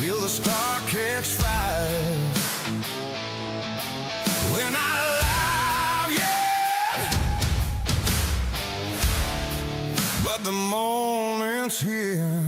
Will the spark catch fire? We're not alive yet, but the moment's here.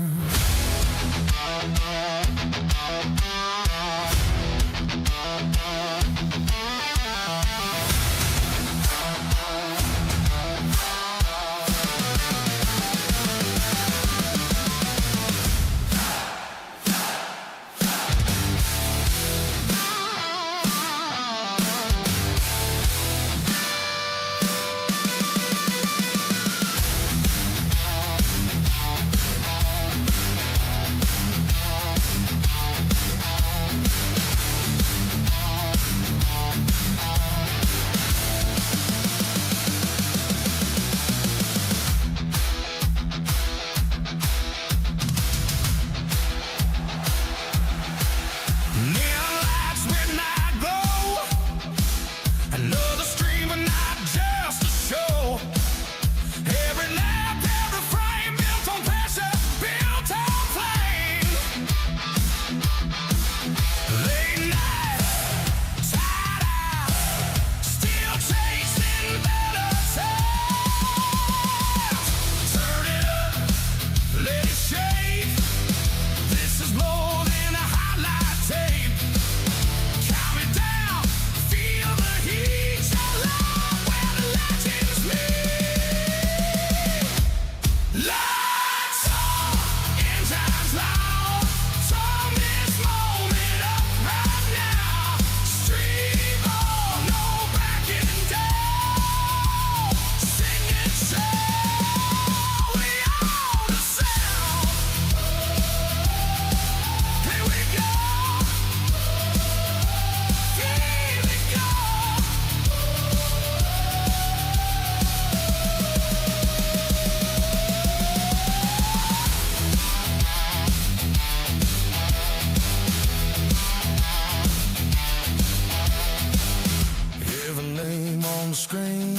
Screen,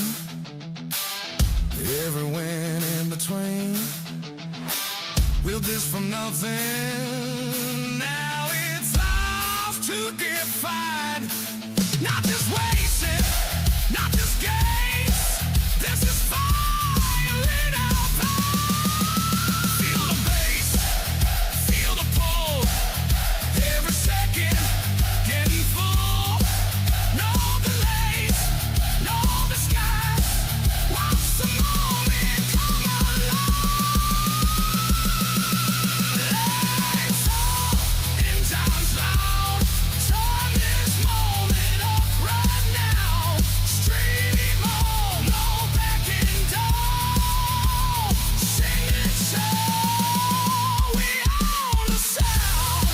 every win in between. We'll this from nothing. Now it's ours to define. Not just wasted, not just games. This is fire in our palms. Feel the bass, feel the pull. Every second getting full. No delays, no disguise. Watch the moment come alive. Lights on, in time's loud. Turn this moment up right now. Stream on, no backing down. Sing it so we own the sound.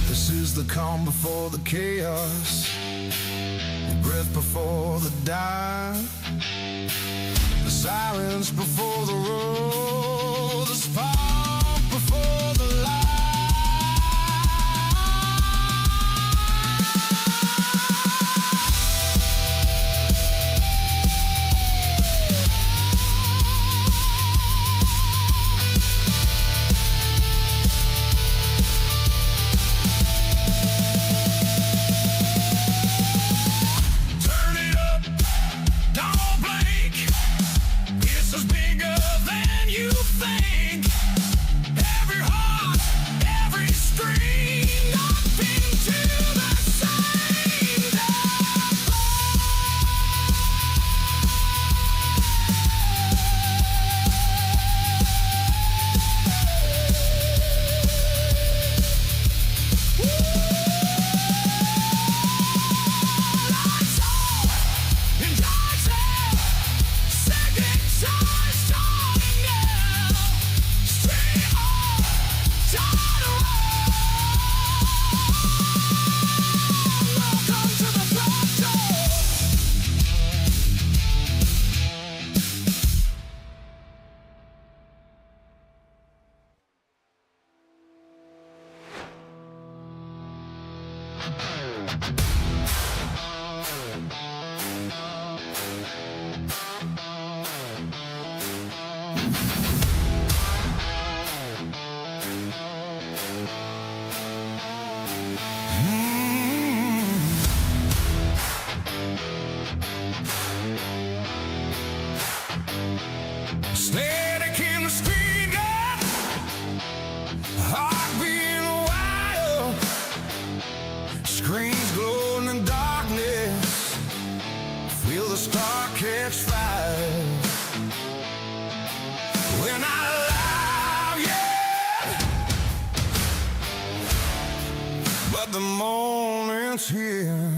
This is the calm before the chaos, the breath before the dive, the silence before the roar, the spark before the light. Turn it up, don't blink. It's as big is here.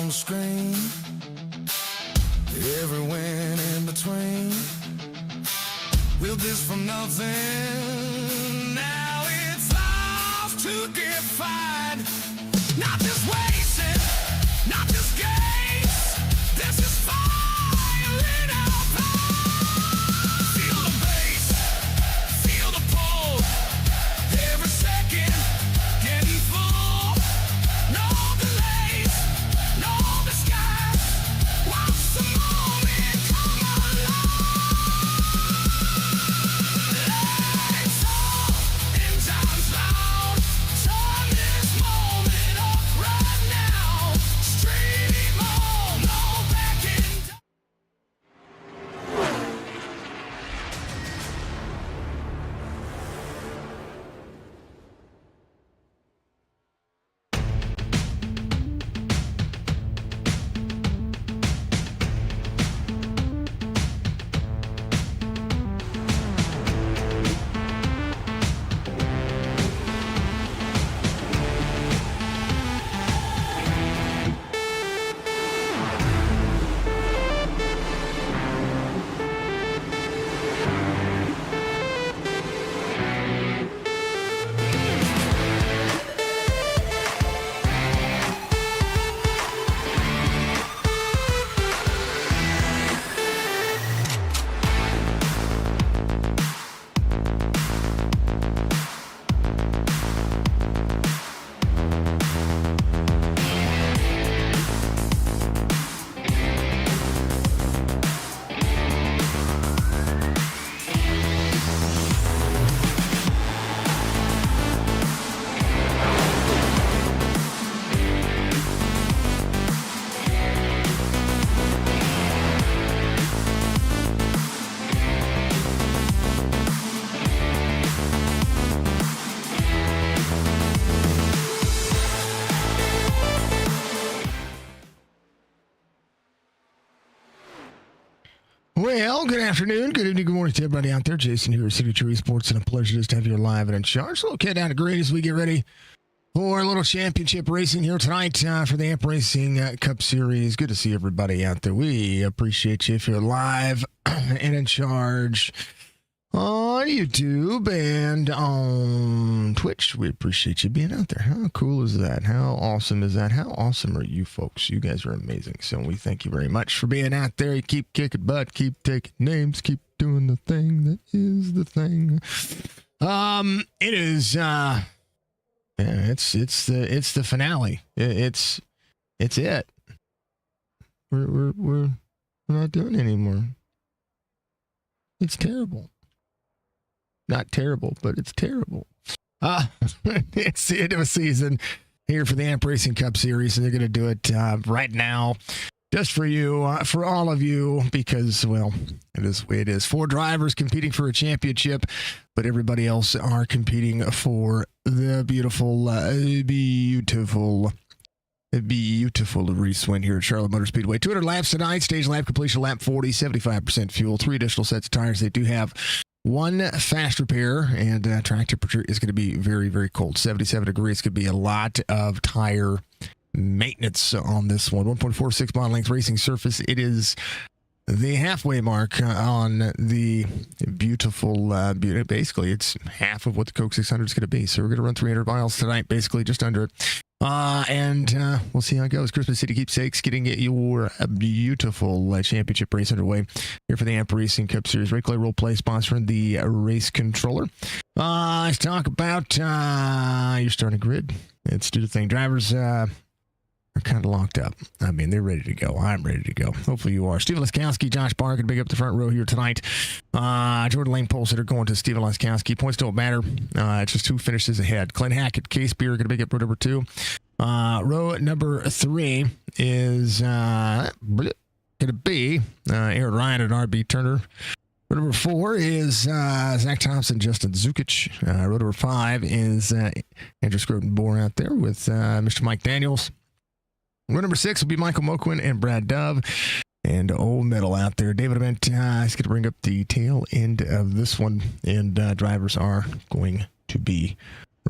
Screen, every win in between. Built this from nothing, now it's ours to define. Not just wasted, not just games. This is fire in our palms. Feel the bass, feel the pull. Every second getting full. No delays, no disguise. Watch the moment come alive. Lights off and time's loud. Turn this moment up right now. Stream on, no backing down. Well, good afternoon, good evening, good morning to everybody out there. Jason here at Signature Esports, and a pleasure just to have you live and in charge. So, okay, down to grade as we get ready for a little championship racing here tonight for the Amp Racing Cup Series. Good to see everybody out there. We appreciate you if you're live and in charge on YouTube and on Twitch. We appreciate you being out there. How cool is that? How awesome is that? How awesome are you folks? You guys are amazing. So we thank you very much for being out there. You keep kicking butt, keep taking names, keep doing the thing that is the thing. It is. Yeah, it's the finale. It's it. We're not doing it anymore. It's terrible. Not terrible, but it's terrible. It's the end of a season here for the Amp Racing Cup Series, and they're going to do it right now, just for you, for all of you, because, well, it is the way it is. 4 drivers competing for a championship, but everybody else are competing for the beautiful race win here at Charlotte Motor Speedway. 200 laps tonight, stage lap completion, lap 40, 75% fuel, 3 additional sets of tires. They do have 1 fast repair, and track temperature is going to be very, very cold. 77 degrees. Could be a lot of tire maintenance on this one. 1.46 mile length racing surface. It is the halfway mark on the beautiful, basically, it's half of what the Coke 600 is going to be. So we're going to run 300 miles tonight, basically just under it. And we'll see how it goes. Christmas City Keepsakes getting your beautiful championship race underway here for the Amp Racing Cup Series. Ray Clay Role Play sponsoring the race controller. Let's talk about your starting grid. Let's do the thing. Drivers are kind of locked up. I mean, they're ready to go. I'm ready to go. Hopefully you are. Steven Laskowski, Josh Barr going to big up the front row here tonight. Jordan Lane Polsitter going to Steven Laskowski. Points don't matter. It's just who finishes ahead. Clint Hackett, Case Beer going to big up row number 2. Row number 3 is going to be Aaron Ryan and RB Turner. Row number 4 is Zach Thompson, Justin Zukic. Row number 5 is Andrew Scroton-Bohr out there with Mr. Mike Daniels. Row number 6 will be Michael Moquin and Brad Dove. And old metal out there. David Ament is going to bring up the tail end of this one. And drivers are going to be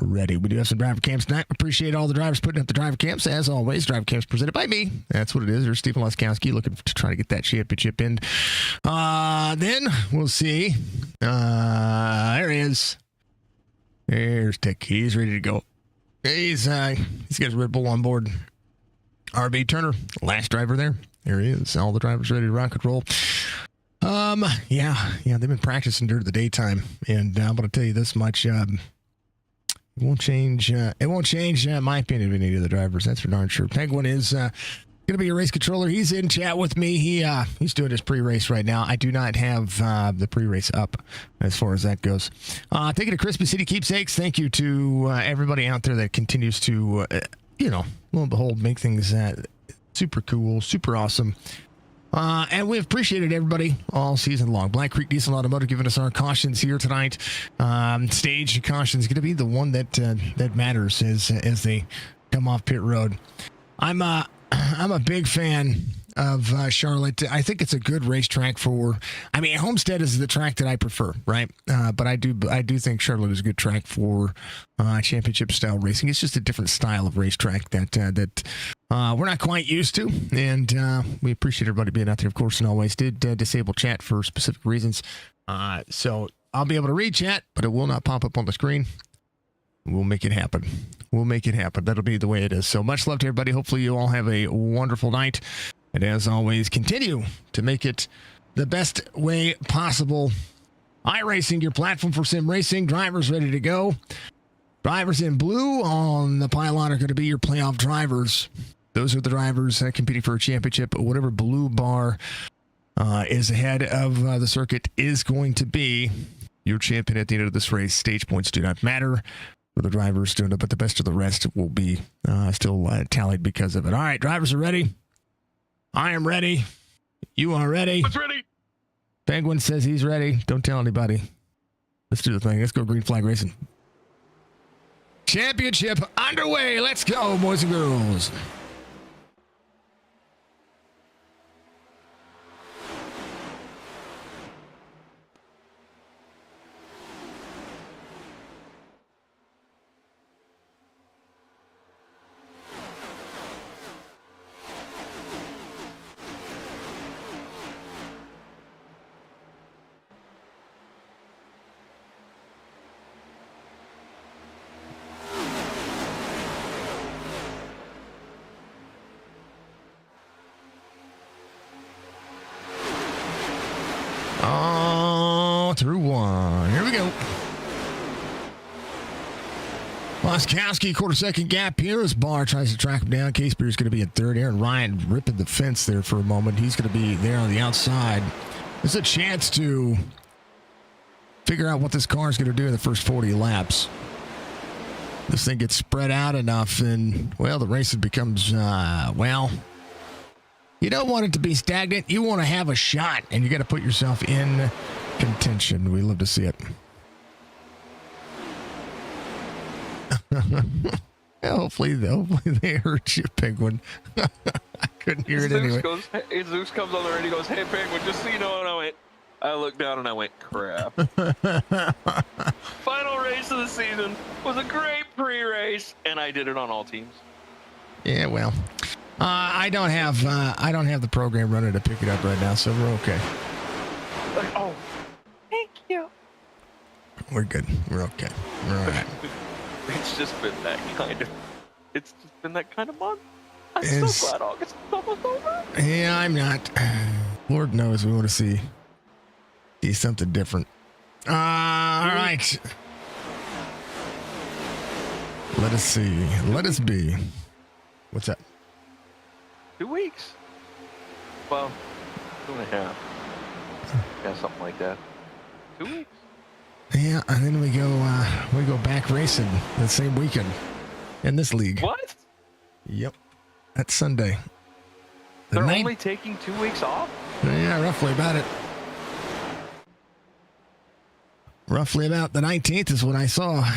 ready. We do have some driver camps tonight. Appreciate all the drivers putting up the driver camps. As always, driver camps presented by me. That's what it is. There's Stephen Laskowski looking to try to get that championship in. Then we'll see. There he is. There's Tick. He's ready to go. He's got his Red Bull on board. RB Turner, last driver there. There he is. All the drivers ready to rock and roll. Yeah, they've been practicing during the daytime, and I'm going to tell you this much. It won't change. It won't change my opinion of any of the drivers. That's for darn sure. Penguin is going to be a race controller. He's in chat with me. He's doing his pre-race right now. I do not have the pre-race up as far as that goes. Thank you to Crispy City Keepsakes. Thank you to everybody out there that continues to, lo and behold, make things super cool, super awesome. And we appreciated everybody all season long. Black Creek Diesel Automotive giving us our cautions here tonight. Stage cautions going to be the one that matters as they come off pit road. I'm a big fan of Charlotte. I think it's a good racetrack for. I mean, Homestead is the track that I prefer, right? But I do think Charlotte is a good track for championship style racing. It's just a different style of racetrack that we're not quite used to, and we appreciate everybody being out there. Of course, and always did disable chat for specific reasons. So I'll be able to read chat, but it will not pop up on the screen. We'll make it happen. We'll make it happen. That'll be the way it is. So much love to everybody. Hopefully you all have a wonderful night. And as always, continue to make it the best way possible. iRacing, your platform for sim racing. Drivers ready to go. Drivers in blue on the pylon are going to be your playoff drivers. Those are the drivers competing for a championship. Whatever blue bar is ahead of the circuit is going to be your champion at the end of this race. Stage points do not matter for the drivers doing it, but the best of the rest will be still tallied because of it. All right, drivers are ready. I am ready. You are ready. What's ready? Penguin says he's ready. Don't tell anybody. Let's do the thing. Let's go green flag racing. Championship underway. Let's go, boys and girls. Laskowski, quarter-second gap here as Barr tries to track him down. Case Beer's going to be in third. Aaron Ryan ripping the fence there for a moment. He's going to be there on the outside. There's a chance to figure out what this car is going to do in the first 40 laps. This thing gets spread out enough, and, well, the race becomes, well, you don't want it to be stagnant. You want to have a shot, and you got to put yourself in contention. We love to see it. hopefully they hurt you, Penguin. I couldn't hear it anyway. Zeus comes on the radio and goes, "Hey, Penguin, just so you know," and I looked down and I went, "Crap." Final race of the season was a great pre-race, and I did it on all teams. Yeah, well, I don't have the program running to pick it up right now, so we're okay. Like, oh, thank you. We're good. We're okay. We're all right. It's just been that kind of month. I'm so glad August is almost over. Yeah, I'm not. Lord knows we want to see something different. All right. Let us see. Let us be. What's that? 2 weeks. Well, 2.5. Yeah, something like that. 2 weeks. Yeah, and then we go back racing the same weekend in this league. What? Yep. That's Sunday. They're only taking 2 weeks off? Yeah, roughly about it. Roughly about the 19th is what I saw.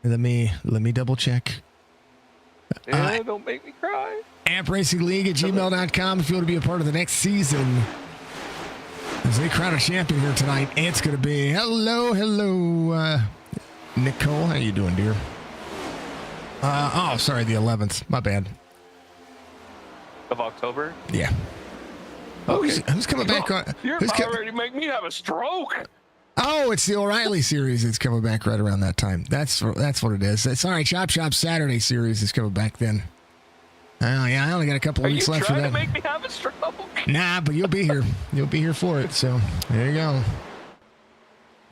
Let me double check. Yeah, don't make me cry. ampracingleague@gmail.com if you want to be a part of the next season. As they crown a champion here tonight, it's going to be hello, Nicole. How you doing, dear? Sorry, the 11th. My bad. Of October? Yeah. Okay. Who's coming back on? You're about ready to make me have a stroke. Oh, it's the O'Reilly series that's coming back right around that time. That's what it is. Sorry, Chop Shop Saturday series is coming back then. Oh, yeah, I only got a couple weeks left for that. Are you trying to make me have a stroke? Nah, but you'll be here. You'll be here for it. So there you go.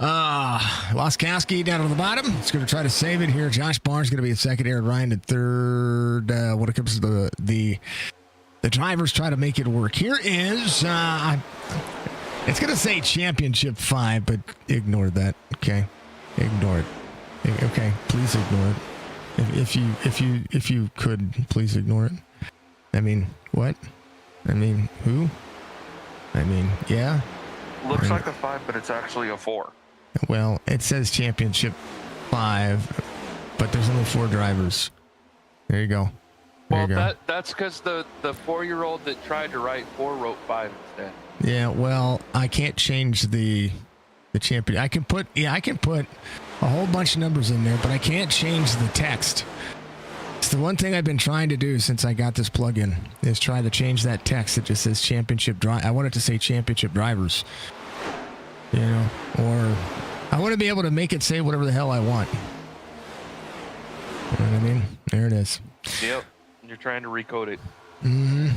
Laskowski down on the bottom. It's going to try to save it here. Josh Barnes going to be in second. Aaron Ryan in third. When it comes to the drivers, try to make it work. Here is it's going to say championship 5, but ignore that. Okay, ignore it. Okay, please ignore it. If you could, please ignore it. I mean, what? I mean, who? I mean, yeah. Looks like a 5, but it's actually a 4. Well, it says championship 5, but there's only 4 drivers. There you go. That's because the 4-year-old that tried to write 4 wrote 5 instead. Yeah, well, I can't change the champion. I can put a whole bunch of numbers in there, but I can't change the text. It's the one thing I've been trying to do since I got this plugin is try to change that text that just says championship drive. I want it to say championship drivers, or I want to be able to make it say whatever the hell I want. You know what I mean? There it is. Yep. You're trying to recode it. Mm-hmm.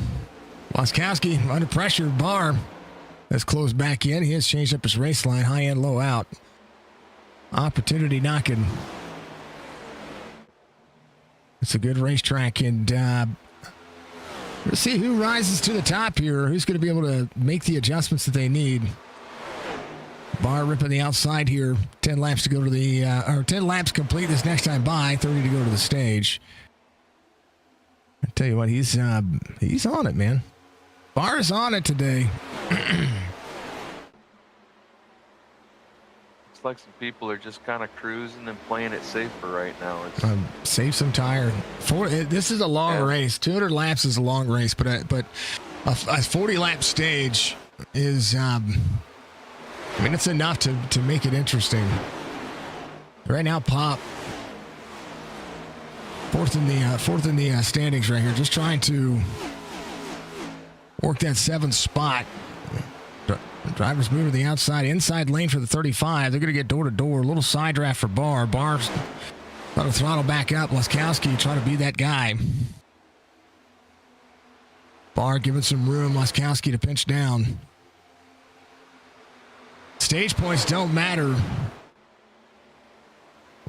Laskowski under pressure. Barr has closed back in. He has changed up his race line, high in, low out. Opportunity knocking. It's a good racetrack, and let's see who rises to the top here. Who's going to be able to make the adjustments that they need? Barr ripping the outside here. 10 laps to go to the, 10 laps complete this next time by. 30 to go to the stage. I tell you what, he's on it, man. Barr is on it today. Like some people are just kind of cruising and playing it safer right now. Save some tire. This is a long race. 200 laps is a long race, but a 40-lap stage is, it's enough to make it interesting. Right now, Pop fourth in the standings right here, just trying to work that 7th spot. Drivers move to the outside, inside lane for the 35. They're going to get door to door. A little side draft for Barr. Barr's got to throttle back up. Laskowski trying to be that guy. Barr giving some room. Laskowski to pinch down. Stage points don't matter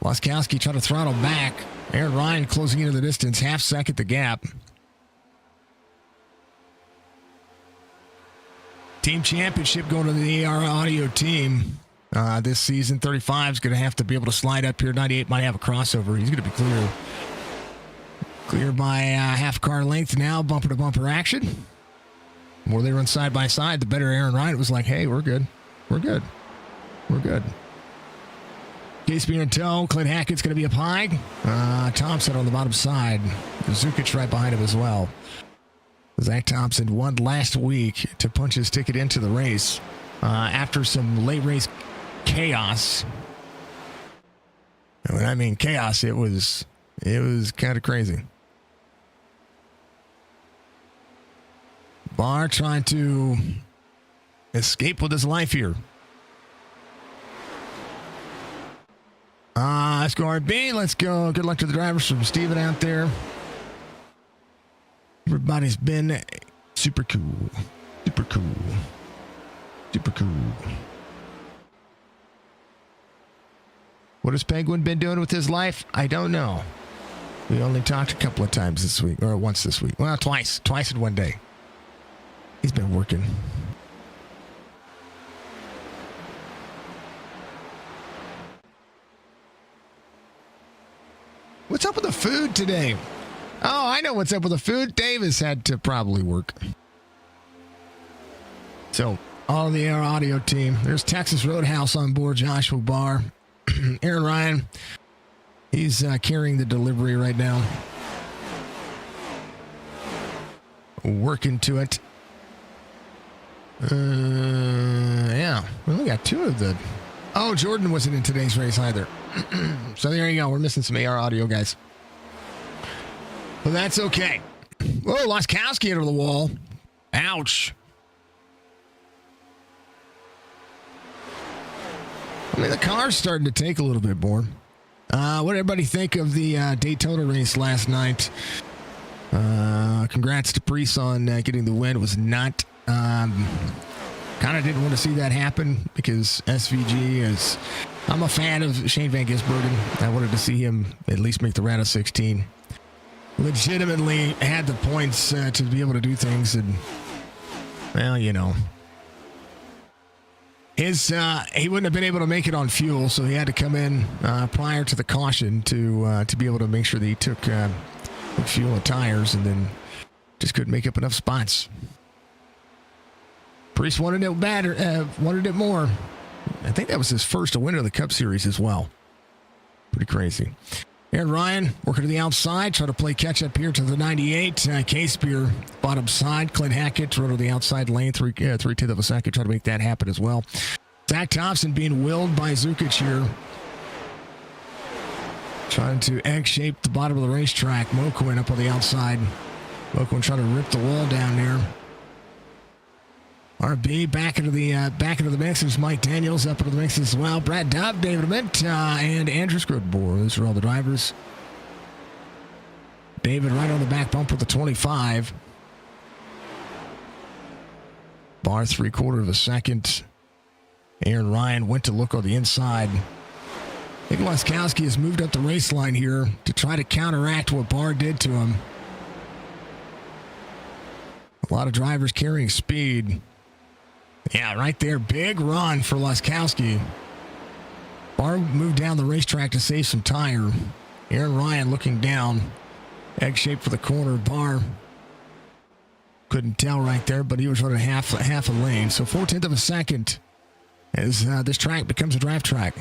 Laskowski trying to throttle back. Aaron Ryan closing into the distance, half second the gap. Team championship going to the AR Audio team this season. 35 is going to have to be able to slide up here. 98 might have a crossover. He's going to be clear. Clear by half car length now, bumper to bumper action. The more they run side by side, the better Aaron Ryan was like, hey, we're good. We're good. We're good. Case being in tow. Clint Hackett's going to be up high. Thompson on the bottom side. Zukic right behind him as well. Zach Thompson won last week to punch his ticket into the race after some late race chaos. And when I mean chaos, it was kind of crazy. Barr trying to escape with his life here. Let's go RB. Let's go. Good luck to the drivers from Steven out there. Everybody's been super cool. Super cool. Super cool. What has Penguin been doing with his life? I don't know. We only talked a couple of times this week, or once this week. Well, twice. Twice in one day. He's been working. What's up with the food today? Oh, I know what's up with the food. Davis had to probably work. So, all of the AR Audio team. There's Texas Roadhouse on board. Joshua Barr. Aaron Ryan. He's carrying the delivery right now. Working to it. Yeah. We only got two of the... Oh, Jordan wasn't in today's race either. So there you go. We're missing some AR Audio guys. But that's okay. Whoa, Laskowski into the wall. Ouch. I mean, the car's starting to take a little bit more. What did everybody think of the Daytona race last night? Congrats to Priest on getting the win. It was not... kind of didn't want to see that happen because SVG is... I'm a fan of Shane Van Gisbergen. I wanted to see him at least make the round of 16. Legitimately had the points to be able to do things, and well, you know, he wouldn't have been able to make it on fuel, so he had to come in prior to the caution to be able to make sure that he took fuel and tires, and then just couldn't make up enough spots. Priest wanted it bad, wanted it more. I think that was his first win of the Cup Series as well. Pretty crazy. Aaron Ryan working to the outside, trying to play catch up here to the 98. K-Spear bottom side. Clint Hackett run to the outside lane, 3/10 of a second, trying to make that happen as well. Zach Thompson being willed by Zukic here. Trying to egg shape the bottom of the racetrack. Moquin up on the outside. Moquin trying to rip the wall down there. RB back into the mix. There's Mike Daniels up into the mix as well. Brad Dubb, David Mint, and Andrew Scrutbore. Those are all the drivers. David right on the back bumper with the 25. Barr 3/4 of a second. Aaron Ryan went to look on the inside. I think Laskowski has moved up the race line here to try to counteract what Barr did to him. A lot of drivers carrying speed. Yeah, right there. Big run for Laskowski. Barr moved down the racetrack to save some tire. Aaron Ryan looking down. Egg shape for the corner. Barr couldn't tell right there, but he was running half a lane. So 4/10 of a second as this track becomes a draft track.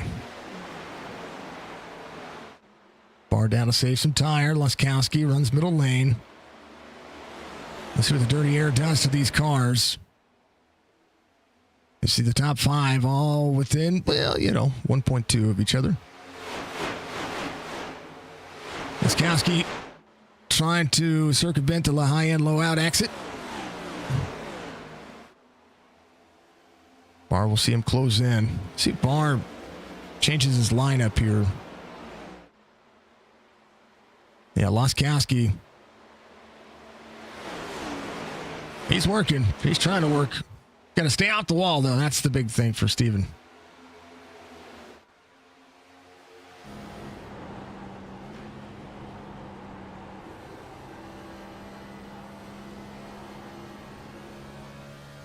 Barr down to save some tire. Laskowski runs middle lane. Let's see what the dirty air does to these cars. You see the top five all within, well, 1.2 of each other. Laskowski trying to circumvent the high-end low-out exit. Barr will see him close in. See Barr changes his lineup here. Yeah, Laskowski. He's working. He's trying to work. Got to stay out the wall, though. That's the big thing for Steven.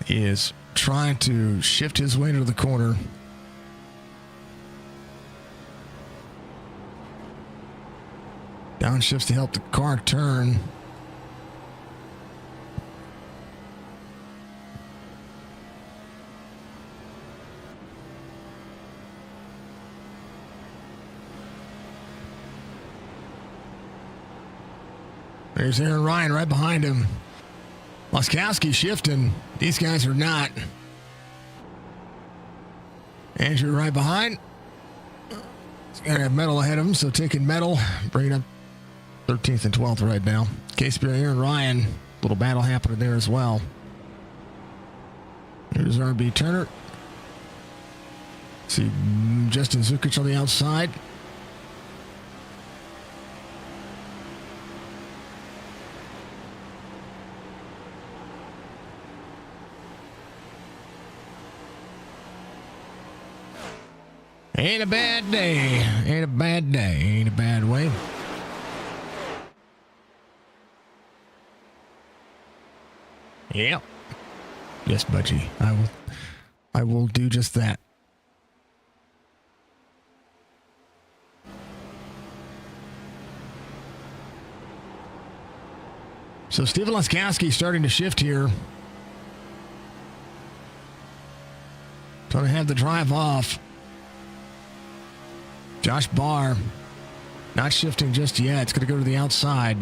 He is trying to shift his way into the corner. Downshifts to help the car turn. There's Aaron Ryan right behind him. Laskowski shifting. These guys are not. Andrew right behind. He's going to have Metal ahead of him, so taking Metal, bringing up 13th and 12th right now. Case Beer, Aaron Ryan. Little battle happening there as well. Here's RB Turner. See Justin Zukic on the outside. Ain't a bad day. Ain't a bad day. Ain't a bad way. Yeah. Yes, Budgie. I will do just that. So Steven Laskowski starting to shift here. Trying to have the drive off. Josh Barr not shifting just yet. It's going to go to the outside.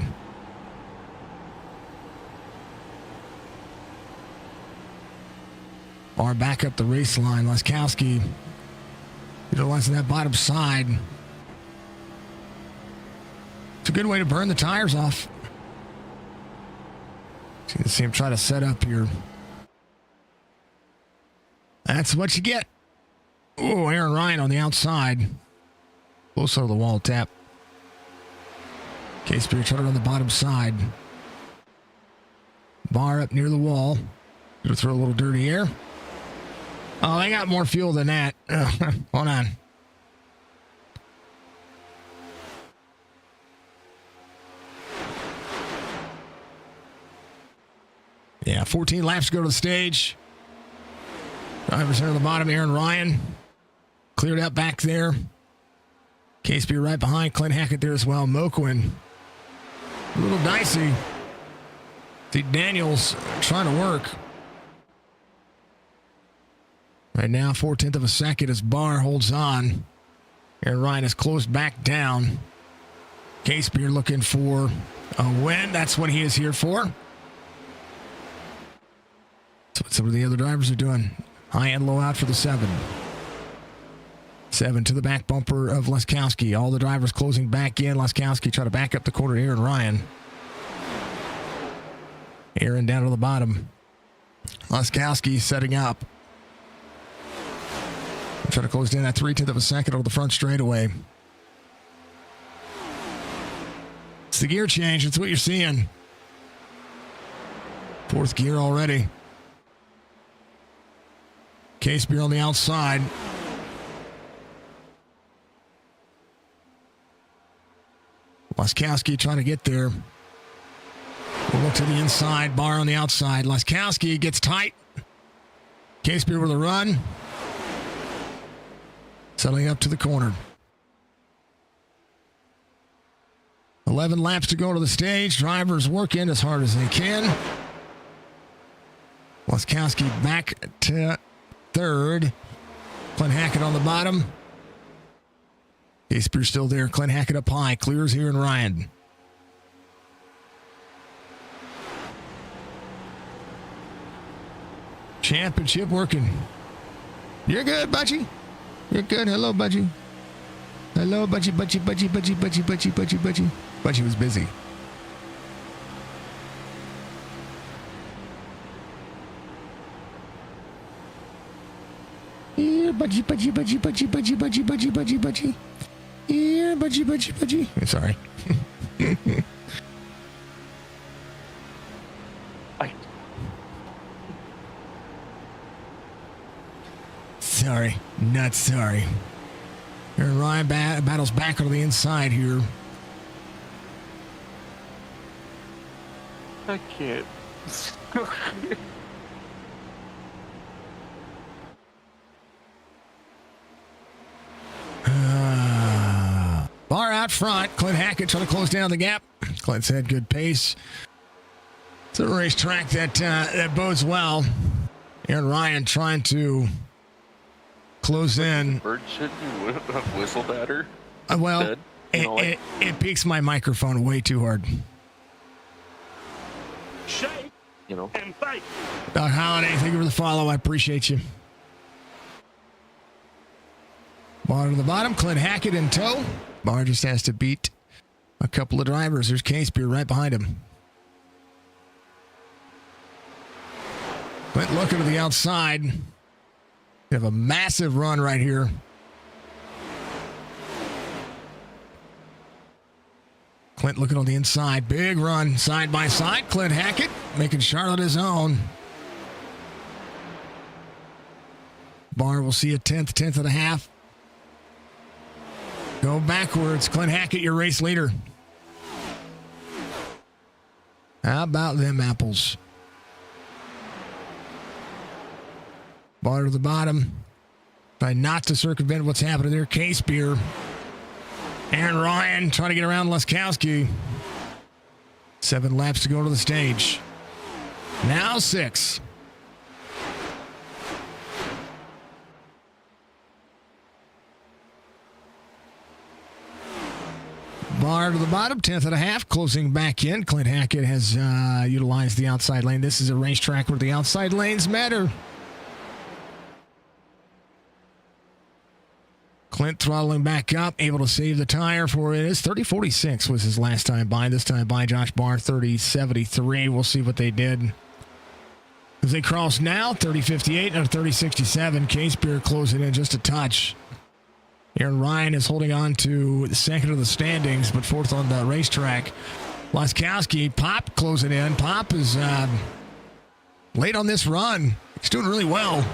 Barr back up the race line. Laskowski utilizing that bottom side. It's a good way to burn the tires off. So you can see him try to set up here. That's what you get. Oh, Aaron Ryan on the outside. Close to the wall tap. Case Beer trying on the bottom side. Barr up near the wall. Gonna throw a little dirty air. Oh, they got more fuel than that. Hold on. Yeah, 14 laps to go to the stage. Drivers here on the bottom. Aaron Ryan cleared out back there. Case Beer right behind. Clint Hackett there as well. Moquin. A little dicey. See Daniels trying to work. Right now, 4/10 of a second as Barr holds on. Aaron Ryan has closed back down. Case Beer looking for a win. That's what he is here for. That's what some of the other drivers are doing. High and low out for the 7. 7 to the back bumper of Laskowski. All the drivers closing back in. Laskowski try to back up the corner. Aaron Ryan. Aaron down to the bottom. Laskowski setting up. Trying to close down that 3/10 of a second over the front straightaway. It's the gear change. That's what you're seeing. 4th gear already. Case Beer on the outside. Laskowski trying to get there. We'll look to the inside. Barr on the outside. Laskowski gets tight. Case Beer with a run. Settling up to the corner. 11 laps to go to the stage. Drivers working as hard as they can. Laskowski back to 3rd. Clint Hackett on the bottom. Case Beer still there. Clint Hackett up high. Clears here in Ryan. Championship working. You're good, Budgie. You're good. Hello, Budgie. Hello, Budgie. Budgie was busy. Here, Budgie. Here, Budgie. I'm sorry. Sorry. Not sorry. Aaron Ryan battles back on the inside here. I can't. front. Clint Hackett trying to close down the gap. Clint's had good pace. It's a racetrack that bodes well. Aaron Ryan trying to close in. Bird shouldn't you have whistled at her? Well, it peaks my microphone way too hard. Shake and fake. Doc Holliday, thank you for the follow. I appreciate you. Bar to the bottom. Clint Hackett in tow. Bar just has to beat a couple of drivers. There's Caspear right behind him. Clint looking to the outside. You have a massive run right here. Clint looking on the inside. Big run side by side. Clint Hackett making Charlotte his own. Barr will see a 10th and a half. Go backwards. Clint Hackett, your race leader. How about them apples? Barr to the bottom. Try not to circumvent what's happening there. Caspear. Aaron Ryan trying to get around Laskowski. 7 laps to go to the stage. Now 6. Barr to the bottom, 10th and a half, closing back in. Clint Hackett has utilized the outside lane. This is a racetrack where the outside lanes matter. Clint throttling back up, able to save the tire for it. Is 30.46 was his last time by. This time by Josh Barr, 30.73. We'll see what they did. As they cross now, 30.58 and 30.67. Caspear closing in just a touch. Aaron Ryan is holding on to the second of the standings, but fourth on the racetrack. Laskowski, Pop closing in. Pop is late on this run. He's doing really well.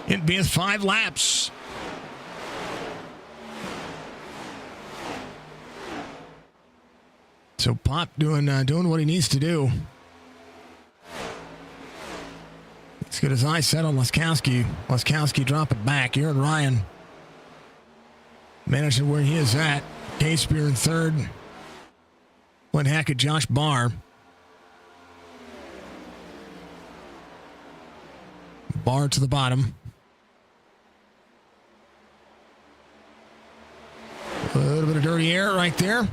It being 5 laps. So Pop doing what he needs to do. He's got his eyes set on Laskowski. Laskowski dropping back. Aaron Ryan managing where he is at. Caspear in third. Clint Hackett, Josh Barr. Barr to the bottom. A little bit of dirty air right there.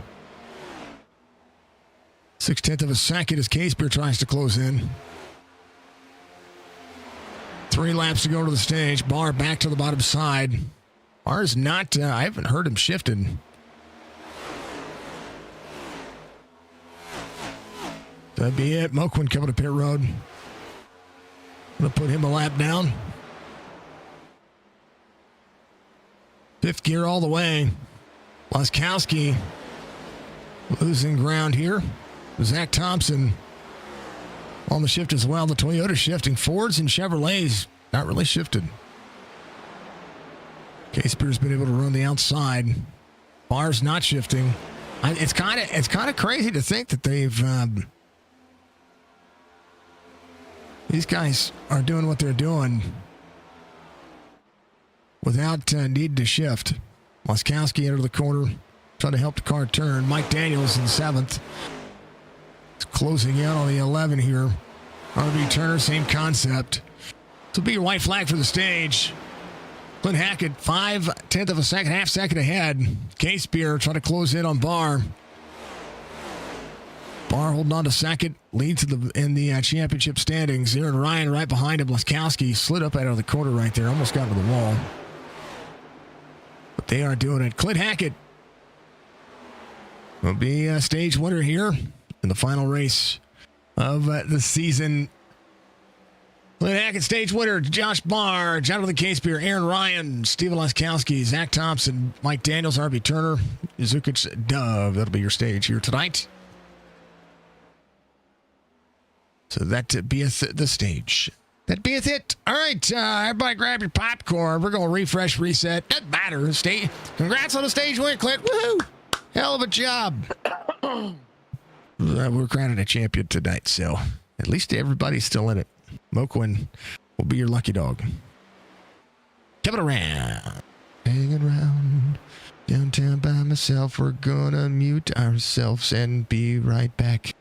0.6 of a second as Caspear tries to close in. 3 laps to go to the stage. Barr back to the bottom side. Barr is not, I haven't heard him shifting. That'd be it. Moquin coming to pit road. Gonna put him a lap down. 5th gear all the way. Laskowski losing ground here. Zach Thompson on the shift as well. The Toyota shifting. Fords and Chevrolets not really shifted. Caspear's been able to run the outside. Barr's not shifting. It's kind of crazy to think that they've these guys are doing what they're doing without need to shift. Laskowski into the corner, trying to help the car turn. Mike Daniels in 7th. It's closing in on the 11 here. RB Turner, same concept. This will be your white flag for the stage. Clint Hackett, 5/10 of a second, half second ahead. Caspear trying to close in on Barr. Barr holding on to second, leads in the championship standings. Aaron Ryan right behind him. Laskowski slid up out of the corner right there, almost got to the wall. But they are doing it. Clint Hackett will be a stage winner here in the final race of the season. Clint Hackett, stage winner. Josh Barr, Jonathan Caspear, Aaron Ryan, Steven Laskowski, Zach Thompson, Mike Daniels, RB Turner, Zukic Dove. That'll be your stage here tonight. So that beeth the stage. That beeth it. All right, everybody grab your popcorn. We're going to refresh, reset. Doesn't matter. Congrats on the stage win, Clint. Woohoo! Hell of a job. We're crowning a champion tonight, so at least everybody's still in it. Moquin will be your lucky dog. Coming around. Hanging around. Downtown by myself. We're gonna mute ourselves and be right back.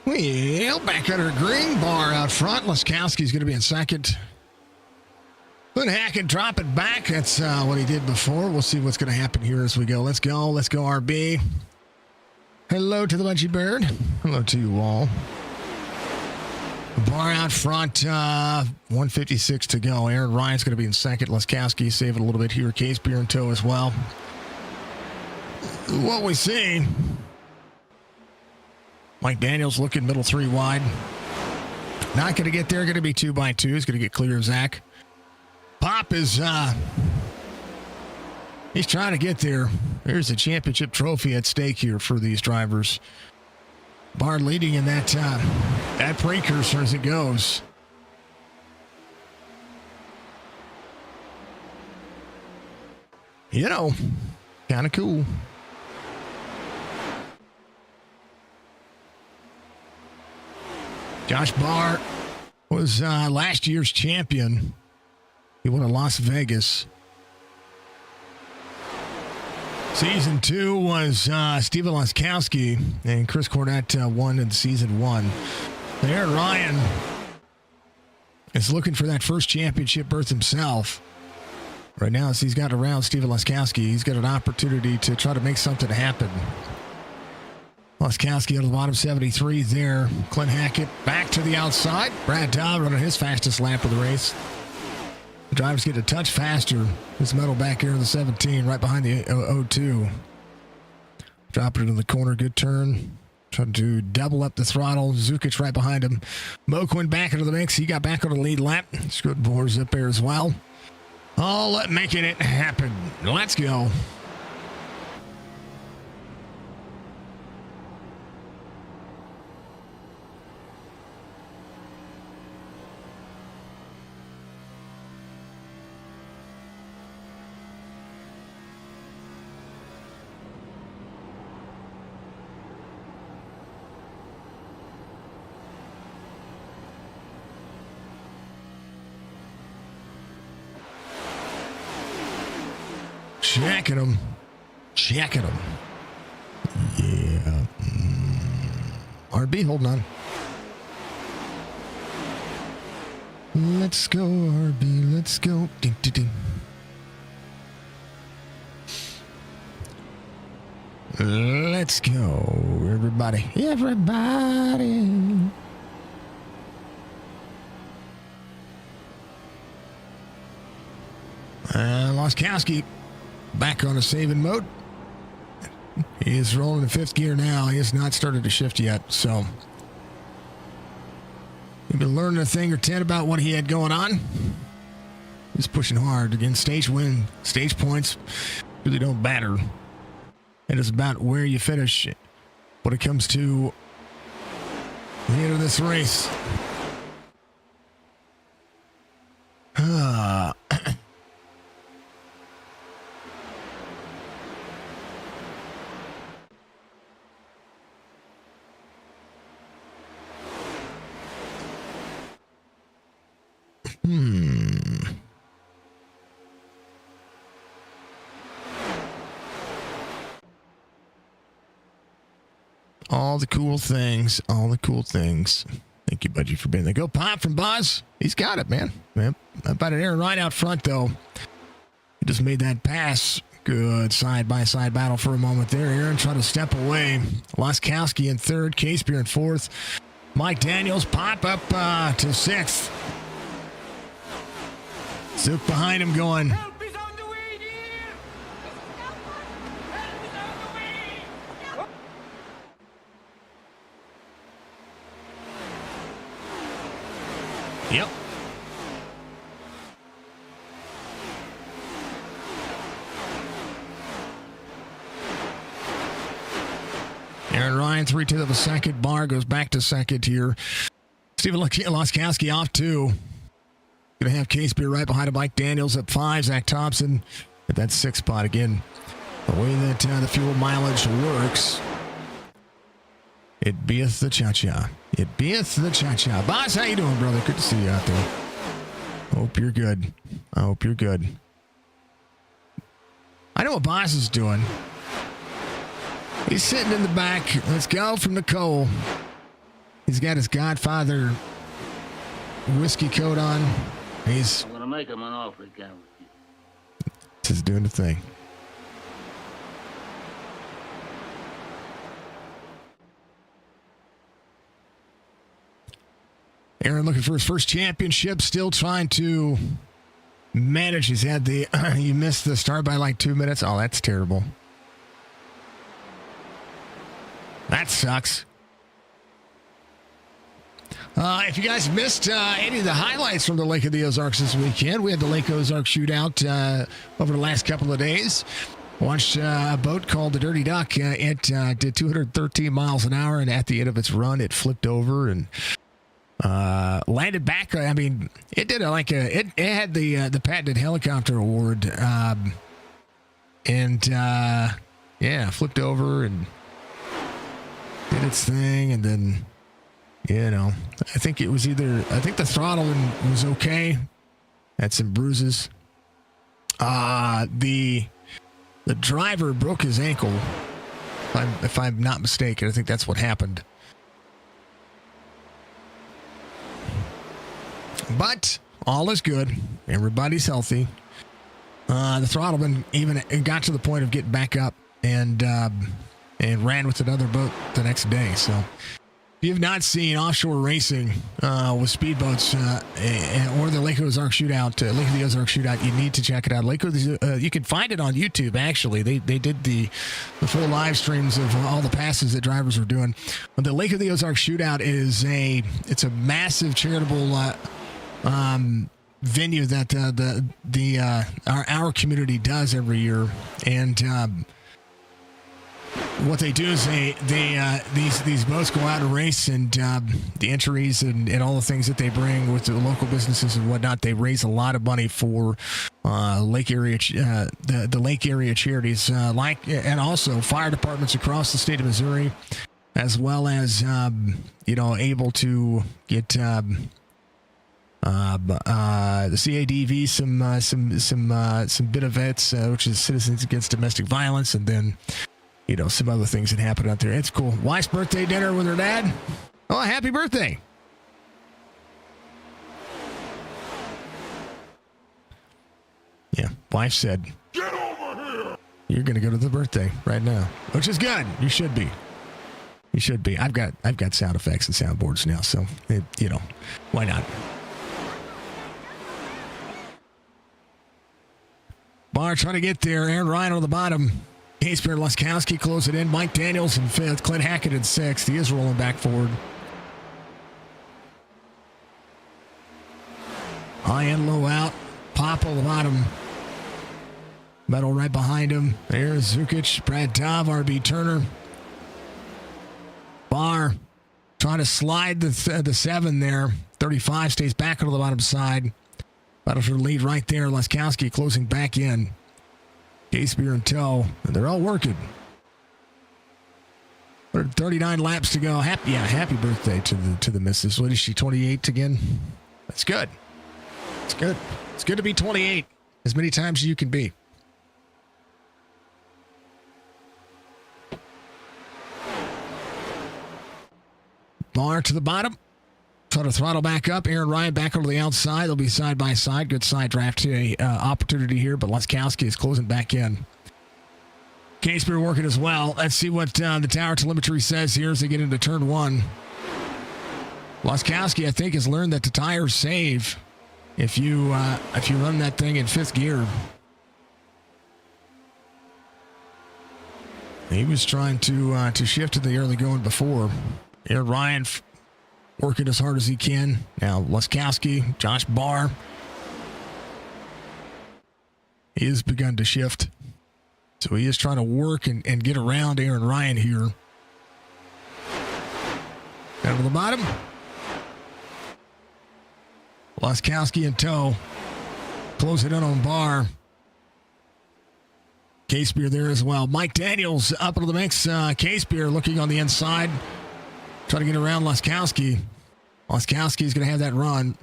Well, back under green bar out front. Laskowski's going to be in second. But Hackett drop it back. That's what he did before. We'll see what's going to happen here as we go. Let's go. Let's go, RB. Hello to the Munchie Bird. Hello to you all. Bar out front, 156 to go. Aaron Ryan's going to be in second. Laskowski saving a little bit here. Case Beer in tow as well. What we see, Mike Daniels looking middle three wide. Not going to get there. Going to be 2x2. He's going to get clear of Zach. Pop is, he's trying to get there. There's a championship trophy at stake here for these drivers. Bard leading in that precursor as it goes. You know, kind of cool. Josh Barr was last year's champion. He won in Las Vegas. Season 2 was Steven Laskowski, and Chris Cornett won in season 1. Aaron Ryan is looking for that first championship berth himself. Right now, as he's got around Steven Laskowski, he's got an opportunity to try to make something happen. Laskowski on the bottom 73 there. Clint Hackett back to the outside. Brad Dodd running his fastest lap of the race. The drivers get a touch faster. His medal back here in the 17, right behind the 02. Drop it into the corner, good turn. Trying to double up the throttle. Zukic right behind him. Moquin back into the mix. He got back on the lead lap. Scruttenborg's up there as well. All making it happen. Let's go. Checking them. Yeah. RB, holding on. Let's go, RB. Let's go. Ding, ding, ding. Let's go, everybody. Everybody. Laskowski back on a saving mode. He is rolling in fifth gear now. He has not started to shift yet, so we've been learning a thing or 10 about what he had going on. He's pushing hard. Again, stage win, stage points really don't matter. It is about where you finish when it comes to the end of this race. All the cool things. Thank you, Budgie, for being there. Go Pop from Boz. He's got it, man. About an Aaron right out front, though. He just made that pass. Good side-by-side battle for a moment there. Aaron trying to step away. Laskowski in third. Casebeer in fourth. Mike Daniels pop up to sixth. Zook behind him going. Help is on the way, dear! Help is on the way! Yep. Aaron Ryan, 3/10 of a second. Barr goes back to second here. Steven Laskowski off two. Going to have Casebeer right behind him. Mike Daniels at 5. Zach Thompson at that 6th spot again. The way that the fuel mileage works, it beeth the cha-cha. It beeth the cha-cha. Boss, how you doing, brother? Good to see you out there. Hope you're good. I hope you're good. I know what Boss is doing. He's sitting in the back. Let's go from Nicole. He's got his Godfather whiskey coat on. He's I'm gonna make him an offer again with you. just doing the thing. Aaron looking for his first championship, still trying to manage. He's had the he missed the start by like 2 minutes. Oh, that's terrible. That sucks. If you guys missed any of the highlights from the Lake of the Ozarks this weekend, we had the Lake Ozark Shootout over the last couple of days. Watched a boat called the Dirty Duck. It did 213 miles an hour, and at the end of its run, it flipped over and landed back. I mean, it did it had the patented helicopter award, flipped over and did its thing, and then I think the throttling was okay. Had some bruises. The driver broke his ankle, if I'm not mistaken. I think that's what happened. But all is good. Everybody's healthy. The throttleman even got to the point of getting back up and ran with another boat the next day. So if you've not seen offshore racing with speedboats or the Lake Ozark Shootout, Lake of the Ozark Shootout, you need to check it out. You can find it on YouTube, actually. They did the full live streams of all the passes that drivers were doing. The Lake of the Ozark Shootout it's a massive charitable venue that our community does every year, and what they do is these boats go out and race, and the entries and all the things that they bring with the local businesses and whatnot, they raise a lot of money for lake area the lake area charities, and also fire departments across the state of Missouri, as well as able to get the CADV some bit of vets, which is Citizens Against Domestic Violence, and then some other things that happen out there. It's cool. Wife's birthday dinner with her dad. Oh, happy birthday. Yeah, wife said, "Get over here. You're going to go to the birthday right now," which is good. You should be. You should be. I've got sound effects and soundboards now, so why not? Barr trying to get there. Aaron Ryan on the bottom. Casper and Laskowski close it in. Mike Daniels in fifth. Clint Hackett in sixth. He is rolling back forward. High and low out. Pop on the bottom. Metal right behind him. There's Zukic, Brad Dove, RB Turner. Barr trying to slide the 7 there. 35 stays back on the bottom side. Battle for the lead right there. Laskowski closing back in. Casper in tow. And they're all working. 39 laps to go. Happy birthday to the missus. What is she, 28 again? That's good. It's good. It's good to be 28 as many times as you can be. Barr to the bottom. Trying to throttle back up. Aaron Ryan back over the outside. They'll be side by side. Good side draft opportunity here, but Laskowski is closing back in. Casper working as well. Let's see what the tower telemetry says here as they get into turn 1. Laskowski, I think, has learned that the tires save if you run that thing in 5th gear. He was trying to shift to the early going before. Aaron Ryan working as hard as he can. Now, Laskowski, Josh Barr. He has begun to shift. So he is trying to work and get around Aaron Ryan here. Down to the bottom. Laskowski in tow. Close it in on Barr. Casper there as well. Mike Daniels up into the mix. Casper looking on the inside. Trying to get around Laskowski. Laskowski's going to have that run.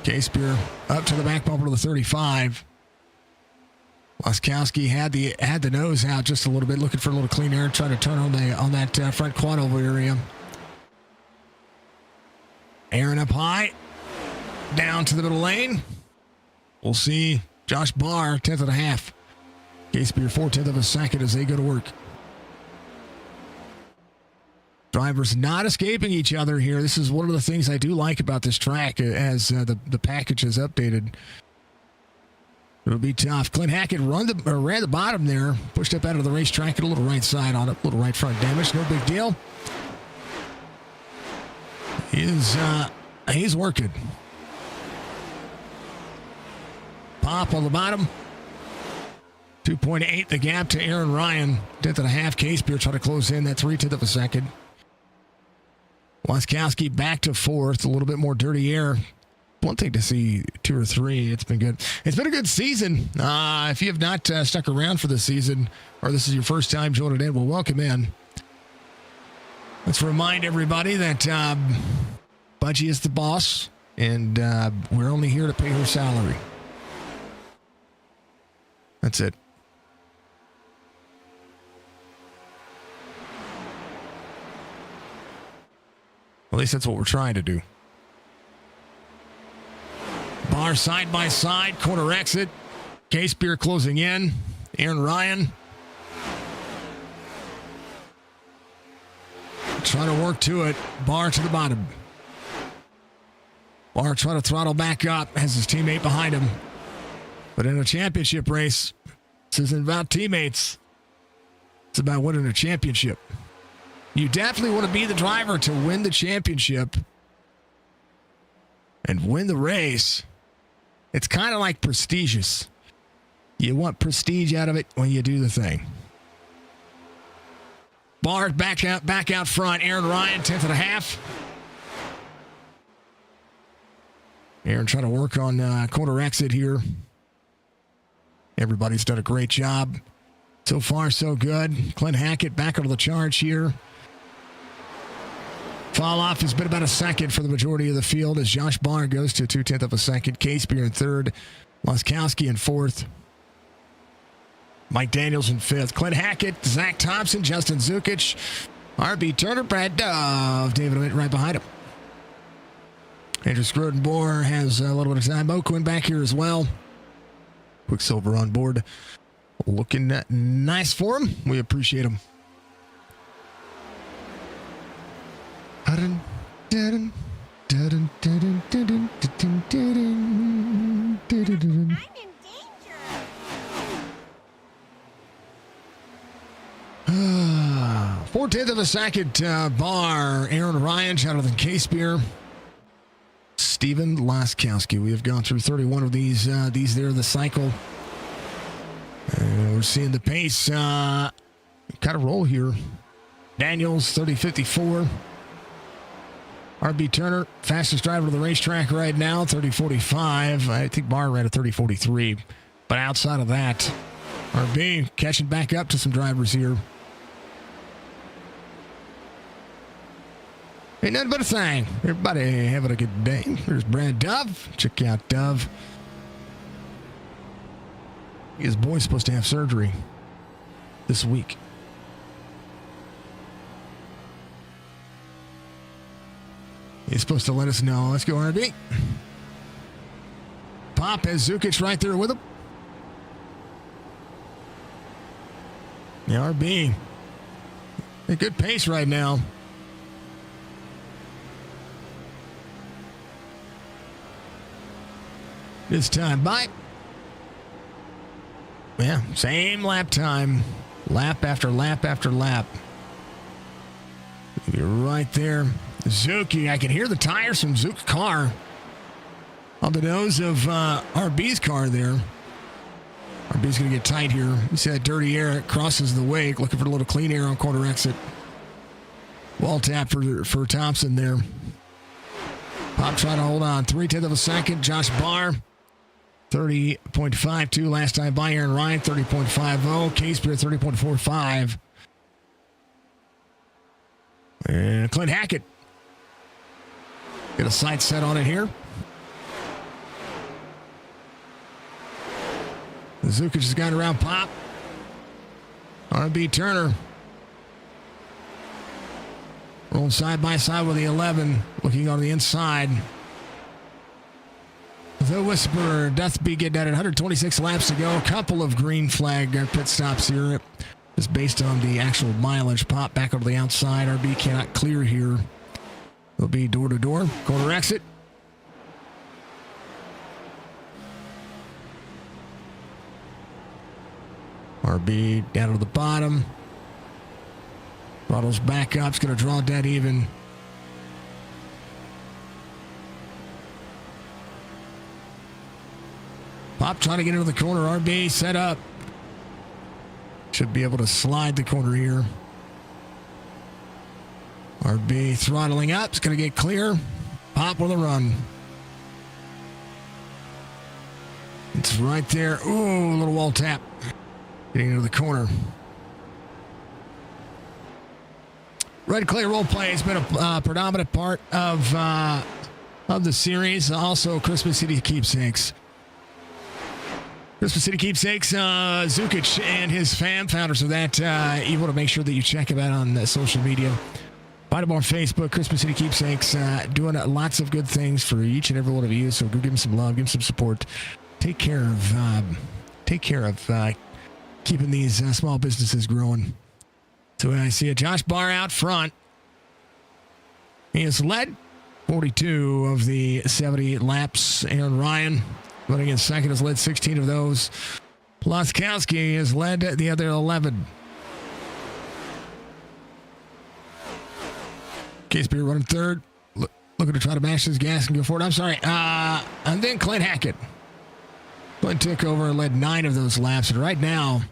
Casper up to the back bumper to the 35. Laskowski had the nose out just a little bit, looking for a little clean air, trying to turn on that front quad over area. Aaron up high, down to the middle lane. We'll see Josh Barr, 10th and a half. Casper 4/10 of a second as they go to work. Drivers not escaping each other here. This is one of the things I do like about this track as the package is updated. It'll be tough. Clint Hackett ran the bottom there, pushed up out of the racetrack, and a little right side on it, a little right front damage. No big deal. He's working. Pop on the bottom. 2.8 the gap to Aaron Ryan. 10th and a half. K-Spear trying to close in that 3/10 of a second. Laskowski back to 4th. A little bit more dirty air. One thing to see 2 or 3. It's been good. It's been a good season. If you have not stuck around for the season, or this is your first time joining in, well, welcome in. Let's remind everybody that Budgie is the boss, and we're only here to pay her salary. That's it. At least that's what we're trying to do. Bar side by side, corner exit. K-Spear closing in. Aaron Ryan trying to work to it. Bar to the bottom. Bar trying to throttle back up. Has his teammate behind him. But in a championship race, this isn't about teammates. It's about winning a championship. You definitely want to be the driver to win the championship and win the race. It's kind of like prestigious. You want prestige out of it when you do the thing. Bar back out front. Aaron Ryan, 10th and a half. Aaron trying to work on corner exit here. Everybody's done a great job. So far, so good. Clint Hackett back onto the charge here. Fall off has been about a second for the majority of the field as Josh Barr goes to 2/10 of a second. K-Spear in 3rd. Laskowski in 4th. Mike Daniels in 5th. Clint Hackett, Zach Thompson, Justin Zukic, R.B. Turner, Brad Dove, David Witt right behind him. Andrew Scrodenbohr has a little bit of time. Mo Quinn back here as well. Quicksilver on board. Looking nice for him. We appreciate him. I'm in danger. 4/10 of a second. Bar. Aaron Ryan, Jonathan K-Spear, Steven Laskowski. We have gone through 31 of these there in the cycle. We're seeing the pace kind of roll here. Daniels, 30.54. R.B. Turner, fastest driver to the racetrack right now, 30.45. I think Barr ran a 30.43. But outside of that, R.B. catching back up to some drivers here. Ain't nothing but a thing. Everybody having a good day. There's Brad Dove. Check out Dove. His boy's supposed to have surgery this week. He's supposed to let us know. Let's go, RB. Pop has Zukic right there with him. Yeah, RB. A good pace right now. This time, bye. Yeah, same lap time. Lap after lap after lap. You're right there. Zuki, I can hear the tires from Zook's car on the nose of RB's car there. RB's going to get tight here. You see that dirty air. It crosses the wake. Looking for a little clean air on corner exit. Wall tap for Thompson there. Pop trying to hold on. 3/10 of a second. Josh Barr. 30.52 last time by Aaron Ryan. 30.50. K-Spear 30.45. And Clint Hackett. Get a sight set on it here. Zukic has got around Pop. R.B. Turner. Rolling side by side with the 11. Looking on the inside. The Whisperer doth be getting at it. 126 laps to go. A couple of green flag pit stops here. Just based on the actual mileage. Pop back over the outside. RB cannot clear here. It'll be door to door. Corner exit. RB down to the bottom. Throttles back up. It's going to draw dead even. Pop trying to get into the corner. RB set up. Should be able to slide the corner here. RB throttling up. It's going to get clear. Pop with a run. It's right there. Ooh, a little wall tap. Getting into the corner. Red clay role play has been a predominant part of the series. Also, Christmas City keepsakes. Christmas City keepsakes, Zukic and his fam, founders of that. You want to make sure that you check him out on social media. Find him on Facebook, Christmas City keepsakes, doing lots of good things for each and every one of you. So go give him some love, give him some support. Take care of keeping these small businesses growing. So I see a Josh Barr out front. He has led 42 of the 70 laps. Aaron Ryan running in second has led 16 of those. Laskowski has led the other 11. Case Beer running third. Looking to try to mash his gas and go forward. I'm sorry. And then Clint Hackett. Clint took over and led 9 of those laps. And right now,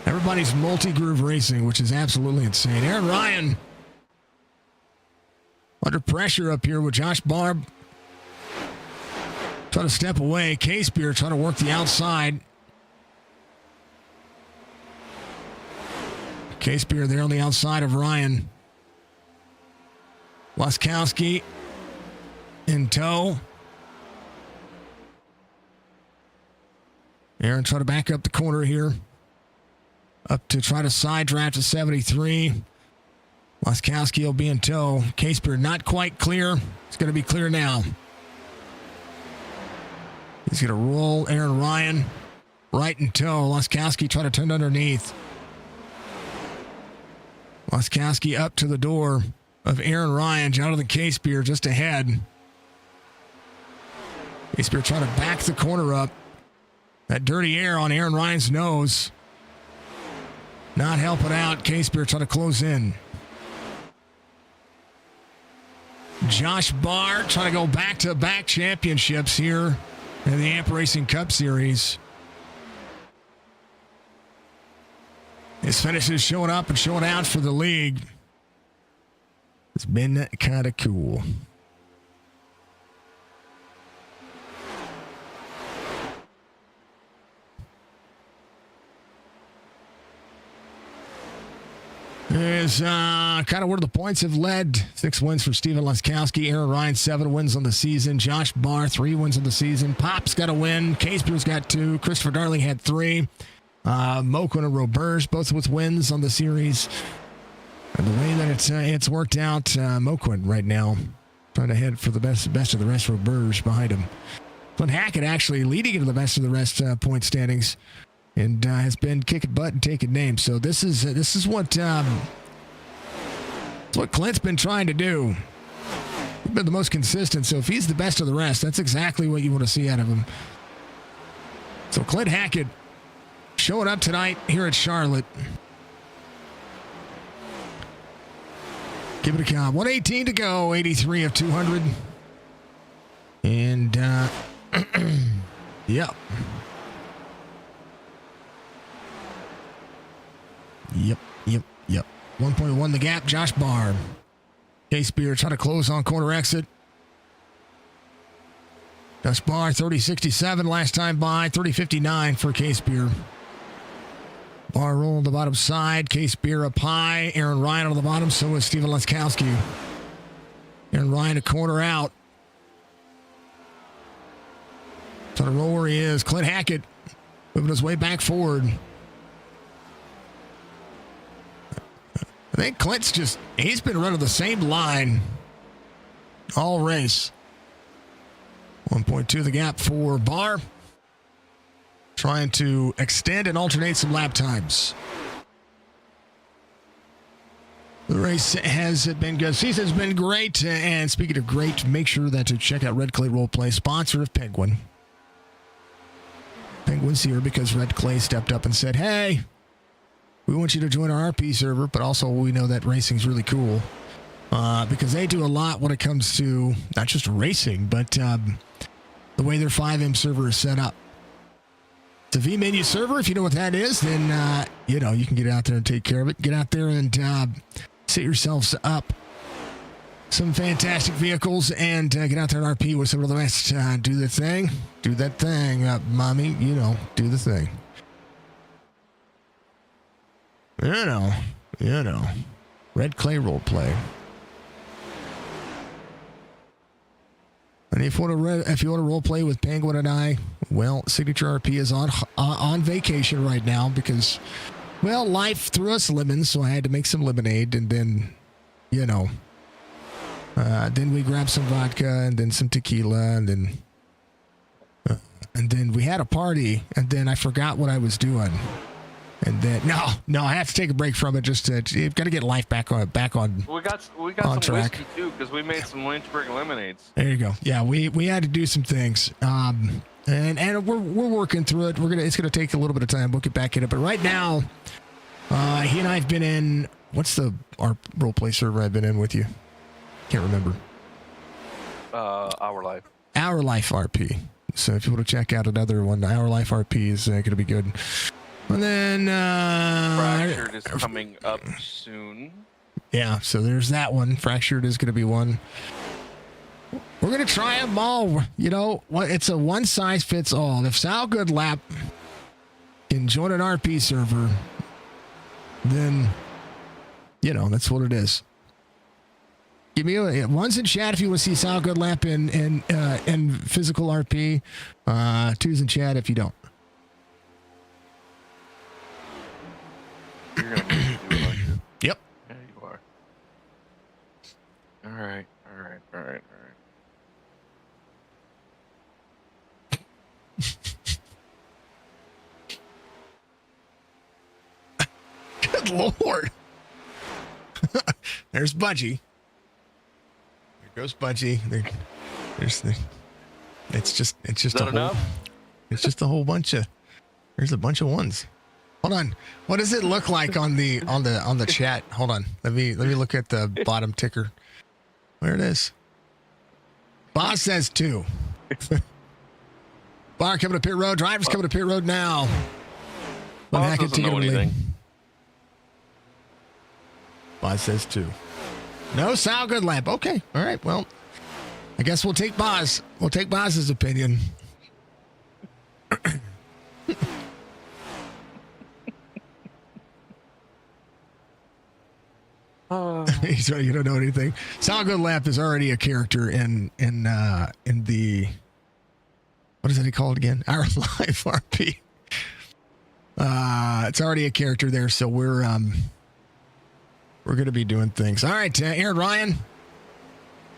everybody's multi-groove racing, which is absolutely insane. Aaron Ryan under pressure up here with Josh Barb. Trying to step away. Case Beer trying to work the outside. Case Beer there on the outside of Ryan. Laskowski in tow. Aaron trying to back up the corner here. Up to try to side draft to 73. Laskowski will be in tow. Case Beer not quite clear. It's going to be clear now. He's going to roll Aaron Ryan right in tow. Laskowski trying to turn underneath. Laskowski up to the door of Aaron Ryan. Jonathan Case Beer just ahead. Case Beer trying to back the corner up. That dirty air on Aaron Ryan's nose. Not helping out. Case Beer trying to close in. Josh Barr trying to go back-to-back championships here in the Amp Racing Cup Series. His finishes showing up and showing out for the league. It's been kind of cool. Is kind of where the points have led. 6 wins for Steven Laskowski. Aaron Ryan, 7 wins on the season. Josh Barr, 3 wins on the season. Pop's got a win. Case Beer's got 2. Christopher Darling had 3. Moquin and Roberge, both with wins on the series. And the way that it's worked out, Moquin right now trying to head for the best of the rest. Roberge behind him. But Hackett actually leading into the best of the rest point standings. And has been kicking butt and taking names. So this is what Clint's been trying to do. He's been the most consistent. So if he's the best of the rest, that's exactly what you want to see out of him. So Clint Hackett showing up tonight here at Charlotte. Give it a count. 118 to go. 83 of 200. And yep. Yep. 1.1 the gap. Josh Barr. Case Beer trying to close on corner exit. Josh Barr, 30.67 last time by. 30.59 for Case Beer. Barr rolling the bottom side. Case Beer up high. Aaron Ryan on the bottom. So is Steven Laskowski. Aaron Ryan a corner out. Trying to roll where he is. Clint Hackett moving his way back forward. I think Clint's he's been running the same line all race. 1.2 the gap for Barr. Trying to extend and alternate some lap times. The race has been good. Season's been great. And speaking of great, make sure that to check out Red Clay Roleplay, sponsor of Penguin. Penguin's here because Red Clay stepped up and said, hey, we want you to join our RP server, but also we know that racing's really cool because they do a lot when it comes to not just racing, but the way their 5M server is set up. It's a V-menu server. If you know what that is, then, you can get out there and take care of it. Get out there and set yourselves up some fantastic vehicles and get out there and RP with some of the best. Do the thing. Do that thing, mommy. Do the thing. Red Clay roleplay. And if you want to roleplay with Penguin and I, well, Signature RP is on vacation right now because, well, life threw us lemons, so I had to make some lemonade, and then, then we grabbed some vodka and then some tequila, and then we had a party, and then I forgot what I was doing. And then no, I have to take a break from it. You've got to get life back on. We got on some track. whiskey too because we made some Lynchburg lemonades. There you go. Yeah, we had to do some things. And we're working through it. It's gonna take a little bit of time. We'll get back in it. But right now, he and I've been in. What's our roleplay server I've been in with you? Can't remember. Our Life. Our Life RP. So if you want to check out another one, Our Life RP is gonna be good. And then Fractured is coming up soon. Yeah, so there's that one. Fractured is going to be one. We're going to try them all. It's a one size fits all. If Sal Goodlap can join an RP server, then that's what it is. Give me one's in chat if you want to see Sal Goodlap in physical RP. Two's in chat if you don't. You're gonna make me do it like this. Yep. Yeah, you are. All right. Good Lord. There's Budgie. There goes Budgie. It's just enough? It's just a whole bunch of. There's a bunch of ones. Hold on. What does it look like on the chat? Hold on. Let me look at the bottom ticker. There it is. Boss says 2. Bar coming to pit road. Drivers coming to pit road now. Boss doesn't know anything. Boss says 2. No Sal Goodlap. Okay. All right. Well, I guess we'll take Boz. We'll take Boz's opinion. He's right. You don't know anything. Sal Goodlap is already a character in the what is it called again? Our Life RP. It's already a character there, so we're going to be doing things. All right, Aaron Ryan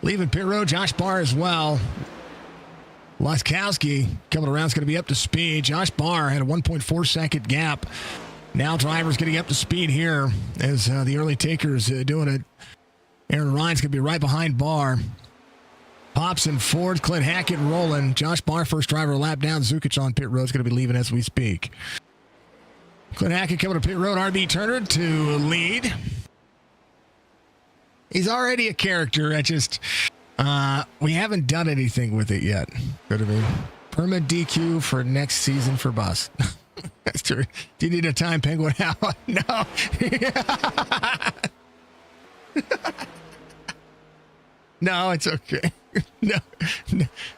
leaving pit road. Josh Barr as well. Laskowski coming around is going to be up to speed. Josh Barr had a 1.4 second gap. Now drivers getting up to speed here as the early takers doing it. Aaron Ryan's going to be right behind Barr. Pops and Ford, Clint Hackett rolling. Josh Barr, first driver lap down. Zukic on pit road is going to be leaving as we speak. Clint Hackett coming to pit road. RB Turner to lead. He's already a character. We haven't done anything with it yet. Could have been perma DQ for next season for Bus. That's true. Do you need a time penguin out? No. No, it's okay.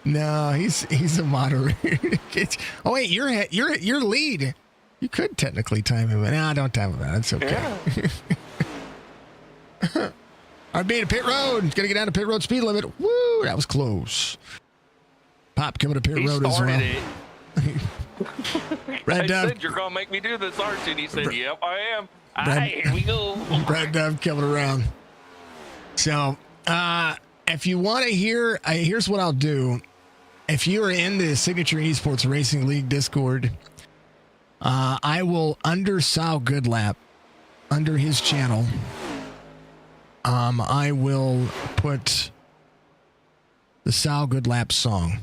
No, he's a moderator. Oh wait, you're lead. You could technically time him. No, don't time him out. It's okay. Yeah. RB to pit road. He's gonna get down to pit road speed limit. Woo, that was close. Pop coming to pit road as well. Red Dove. Said you're gonna make me do this, aren't you? And he said, "Yep, I am." Here we go. Red Dove coming around. So, if you want to hear, here's what I'll do. If you are in the Signature eSports Racing League Discord, I will under Sal Goodlap, under his channel. I will put the Sal Goodlap song.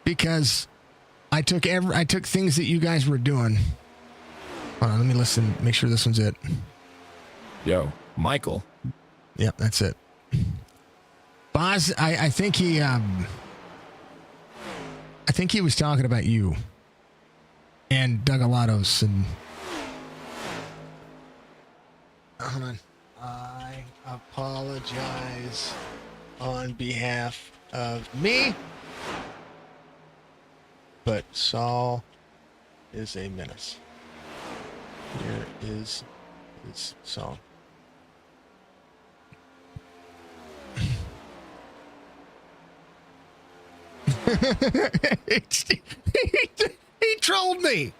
Because I took things that you guys were doing. Hold on, let me listen. Make sure this one's it. Yo, Michael. Yep, that's it. Boz, I think he was talking about you and Doug Alatos and hold on. I apologize on behalf of me, but Saul is a menace. Here is his song. he trolled me.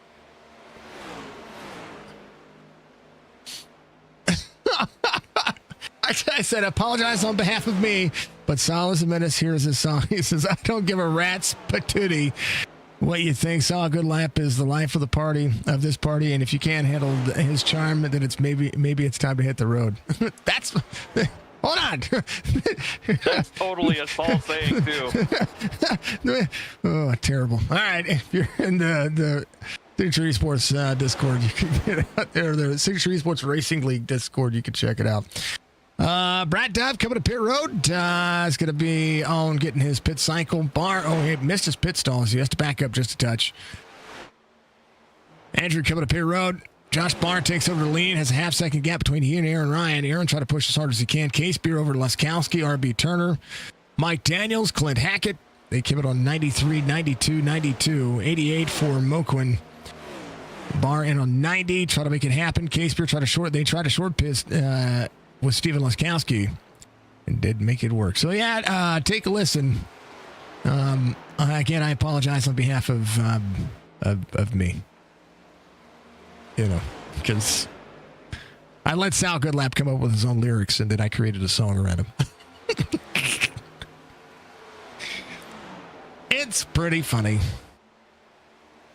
I said, apologize on behalf of me, but Saul is a menace. Here's his song. He says, I don't give a rat's patootie what you think. Saul Goodlap is the life of the party, of this party, and if you can't handle his charm, then it's maybe it's time to hit the road. That's... Hold on. That's totally a Saul saying, too. Oh, terrible. All right. If you're in the Signature Esports Discord, you can get out there. The Signature Esports Racing League Discord, you can check it out. Brad Dove coming to pit road. Is going to be on getting his pit cycle. Bar. Oh, he missed his pit stall, so he has to back up just a touch. Andrew coming to pit road. Josh Barr takes over the lead, has a half-second gap between he and Aaron Ryan. Aaron trying to push as hard as he can. Case Beer over to Leskowski, RB Turner, Mike Daniels, Clint Hackett. They keep it on 93, 92, 92, 88 for Moquin. Barr in on 90, try to make it happen. Case Beer tried to short. They tried to short piss with Steven Leskowski and did make it work. So, yeah, take a listen. Again, I apologize on behalf of me. You know, because I let Sal Goodlap come up with his own lyrics, and then I created a song around him. It's pretty funny.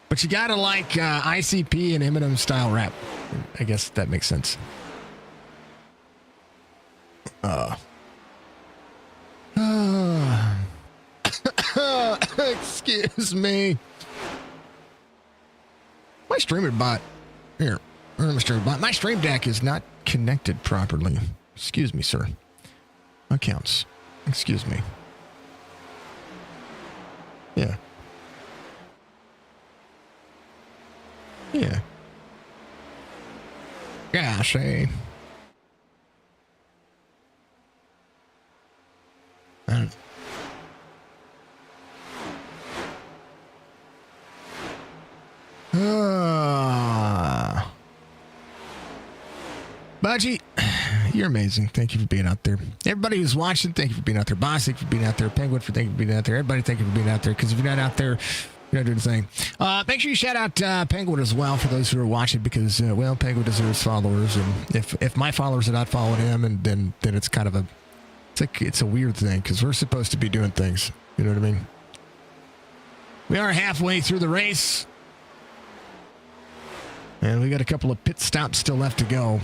But you gotta like ICP and Eminem style rap. I guess that makes sense. Excuse me. My streamer bot. Here, my stream bot. My stream deck is not connected properly. Excuse me, sir. Accounts. Excuse me. Yeah. Yeah. Yeah, say. Budgie, you're amazing. Thank you for being out there. Everybody who's watching, thank you for being out there. Boss, thank you for being out there. Penguin, thank you for being out there. Everybody, thank you for being out there. Because if you're not out there, you're not doing the thing. Make sure you shout out Penguin as well for those who are watching, because well, Penguin deserves followers, and if my followers are not following him, and then it's kind of it's a weird thing, because we're supposed to be doing things. You know what I mean? We are halfway through the race, and we got a couple of pit stops still left to go.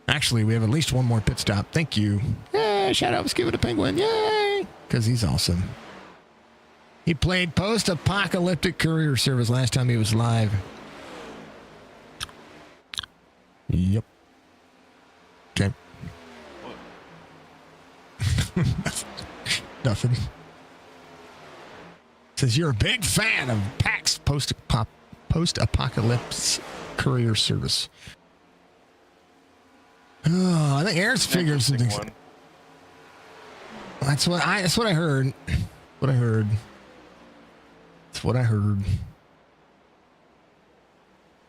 Actually, we have at least one more pit stop. Thank you. Yeah, shout out. Let's give it a Penguin. Yay! Because he's awesome. He played post-apocalyptic courier service last time he was live. Yep. Okay. Nothing. Says you're a big fan of PAX post-apocalypse courier service. Oh, I think Aaron's figuring some things. That's what I heard. That's what I heard.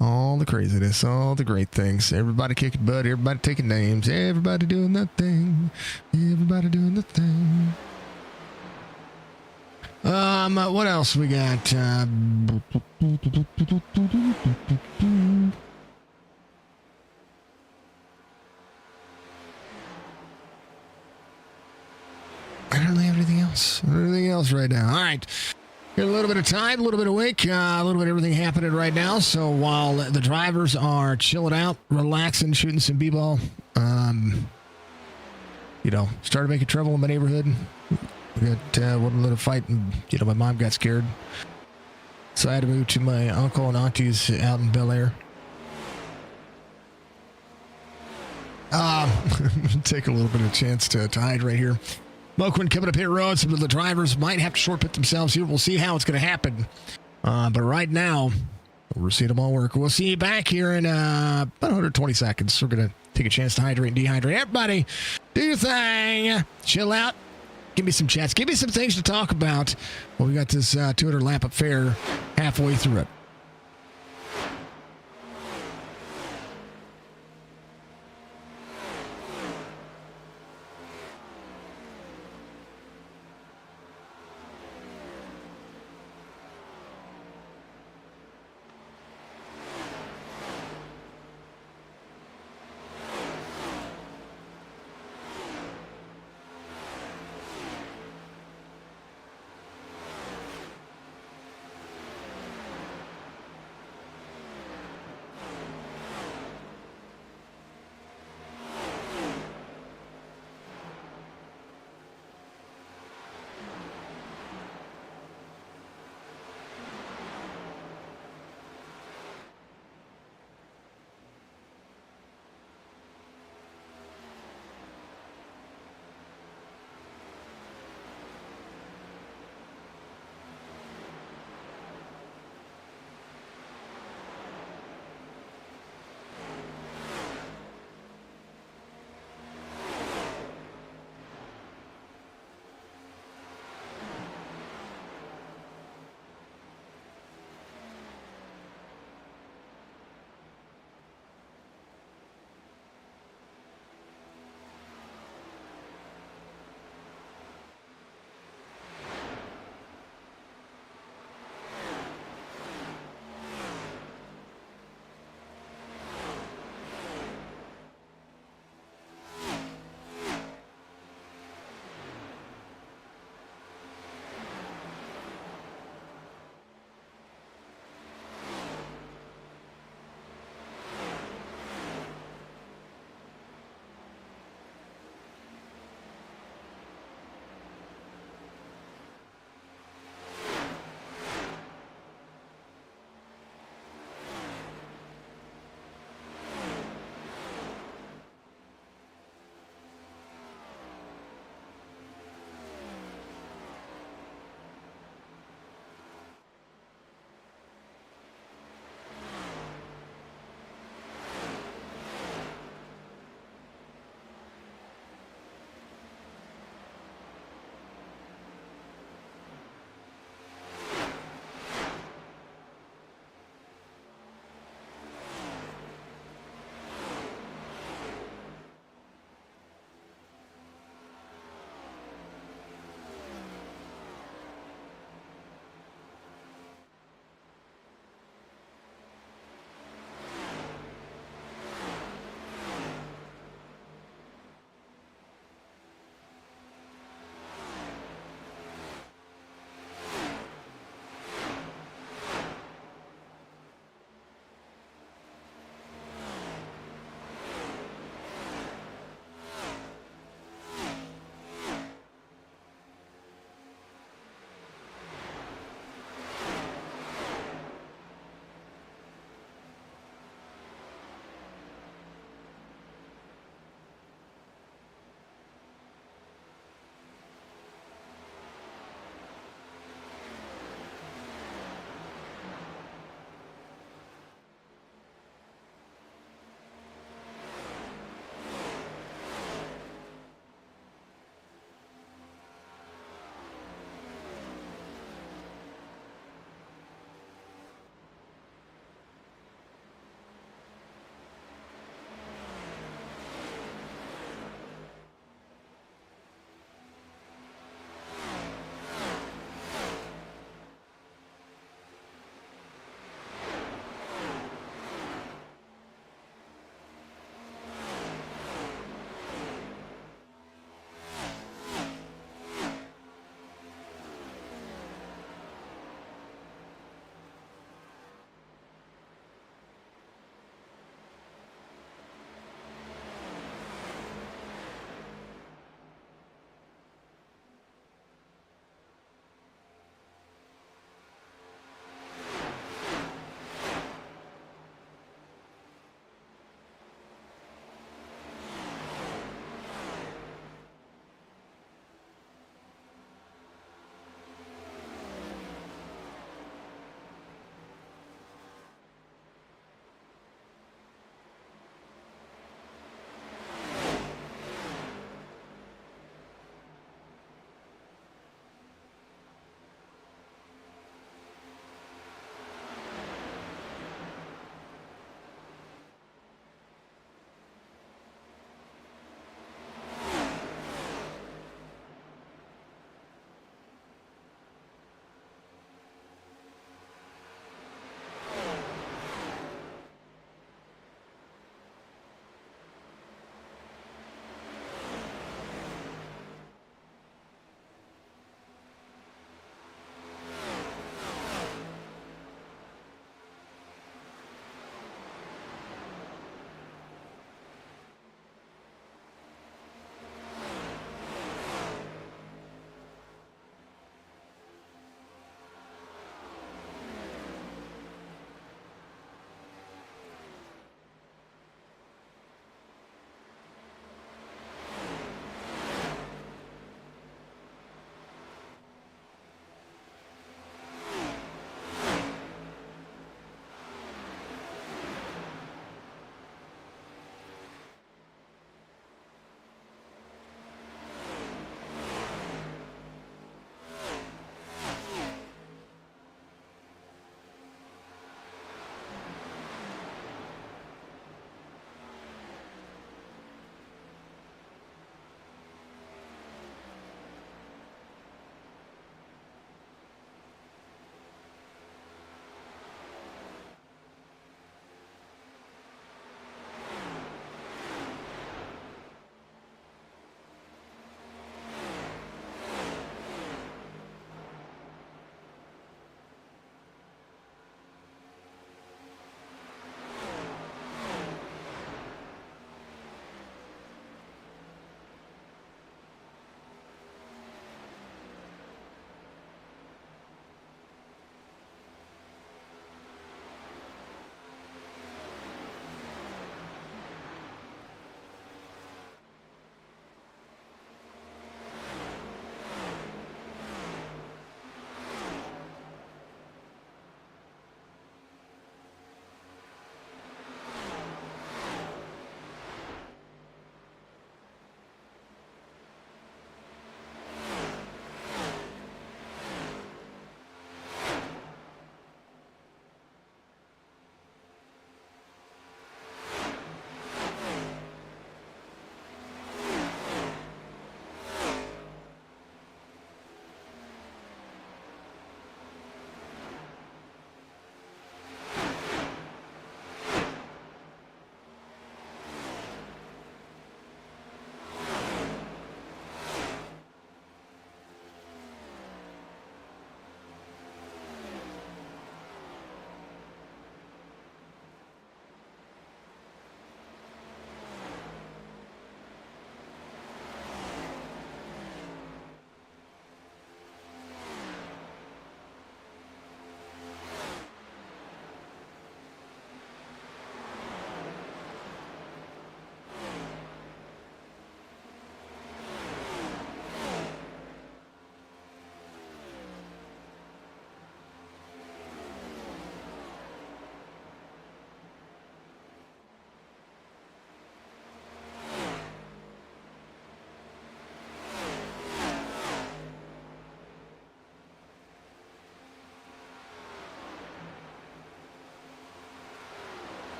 All the craziness, all the great things. Everybody kicking butt, everybody taking names, everybody doing that thing. Everybody doing the thing. What else we got? I don't really have anything else. Everything else right now. All right. Got a little bit of time, a little bit of wake, a little bit of everything happening right now. So while the drivers are chilling out, relaxing, shooting some b-ball, started making trouble in my neighborhood. We got one little fight, and my mom got scared, so I had to move to my uncle and aunties out in Bel Air. Take a little bit of chance to hydrate here. Moquin coming up pit road. Some of the drivers might have to short pit themselves here. We'll see how it's going to happen. But right now, we're seeing them all work. We'll see you back here in about 120 seconds. We're going to take a chance to hydrate and dehydrate. Everybody, do your thing. Chill out. Give me some chats. Give me some things to talk about. Well, we got this 200 lap affair halfway through it.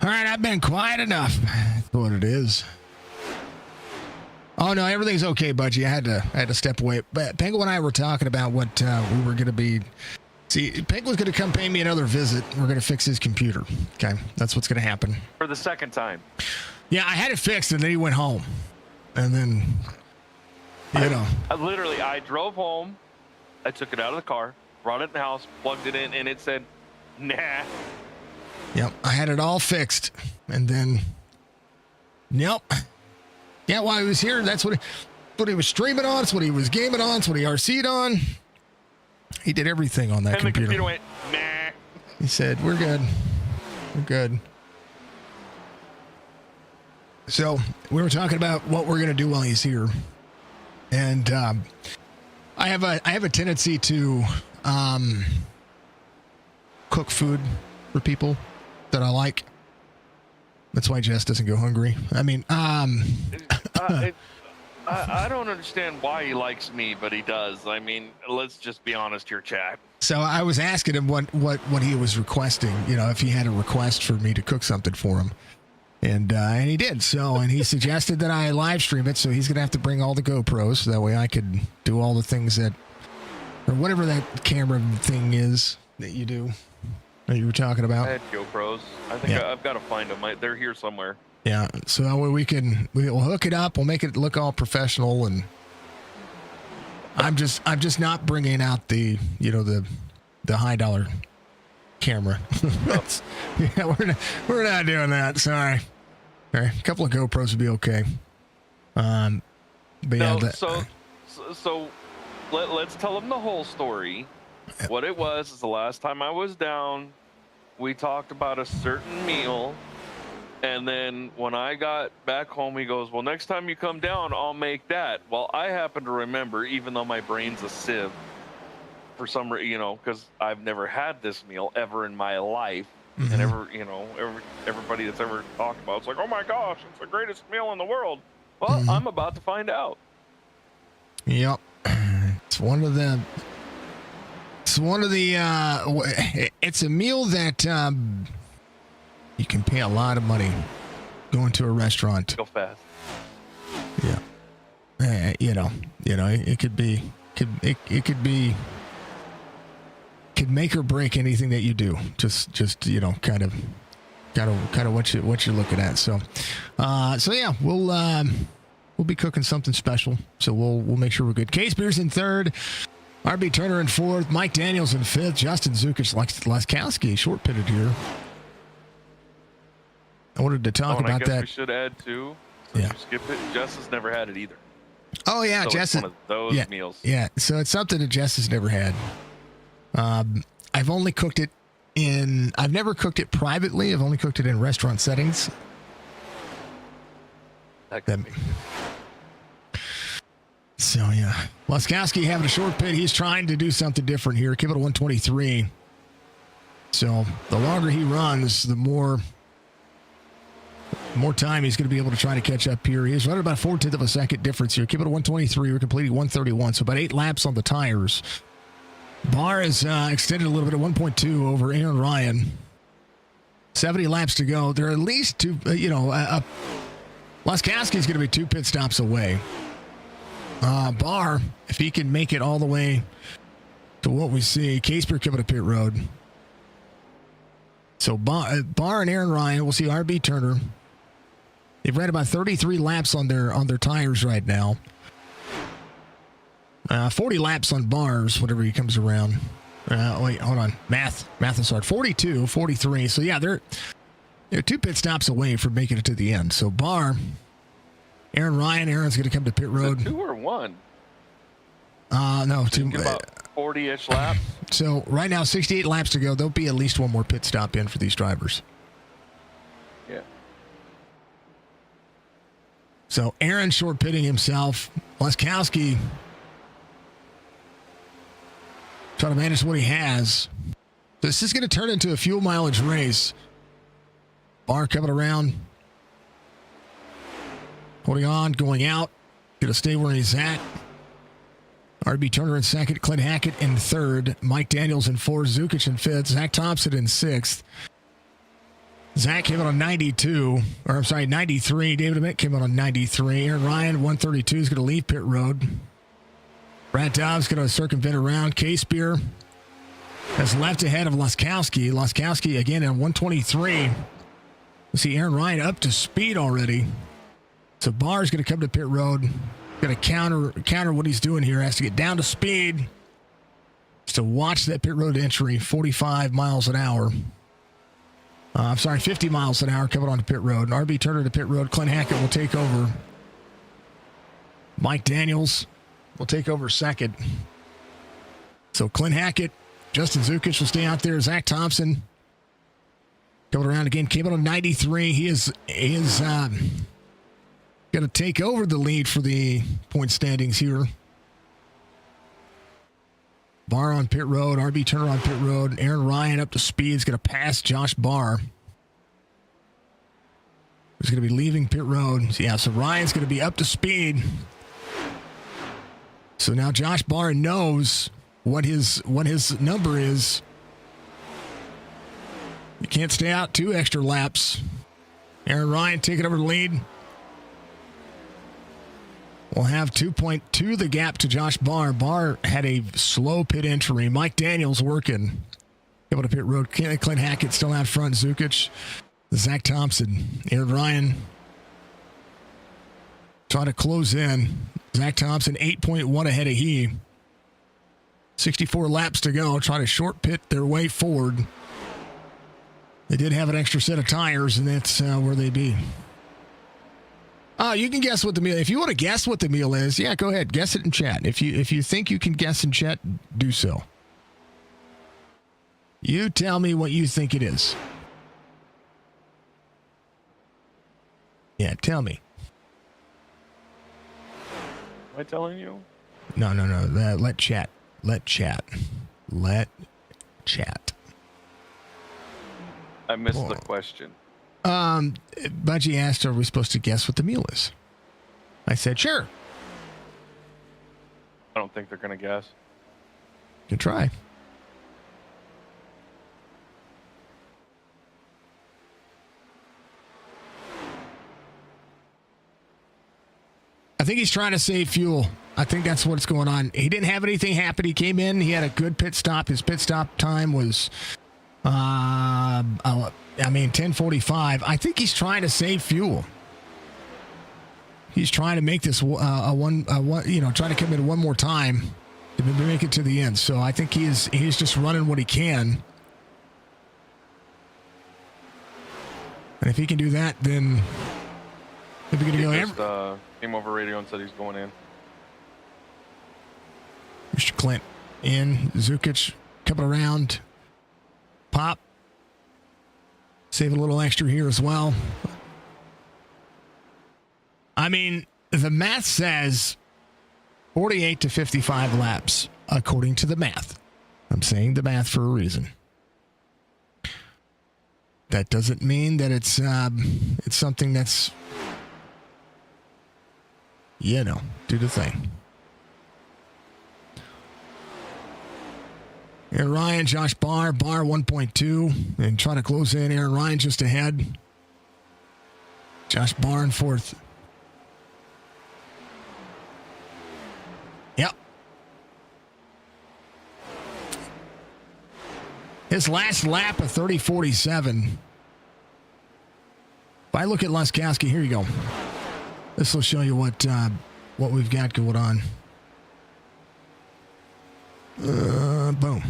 All right, I've been quiet enough. That's what it is. Oh no, everything's okay, Budgie. I had to step away. But Penguin and I were talking about what we were going to be. See, Penguin's going to come pay me another visit. We're going to fix his computer. Okay, that's what's going to happen. For the second time. Yeah, I had it fixed, and then he went home, and then I drove home. I took it out of the car, brought it in the house, plugged it in, and it said, "Nah." Yep, I had it all fixed, and then, nope. Yeah, while he was here, that's what he was streaming on. It's what he was gaming on. It's what he RC'd on. He did everything on that computer. And the computer went, "Nah." He said, "We're good. We're good." So we were talking about what we're gonna do while he's here, and I have a tendency to cook food for people that I like. That's why Jess doesn't go hungry. I mean, I don't understand why he likes me, but he does. I mean, let's just be honest here, chat. So I was asking him what he was requesting. You know, if he had a request for me to cook something for him, and he did. So, and he suggested that I live stream it. So he's gonna have to bring all the GoPros, so that way I could do all the things that, or whatever that camera thing is that you do. That you were talking about. I had GoPros. I think I've got to find them. They're here somewhere. Yeah, so that way we'll hook it up. We'll make it look all professional, and I'm just not bringing out the high dollar camera. Yeah, we're not doing that. Sorry. All right, a couple of GoPros would be okay. But no, yeah, so let's tell them the whole story. What it was is the last time I was down, we talked about a certain meal, and then when I got back home, he goes, "Well, next time you come down, I'll make that." Well, I happen to remember, even though my brain's a sieve, for some reason, because I've never had this meal ever in my life, and everybody that's ever talked about it's like, "Oh my gosh, it's the greatest meal in the world." Well, I'm about to find out. Yep, it's one of the. It's a meal that you can pay a lot of money going to a restaurant. Go fast. Yeah. It could make or break anything that you do. Just kind of what you're looking at. So yeah, we'll be cooking something special. So we'll make sure we're good. Case Beers in third. RB Turner in fourth, Mike Daniels in fifth, Justin Zukic, Laskowski short pitted here. I wanted to talk about I guess that. We should add too. Yeah. Skip it. Jess has never had it either. Oh yeah, so Jess. It's one of those meals. Yeah, so it's something that Jess has never had. I've only cooked it I've never cooked it privately. I've only cooked it in restaurant settings. So, yeah. Laskowski having a short pit. He's trying to do something different here. Keep it at 123. So, the longer he runs, the more time he's going to be able to try to catch up here. He's running about 4/10 of a second difference here. Keep it at 123. We're completing 131. So, about 8 laps on the tires. Barr is extended a little bit at 1.2 over Aaron Ryan. 70 laps to go. There are at least two, Laskowski's going to be 2 pit stops away. Barr, if he can make it all the way to what we see, Caseper coming to pit road. So Barr and Aaron Ryan, we'll see RB Turner. They've ran about 33 laps on their tires right now. 40 laps on Barr's, whatever he comes around. Wait, hold on. Math is hard. 42, 43. So yeah, they're 2 pit stops away from making it to the end. So Barr, Aaron's going to come to pit road. Is it 2 or 1? No, 2. About 40-ish laps. So right now, 68 laps to go. There'll be at least one more pit stop in for these drivers. Yeah. So Aaron short pitting himself. Laskowski trying to manage what he has. This is going to turn into a fuel mileage race. Barr coming around. Holding on, going out. Going to stay where he's at. RB Turner in second. Clint Hackett in third. Mike Daniels in fourth. Zukic in fifth. Zach Thompson in sixth. Zach came out on 92, or I'm sorry, 93. David Emmett came out on 93. Aaron Ryan, 132, is going to leave pit road. Brad Dobbs going to circumvent around. K-Spear has left ahead of Laskowski. Laskowski again at 123. We see Aaron Ryan up to speed already. So Barr's going to come to pit road. Going to counter what he's doing here. Has to get down to speed. Just to watch that pit road entry, 45 miles an hour. I'm sorry, 50 miles an hour coming onto pit road. RB Turner to pit road. Clint Hackett will take over. Mike Daniels will take over second. So Clint Hackett, Justin Zukic will stay out there. Zach Thompson coming around again. Came out on 93. He is going to take over the lead for the point standings here. Barr on pit road. RB Turner on pit road. Aaron Ryan up to speed. Is going to pass Josh Barr, who's going to be leaving pit road. So Ryan's going to be up to speed. So now Josh Barr knows what his number is. You can't stay out 2 extra laps. Aaron Ryan taking over the lead. We'll have 2.2 the gap to Josh Barr. Barr had a slow pit entry. Mike Daniels working. Able to pit road. Clint Hackett still out front. Zukic. Zach Thompson. Aaron Ryan trying to close in. Zach Thompson 8.1 ahead of he. 64 laps to go. Trying to short pit their way forward. They did have an extra set of tires, and that's where they be. You can guess what the meal. If you want to guess what the meal is, yeah, go ahead, guess it in chat. If you think you can guess in chat, do so. You tell me what you think it is. Yeah, tell me. Am I telling you? No. Let chat. Let chat. I missed the question. Budgie asked, are we supposed to guess what the meal is? I said, sure. I don't think they're going to guess. You can try. I think he's trying to save fuel. I think that's what's going on. He didn't have anything happen. He came in. He had a good pit stop. His pit stop time was 10:45. I think he's trying to save fuel. He's trying to make this trying to commit one more time to make it to the end. So I think he's just running what he can. And if he can do that, then he'll be going to go. Came over radio and said he's going in. Mr. Clint in. Zukic coming around. Pop. Save a little extra here as well. I mean, the math says 48 to 55 laps, according to the math. I'm saying the math for a reason. That doesn't mean that it's something that's, do the thing. Aaron Ryan, Josh Barr 1.2, and trying to close in. Aaron Ryan just ahead. Josh Barr in fourth. Yep. His last lap of 30:47. If I look at Laskowski, here you go. This will show you what we've got going on. Boom.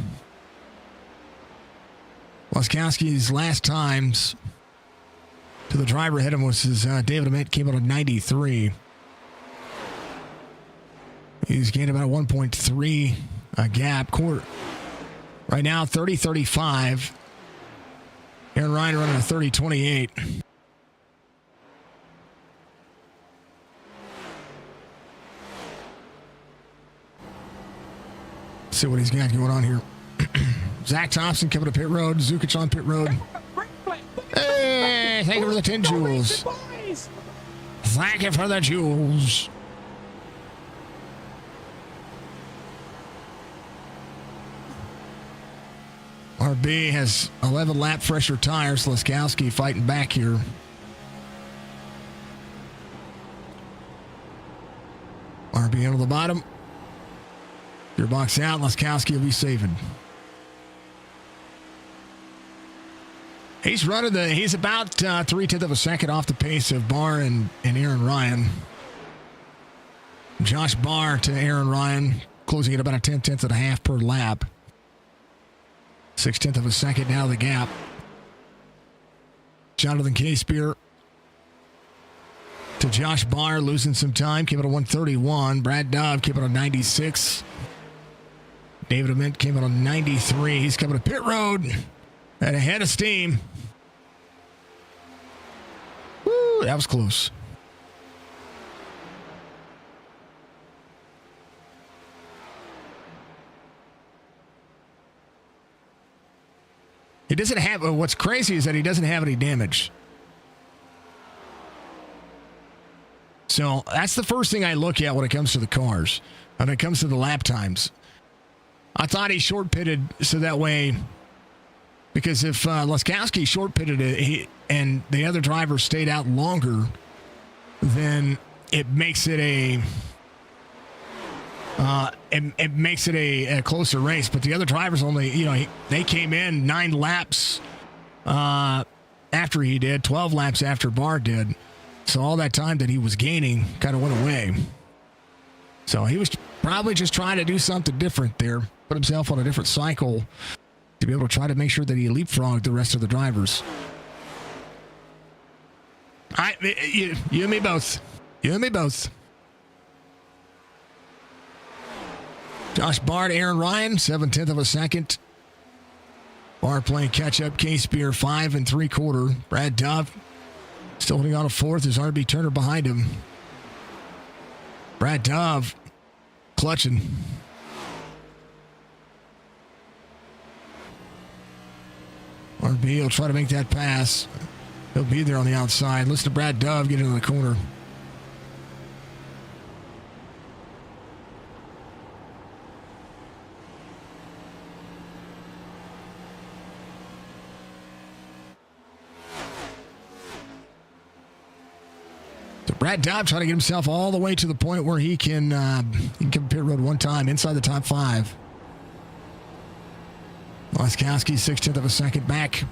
Laskowski's last times to the driver ahead of him was David Emmett, came out of 93. He's gained about a 1.3 gap. Right now, 30:35. Aaron Ryan running a 30:28. See what he's got going on here. Zach Thompson coming to pit road. Zukic on pit road. Hey, thank you for the 10 jewels. Thank you for the jewels. RB has 11 lap fresher tires. Laskowski fighting back here. RB into the bottom. Gearbox out. Laskowski will be saving. He's about 0.3 of a second off the pace of Barr and Aaron Ryan. Josh Barr to Aaron Ryan, closing at about a 10th of a half per lap. 0.6 of a second now the gap. Jonathan K-Spear to Josh Barr, losing some time, came out of 131. Brad Dove came out of 96. David Ament came out of 93. He's coming to pit road at a head of steam. Woo, that was close. He doesn't have, what's crazy is that he doesn't have any damage. So that's the first thing I look at when it comes to the cars, when it comes to the lap times. I thought he short pitted so that way, because if Laskowski short pitted it and the other driver stayed out longer, then it makes it a closer race. But the other drivers only, they came in 9 laps after he did, 12 laps after Barr did. So all that time that he was gaining kind of went away. So he was probably just trying to do something different there, put himself on a different cycle to be able to try to make sure that he leapfrogged the rest of the drivers. You and me both. You and me both. Josh Barr to Aaron Ryan, 0.7 of a second. Barr playing catch-up. K-Spear, 5 3/4. Brad Dove still holding on to 4th. There's RB Turner behind him. Brad Dove clutching. RB will try to make that pass. He'll be there on the outside. Listen to Brad Dove get into the corner. So Brad Dove trying to get himself all the way to the point where he can come pit road one time inside the top 5. Laskowski, 0.6 of a second back.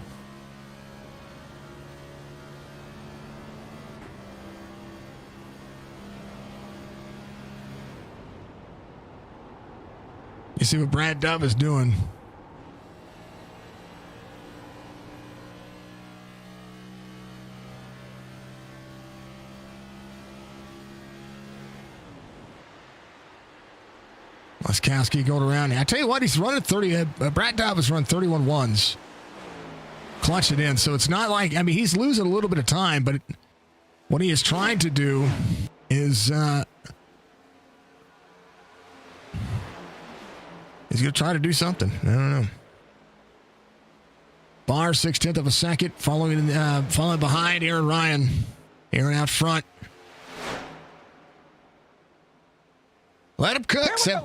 You see what Brad Dove is doing. Laskowski going around. I tell you what, he's running 30. Brad Dove is running 31 ones. Clutch it in. So it's not like, he's losing a little bit of time, but what he is trying to do is he's going to try to do something. I don't know. Barr, 0.6 of a second, following behind Aaron Ryan. Aaron out front. Let him cook. Yeah.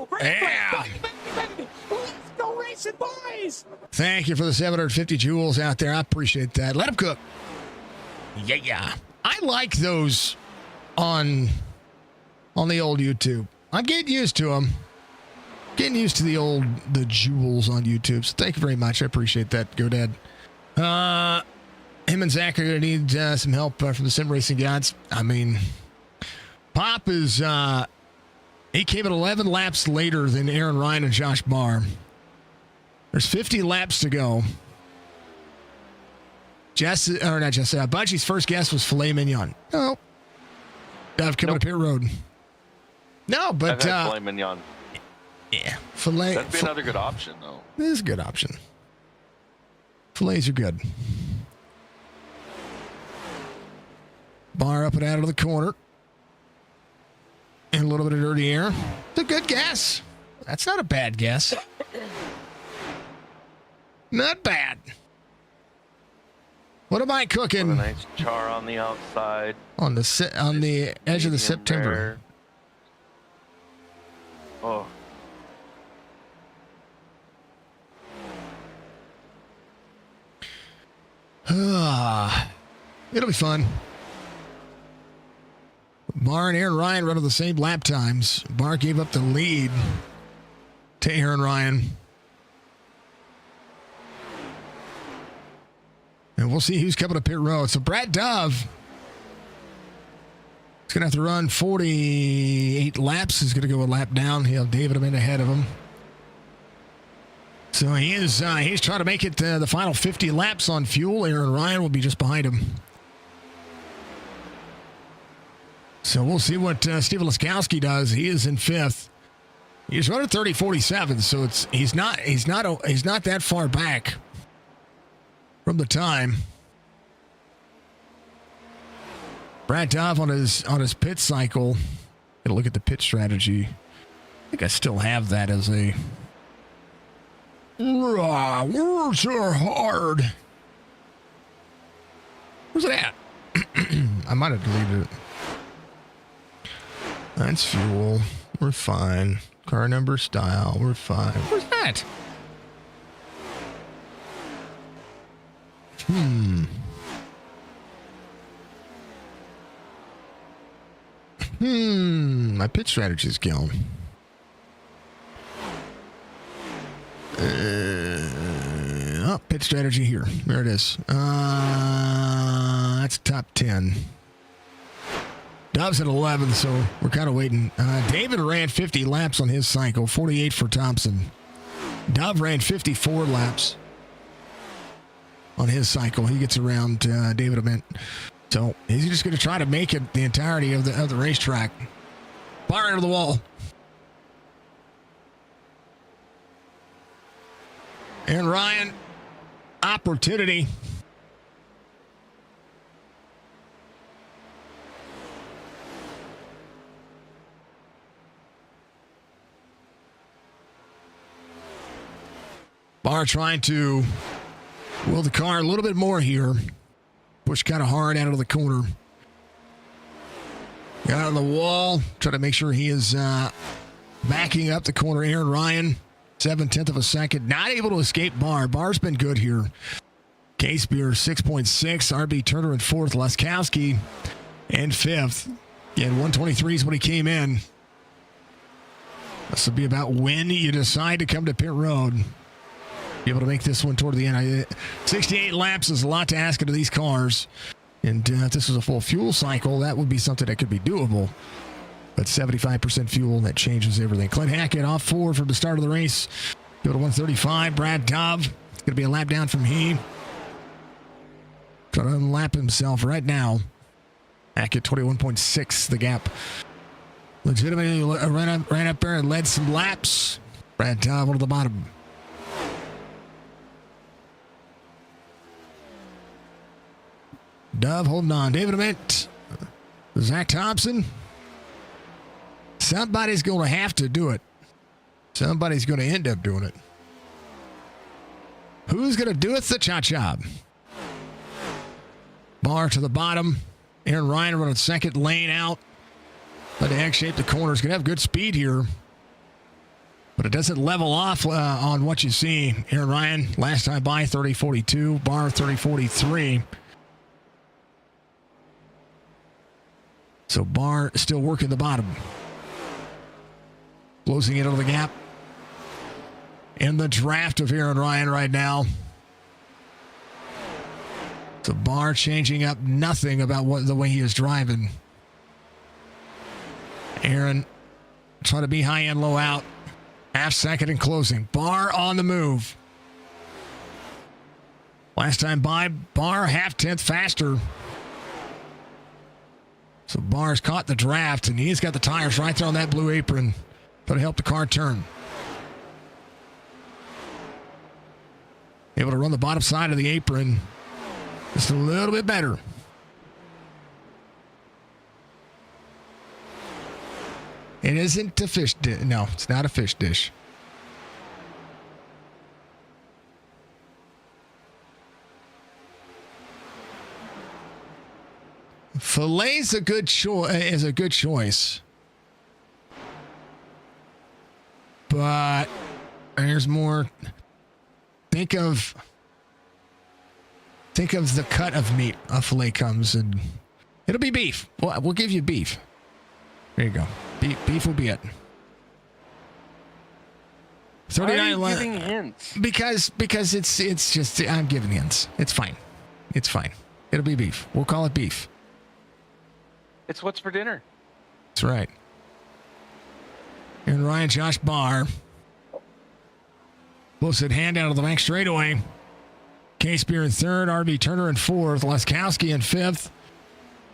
Let's go racing, boys. Thank you for the 750 joules out there. I appreciate that. Let him cook. Yeah. I like those on the old YouTube. I'm getting used to them. Getting used to the joules on YouTube. So thank you very much. I appreciate that, GoDad. Him and Zach are going to need some help from the sim racing gods. Pop is... he came at 11 laps later than Aaron Ryan and Josh Barr. There's 50 laps to go. Budgie's first guess was filet mignon. No. Dove coming up pit road. No, but... I've had filet mignon. Yeah. Filet. That'd be another good option, though. This is a good option. Filets are good. Barr up and out of the corner. And a little bit of dirty air. It's a good guess. That's not a bad guess. Not bad. What am I cooking? With a nice char on the outside. On the edge of the September. Rare. Oh. It'll be fun. Barr and Aaron Ryan run on the same lap times. Barr gave up the lead to Aaron Ryan. And we'll see who's coming to pit road. So Brad Dove is going to have to run 48 laps. He's going to go a lap down. He'll have David Amend ahead of him. So he's trying to make it the final 50 laps on fuel. Aaron Ryan will be just behind him. So we'll see what Steven Laskowski does. He is in fifth. He's running 30:47, so he's not that far back from the time. Brad Dove on his pit cycle. Gonna look at the pit strategy. I think I still have that as a. Words are hard. Where's it at? I might have deleted it. That's fuel. We're fine. Car number, style. We're fine. Where's that? My pitch strategy is gone. Pitch strategy here. There it is. That's top 10. Dove's at 11, so we're kind of waiting. David ran 50 laps on his cycle, 48 for Thompson. Dove ran 54 laps on his cycle. He gets around David Ament. So he's just going to try to make it the entirety of the racetrack. Fire into the wall. And Ryan, opportunity. Barr trying to wheel the car a little bit more here. Push kind of hard out of the corner. Got out of the wall. Try to make sure he is backing up the corner. Aaron Ryan, 0.7 of a second. Not able to escape Barr. Barr's been good here. Case Beer, 6.6. RB Turner in fourth. Laskowski in fifth. Yeah, 123 is when he came in. This will be about when you decide to come to pit road. Be able to make this one toward the end. 68 laps is a lot to ask of these cars. And if this was a full fuel cycle, that would be something that could be doable. But 75% fuel, that changes everything. Clint Hackett off forward from the start of the race. Go to 135. Brad Dove. It's going to be a lap down from he. Trying to unlap himself right now. Hackett 21.6, the gap. Legitimately ran up there and led some laps. Brad Dove on the bottom. Dove holding on. David Ament. Zach Thompson. Somebody's going to have to do it. Somebody's going to end up doing it. Who's going to do it? The cha-cha. Barr to the bottom. Aaron Ryan running second lane out. Let the X shape the corners. Going to have good speed here. But it doesn't level off on what you see. Aaron Ryan, last time by, 30.42. Barr, 30.43. So Barr still working the bottom. Closing it over the gap. In the draft of Aaron Ryan right now. So Barr changing up nothing about the way he is driving. Aaron trying to be high and low out. Half second and closing. Barr on the move. Last time by, Barr half-tenth faster. So Barr's caught the draft, and he's got the tires right there on that blue apron to help the car turn. Able to run the bottom side of the apron just a little bit better. It isn't a fish dish. No, it's not a fish dish. Fillet's a good choice. But there's more. Think of Think of the cut of meat a filet comes, and it'll be beef. We'll give you beef. There you go. Beef will be it. 39. Why are you giving hints? Because it's just I'm giving hints. It's fine. It's fine. It'll be beef. We'll call it beef. It's what's for dinner. That's right. And Ryan, Josh Barr. Wilson hand out of the back straightaway. K-Spear in third. RB Turner in fourth. Leskowski in fifth.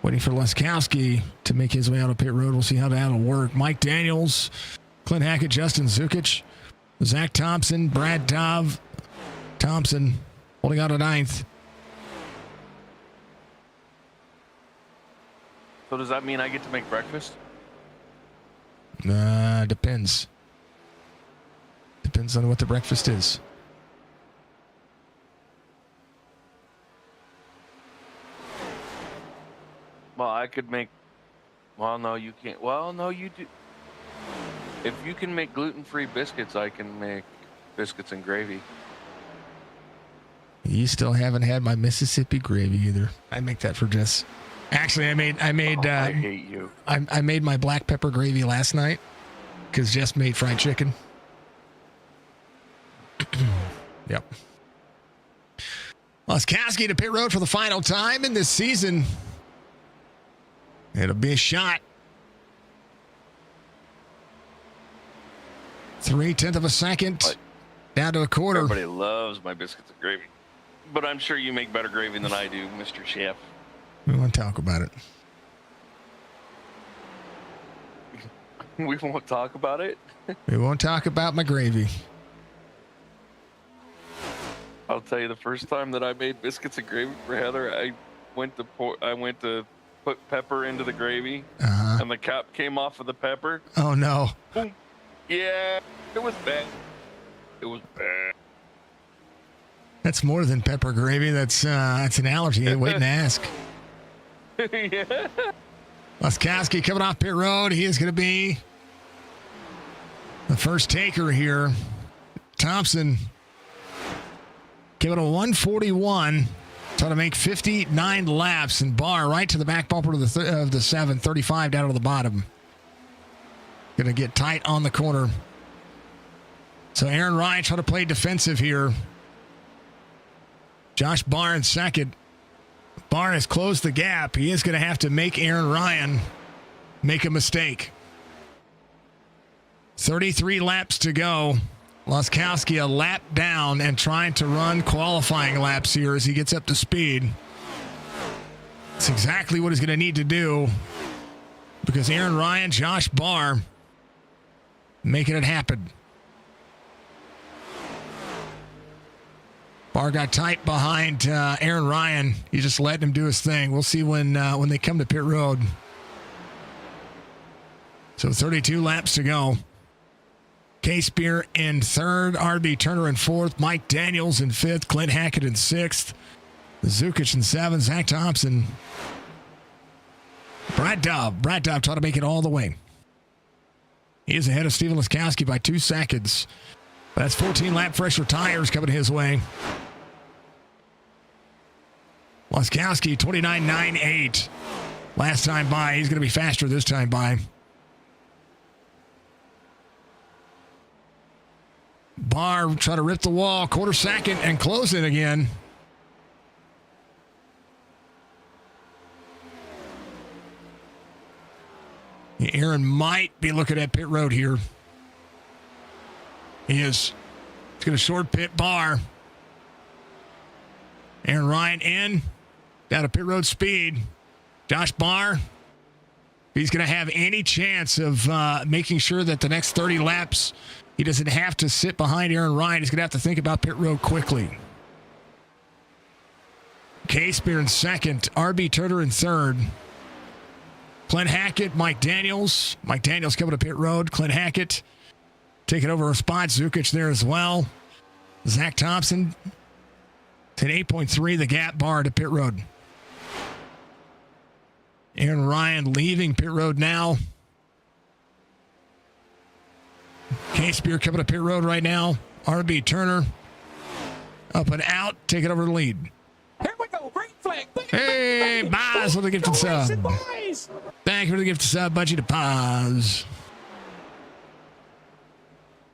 Waiting for Leskowski to make his way out of pit road. We'll see how that'll work. Mike Daniels, Clint Hackett, Justin Zukic, Zach Thompson, Brad Dove, Thompson holding out a ninth. So does that mean I get to make breakfast? Depends. Depends on what the breakfast is. Well, I could make. Well, no, you can't. Well, no, you do. If you can make gluten-free biscuits, I can make biscuits and gravy. You still haven't had my Mississippi gravy either. I make that for Jess. Actually, I made. I hate you. I made my black pepper gravy last night because Jess made fried chicken. Yep. Leskowski to pit road for the final time in this season. It'll be a shot. 0.3 of a second. What? Down to a quarter. Everybody loves my biscuits and gravy. But I'm sure you make better gravy than I do, Mr. Chef. We want to talk about it. We won't talk about it. We won't talk about my gravy. I'll tell you, the first time that I made biscuits and gravy for Heather, I went to put pepper into the gravy, and the cap came off of the pepper. Oh no! Boom. Yeah, it was bad. It was bad. That's more than pepper gravy. That's an allergy. Ain't waiting to ask. Yeah. Leskowski coming off pit road. He is going to be the first taker here. Thompson giving a 141. Trying to make 59 laps, and Barr right to the back bumper of the 735 down to the bottom. Going to get tight on the corner. So Aaron Ryan trying to play defensive here. Josh Barr in second. Barr has closed the gap. He is going to have to make Aaron Ryan make a mistake. 33 laps to go. Leskowski a lap down and trying to run qualifying laps here as he gets up to speed. That's exactly what he's going to need to do because Aaron Ryan, Josh Barr making it happen. Barr got tight behind Aaron Ryan. He's just letting him do his thing. We'll see when they come to pit road. So 32 laps to go. K-Spear in third, RB Turner in fourth, Mike Daniels in fifth, Clint Hackett in sixth, Zukic in seventh, Zach Thompson. Brad Dove trying to make it all the way. He is ahead of Steven Leskowski by 2 seconds. That's 14-lap fresher tires coming his way. Leskowski, 29.98. Last time by. He's going to be faster this time by. Barr try to rip the wall, quarter second, and close it again. Aaron might be looking at pit road here. He is. He's going to short pit Barr. Aaron Ryan in. Down to pit road speed. Josh Barr. He's going to have any chance of making sure that the next 30 laps, he doesn't have to sit behind Aaron Ryan. He's going to have to think about pit road quickly. K-Spear in second. RB Turner in third. Clint Hackett, Mike Daniels. Mike Daniels coming to pit road. Clint Hackett taking over a spot. Zukic there as well. Zach Thompson to 8.3, the gap bar to pit road. Aaron Ryan leaving pit road now. K-Spear coming to pit road right now. RB Turner up and out, taking over the lead. Here we go. quick. Hey, Boz with the gifted Go racing, sub. boys. Thank you for the gifted sub, Budgie to Paz.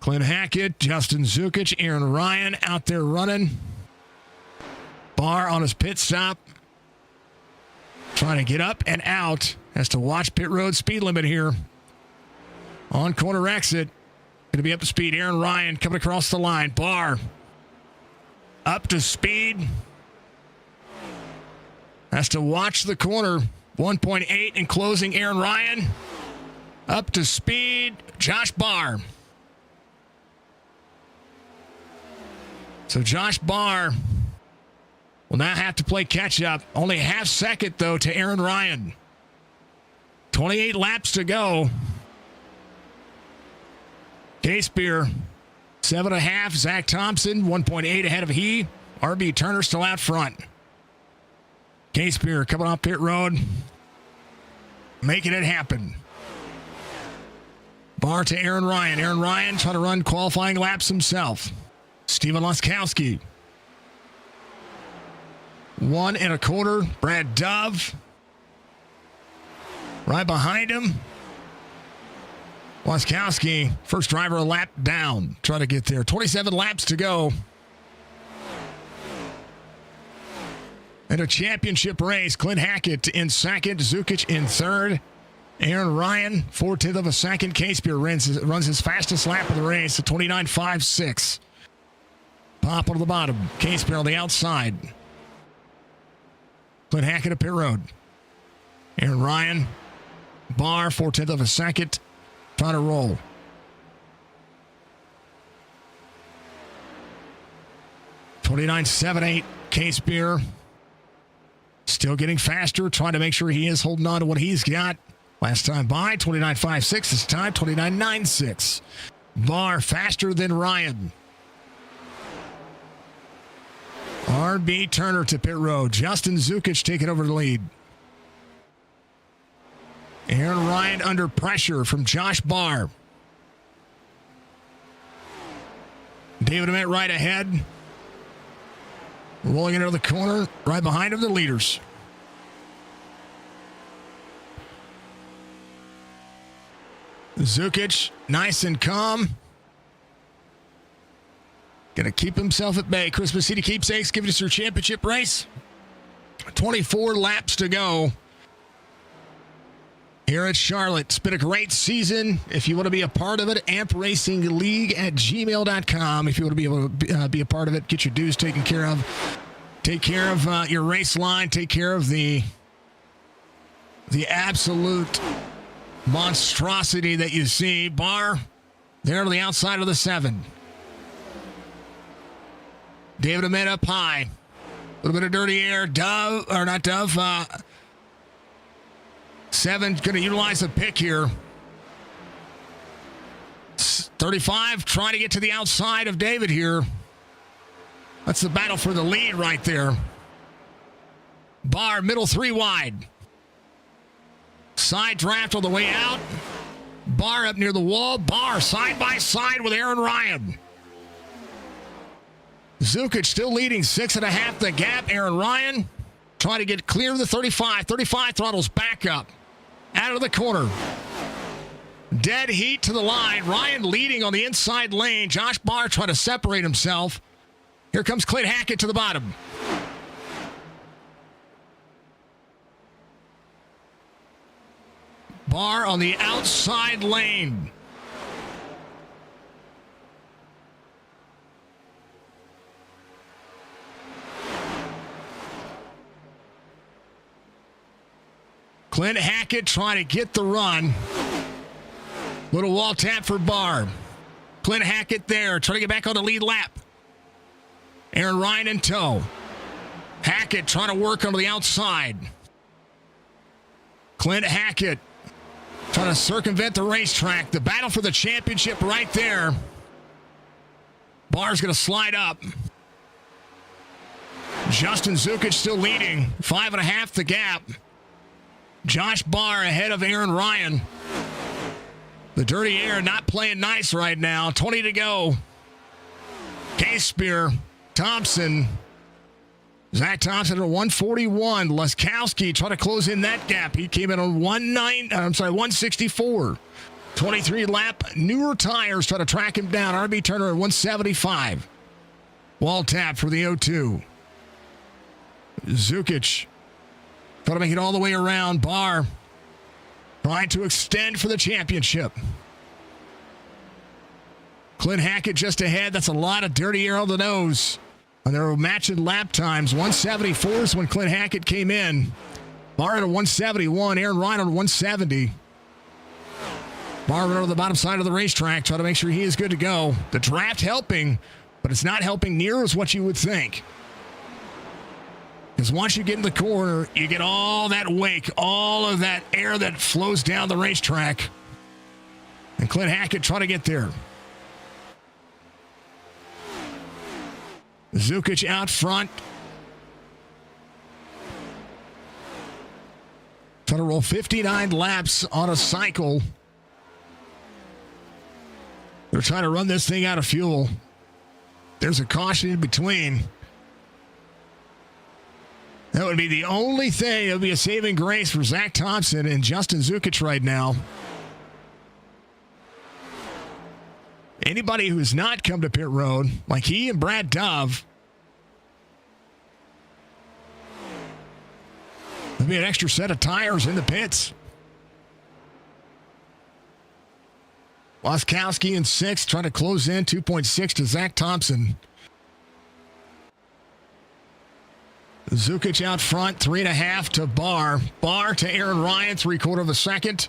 Clint Hackett, Justin Zukic, Aaron Ryan out there running. Barr on his pit stop. Trying to get up and out. Has to watch pit road speed limit here. On corner exit. Going to be up to speed. Aaron Ryan coming across the line. Barr up to speed. Has to watch the corner. 1.8 in closing. Aaron Ryan up to speed. Josh Barr. So Josh Barr will now have to play catch up. Only half second, though, to Aaron Ryan. 28 laps to go. Case Beer, 7.5. Zach Thompson, 1.8 ahead of he. RB Turner still out front. Case Beer coming off pit road. Making it happen. Barr to Aaron Ryan. Aaron Ryan trying to run qualifying laps himself. Steven Laskowski. 1.25. Brad Dove. Right behind him. Laskowski, first driver a lap down. Try to get there. 27 laps to go. And a championship race. Clint Hackett in second. Zukic in third. Aaron Ryan, 4/10 of a second. Case Beer runs his fastest lap of the race at 29.56. Pop on the bottom. Case Beer on the outside. Clint Hackett at pit road. Aaron Ryan. Barr, 4/10 of a second. Trying to roll. $29.78. Case Beer. Still getting faster. Trying to make sure he is holding on to what he's got. Last time by, 29.56. This time, 29.96. Barr faster than Ryan. RB Turner to pit road. Justin Zukic taking over the lead. Aaron Ryan under pressure from Josh Barr. David Ament right ahead. Rolling into the corner. Right behind him, the leaders. Zukic, nice and calm. Gonna keep himself at bay. Christmas City Keepsakes giving us your championship race. 24 laps to go here at Charlotte. It's been a great season. If you want to be a part of it, ampracingleague@gmail.com. If you want to be able to be a part of it, get your dues taken care of. Take care of your race line. Take care of the absolute monstrosity that you see. Barr there to the outside of the 7. David Ament up high. A little bit of dirty air. Dove, or not Dove. 7 going to utilize a pick here. 35 trying to get to the outside of David here. That's the battle for the lead right there. Barr, middle 3 wide. Side draft on the way out. Barr up near the wall. Barr side by side with Aaron Ryan. Zukic still leading 6.5 the gap. Aaron Ryan trying to get clear of the 35. 35 throttles back up. Out of the corner. Dead heat to the line. Ryan leading on the inside lane. Josh Barr trying to separate himself. Here comes Clint Hackett to the bottom. Barr on the outside lane. Clint Hackett trying to get the run. Little wall tap for Barr. Clint Hackett there, trying to get back on the lead lap. Aaron Ryan in tow. Hackett trying to work on the outside. Clint Hackett trying to circumvent the racetrack. The battle for the championship right there. Barr's going to slide up. Justin Zukic still leading. 5.5 the gap. Josh Barr ahead of Aaron Ryan. The dirty air not playing nice right now. 20 to go. Case Beer, Thompson, Zach Thompson at 141. Laskowski trying to close in that gap. He came in on 164. 23 lap, newer tires try to track him down. RB Turner at 175. Wall tap for the 0-2. Zukic trying to make it all the way around. Barr trying to extend for the championship. Clint Hackett just ahead. That's a lot of dirty air on the nose. And they were matching lap times. 174 is when Clint Hackett came in. Barr at a 171. Aaron Ryan on 170. Barr over the bottom side of the racetrack, trying to make sure he is good to go. The draft helping, but it's not helping near as what you would think. Because once you get in the corner, you get all that wake, all of that air that flows down the racetrack. And Clint Hackett trying to get there. Zukic out front. Trying to roll 59 laps on a cycle. They're trying to run this thing out of fuel. There's a caution in between. That would be the only thing that would be a saving grace for Zach Thompson and Justin Zukic right now. Anybody who's not come to pit road, like he and Brad Dove, there'll be an extra set of tires in the pits. Laskowski in 6th, trying to close in 2.6 to Zach Thompson. Zukic out front, 3.5 to Barr. Barr to Aaron Ryan, 3/4 of a second.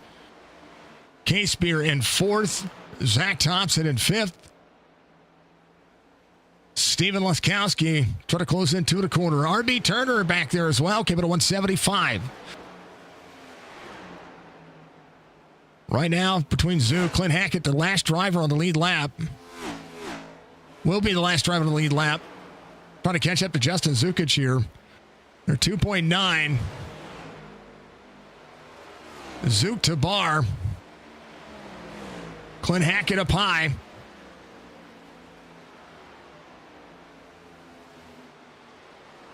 K-Spear in 4th. Zach Thompson in 5th. Steven Laskowski trying to close in 2 1/4. RB Turner back there as well, came in at 175. Right now, between Clint Hackett, the last driver on the lead lap. Will be the last driver on the lead lap. Trying to catch up to Justin Zukic here. They're 2.9. Zook to Barr. Clint Hackett up high.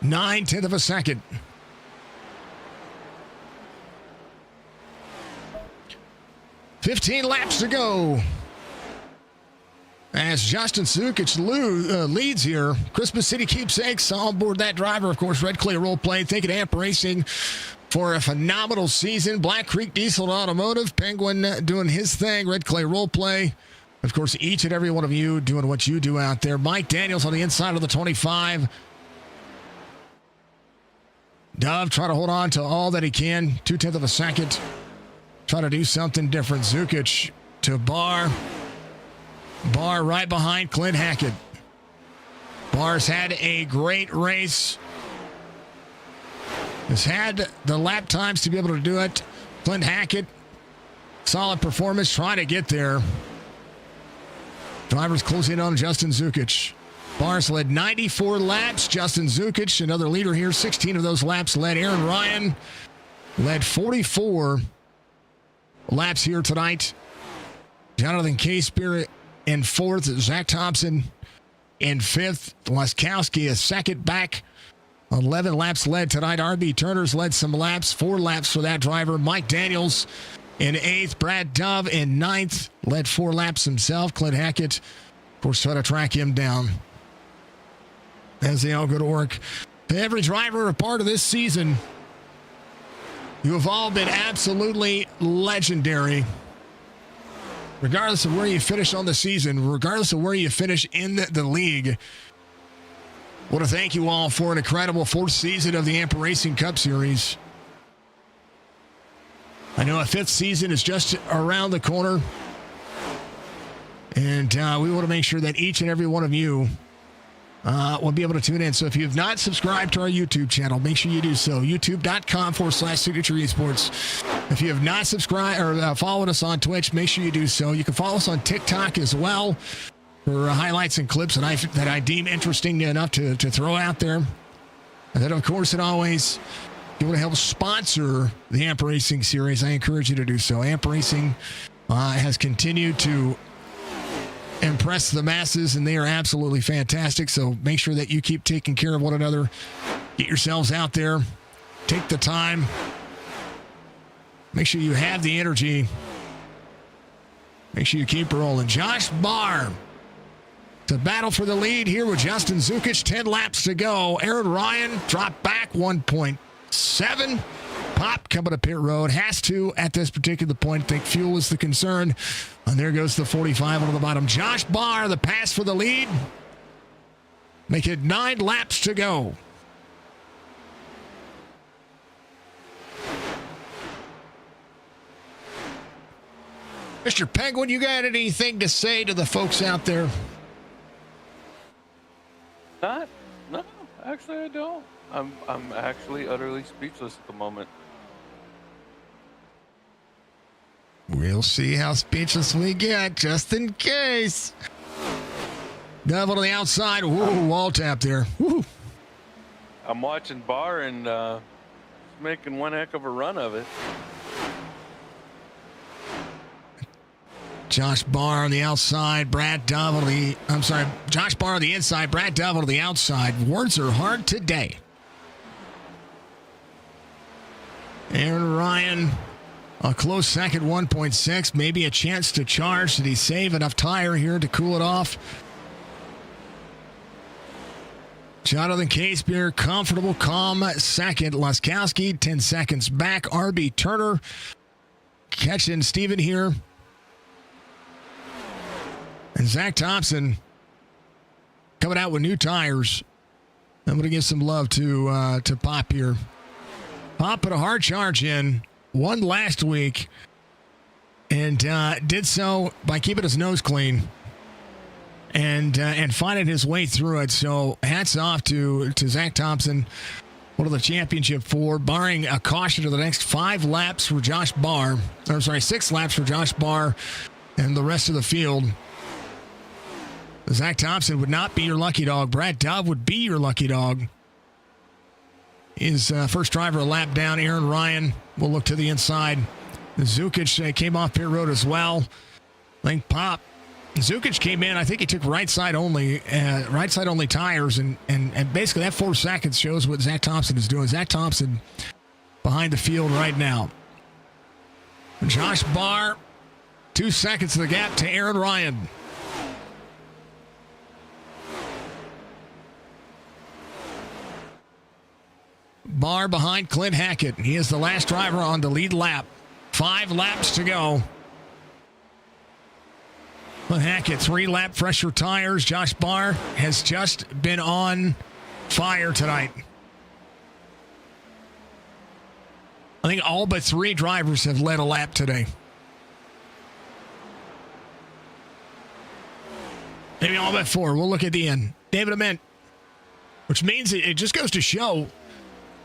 Nine-tenth of a second. $15 laps to go. As Justin Zukic leads here. Christmas City Keepsakes on board that driver. Of course, Red Clay Role Play. Thank you to Amp Racing for a phenomenal season. Black Creek Diesel Automotive. Penguin doing his thing. Red Clay Role Play. Of course, each and every one of you doing what you do out there. Mike Daniels on the inside of the 25. Dove trying to hold on to all that he can. 2/10 of a second. Try to do something different. Zukic to Barr. Barr right behind Clint Hackett. Barr's had a great race. Has had the lap times to be able to do it. Clint Hackett, solid performance, trying to get there. Drivers closing on Justin Zukic. Barr's led 94 laps. Justin Zukic, another leader here. 16 of those laps led. Aaron Ryan led 44 laps here tonight. Jonathan K-Spirit in 4th. Zach Thompson in 5th. Laskowski a second back. 11 laps led tonight. RB Turner's led some laps. 4 laps for that driver. Mike Daniels in 8th. Brad Dove in 9th. Led 4 laps himself. Clint Hackett, of course, trying to track him down as they all go to work. To every driver a part of this season, you have all been absolutely legendary. Regardless of where you finish on the season, regardless of where you finish in the league, I want to thank you all for an incredible 4th season of the Amp Racing Cup Series. I know a 5th season is just around the corner, and we want to make sure that each and every one of you will be able to tune in. So if you have not subscribed to our YouTube channel, make sure you do so. YouTube.com/Signature Esports. If you have not subscribed or followed us on Twitch, make sure you do so. You can follow us on TikTok as well for highlights and clips that I deem interesting enough to throw out there. And then, of course, and always, if you want to help sponsor the Amp Racing series, I encourage you to do so. Amp Racing has continued to impress the masses, and they are absolutely fantastic. So make sure that you keep taking care of one another Get yourselves out there. Take the time. Make sure you have the energy. Make sure you keep rolling. Josh Barr to battle for the lead here with Justin Zukic. 10 laps to go. Aaron Ryan dropped back 1.7. Pop coming to pit road. Has to, at this particular point, think fuel is the concern. And there goes the 45 on the bottom. Josh Barr, the pass for the lead. Make it 9 laps to go. Mr. Penguin, you got anything to say to the folks out there? No, actually I don't. I'm actually utterly speechless at the moment. We'll see how speechless we get, just in case. Double to the outside. Whoa, wall tap there. Woo. I'm watching Barr and he's making one heck of a run of it. Josh Barr on the outside. Josh Barr on the inside. Brad Dove on the outside. Words are hard today. Aaron Ryan, a close second, 1.6. Maybe a chance to charge. Did he save enough tire here to cool it off? Jonathan Casebeer, comfortable, calm second. Laskowski, 10 seconds back. RB Turner catching Steven here. And Zach Thompson coming out with new tires. I'm going to give some love to Pop here. Pop put a hard charge in, won last week, and did so by keeping his nose clean and finding his way through it. So hats off to Zach Thompson. One of the championship 4, barring a caution to the next 5 laps for Josh Barr. 6 laps for Josh Barr and the rest of the field. Zach Thompson would not be your lucky dog. Brad Dove would be your lucky dog. His first driver a lap down. Aaron Ryan will look to the inside. Zukic came off pit road as well. Link Pop. Zukic came in. I think he took right side only tires, and basically that 4 seconds shows what Zach Thompson is doing. Zach Thompson behind the field right now. Josh Barr, 2 seconds of the gap to Aaron Ryan. Barr behind Clint Hackett. He is the last driver on the lead lap. 5 laps to go. Clint Hackett, 3-lap fresher tires. Josh Barr has just been on fire tonight. I think all but 3 drivers have led a lap today. Maybe all but 4. We'll look at the end. David Ament, which means it just goes to show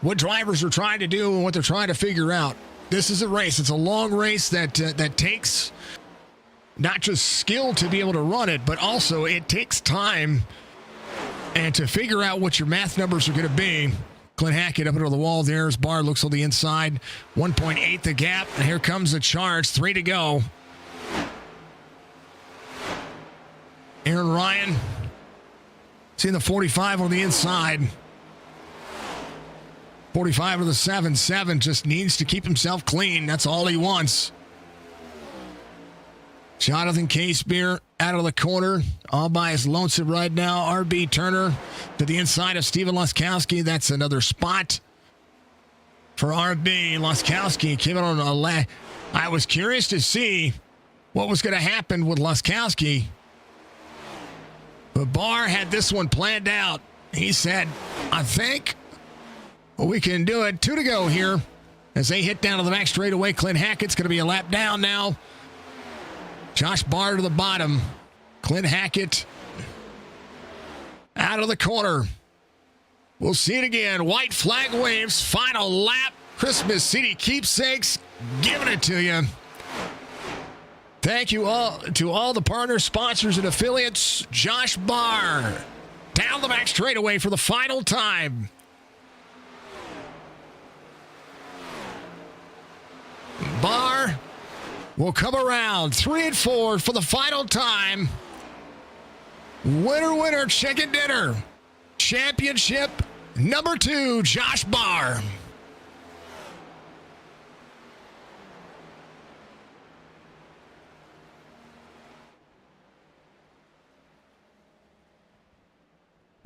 what drivers are trying to do and what they're trying to figure out. This is a race. It's a long race that takes not just skill to be able to run it, but also it takes time and to figure out what your math numbers are going to be. Clint Hackett up under the wall there as Barr looks on the inside. 1.8 the gap, and here comes the charge. 3 to go. Aaron Ryan seeing the 45 on the inside. 45 of the 7 just needs to keep himself clean. That's all he wants. Jonathan Casebeer out of the corner, all by his lonesome right now. RB Turner to the inside of Steven Laskowski. That's another spot for RB. Laskowski came on a lap. I was curious to see what was going to happen with Laskowski. But Barr had this one planned out. He said, I think we can do it. 2 to go here as they hit down to the back straightaway. Clint Hackett's going to be a lap down now. Josh Barr to the bottom. Clint Hackett out of the corner. We'll see it again. White flag waves. Final lap. Christmas City keepsakes. Giving it to you. Thank you all to all the partners, sponsors, and affiliates. Josh Barr down the back straightaway for the final time. Barr will come around 3 and 4 for the final time. Winner, winner, chicken dinner. Championship Number 2, Josh Barr.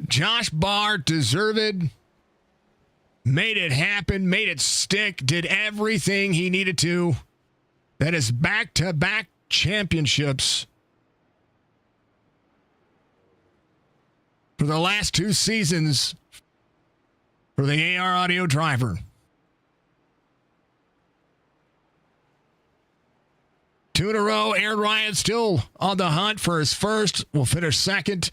Josh Barr deserved, made it happen, made it stick, did everything he needed to. That is back-to-back championships for the last 2 seasons for the AR Audio driver. 2 in a row. Aaron Ryan still on the hunt for his first. Will finish second.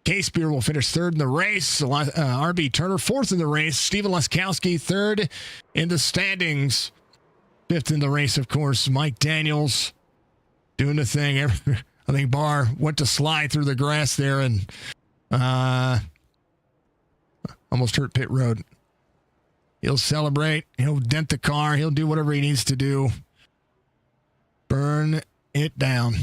Case Beer will finish third in the race. RB Turner fourth in the race. Steven Leskowski third in the standings. Fifth in the race, of course, Mike Daniels doing the thing. I think Barr went to slide through the grass there and almost hurt pit road. He'll celebrate. He'll dent the car. He'll do whatever he needs to do. Burn it down.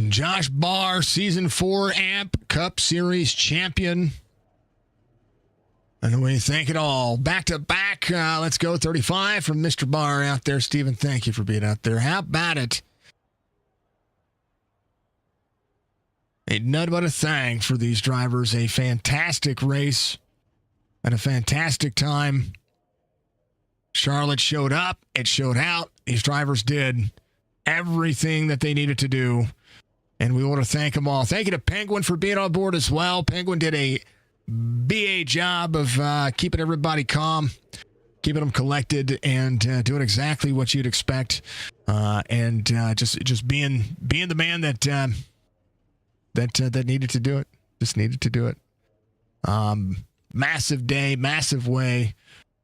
Josh Barr, Season 4 AMP Cup Series champion. And we thank it all. Back to back. Let's go 35 from Mr. Barr out there. Steven, thank you for being out there. How about it? Ain't nothing but a thing for these drivers. A fantastic race and a fantastic time. Charlotte showed up. It showed out. These drivers did everything that they needed to do. And we want to thank them all. Thank you to Penguin for being on board as well. Penguin did a BA job of keeping everybody calm, keeping them collected, and doing exactly what you'd expect. And just being the man that needed to do it. Just needed to do it. Massive day, massive way,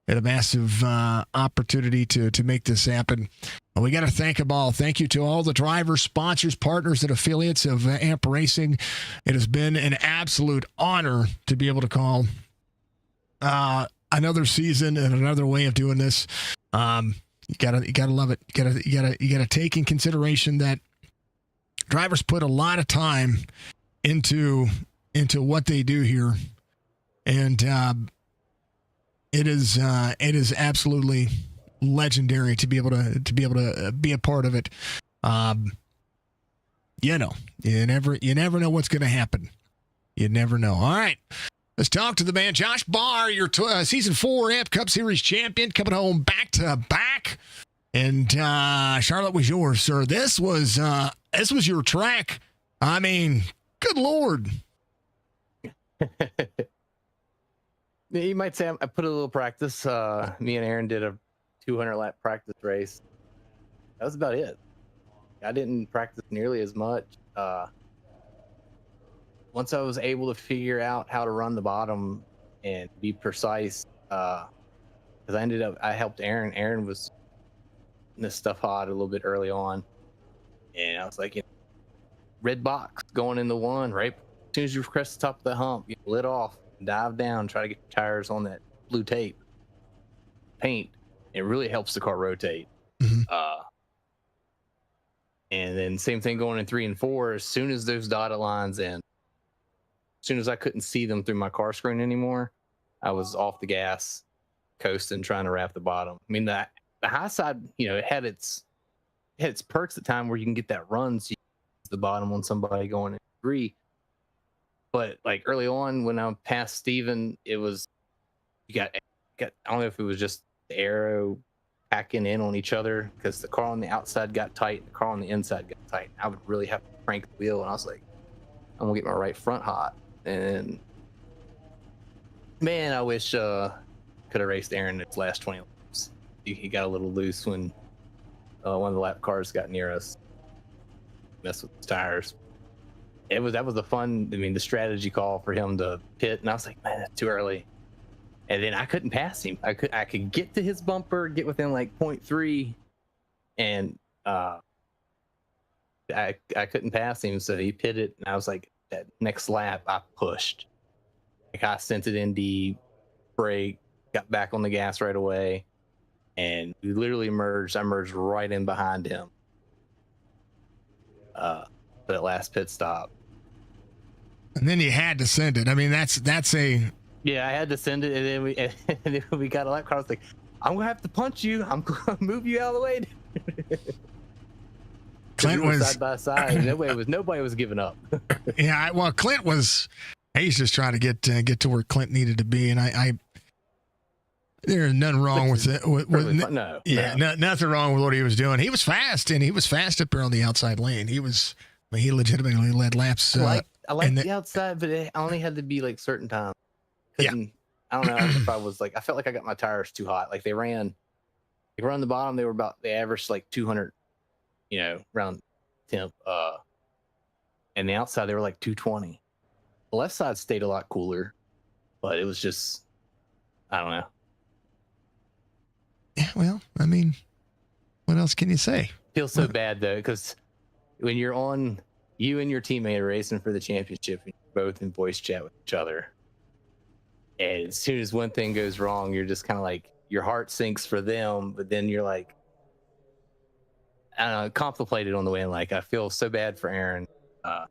and a massive opportunity to make this happen. And we got to thank them all. Thank you to all the drivers, sponsors, partners, and affiliates of AMP Racing. It has been an absolute honor to be able to call another season and another way of doing this. You gotta love it. You gotta take in consideration that drivers put a lot of time into what they do here, and it is absolutely legendary to be able to be a part of it. You never know what's going to happen. You never know. All right, let's talk to the man, Josh Barr, your Season 4 AMP Cup Series champion, coming home back to back. And Charlotte was yours, sir. This was your track. I mean, good Lord. You might say I put a little practice. Me and Aaron did a 200-lap practice race. That was about it. I didn't practice nearly as much. Once I was able to figure out how to run the bottom and be precise, because I helped Aaron. Aaron was in this stuff hot a little bit early on, and I was like, red box going in the one, right? As soon as you crest the top of the hump, you lit off, dive down, try to get your tires on that blue tape paint. It really helps the car rotate. Mm-hmm. And then same thing going in 3 and 4. As soon as those dotted lines in, as soon as I couldn't see them through my car screen anymore, I was off the gas, coasting, trying to wrap the bottom. I mean, the high side, it had its perks at time where you can get that run, so you can the bottom on somebody going in 3. But like early on, when I passed Steven, it was you got I don't know if it was just the aero packing in on each other, because the car on the outside got tight, the car on the inside got tight. I would really have to crank the wheel, and I was like, I'm gonna get my right front hot. And man, I wish could have raced Aaron its last 20 laps. He got a little loose when one of the lap cars got near us. mess with his tires. That was a fun. I mean, the strategy call for him to pit, and I was like, man, that's too early. And then I couldn't pass him. I could get to his bumper, get within like 0.3, and I couldn't pass him, so he pitted, and I was like, that next lap I pushed. Like I sent it in deep, brake, got back on the gas right away, and we literally merged. I merged right in behind him. For that last pit stop. And then you had to send it. I mean, that's a. Yeah, I had to send it, and then we got a lap car. I was like, I'm gonna have to punch you. I'm gonna move you out of the way. Clint was side by side. Nobody was giving up. Yeah, well, Clint was. He's just trying to get to where Clint needed to be, and I there's nothing wrong with it. Nothing wrong with what he was doing. He was fast, and he was fast up there on the outside lane. He legitimately led laps. I like the outside, but it only had to be like certain times. Yeah. I don't know if I was like, I felt like I got my tires too hot. Like they ran the bottom. They averaged like 200, round temp. And the outside they were like 220. The left side stayed a lot cooler, but it was just, I don't know. Yeah, well, I mean, what else can you say? Feels so bad though, because when you're on, you and your teammate are racing for the championship, and you're both in voice chat with each other. And as soon as one thing goes wrong, you're just kind of like, your heart sinks for them, but then you're like, I don't know, contemplated on the way. And like, I feel so bad for Aaron, but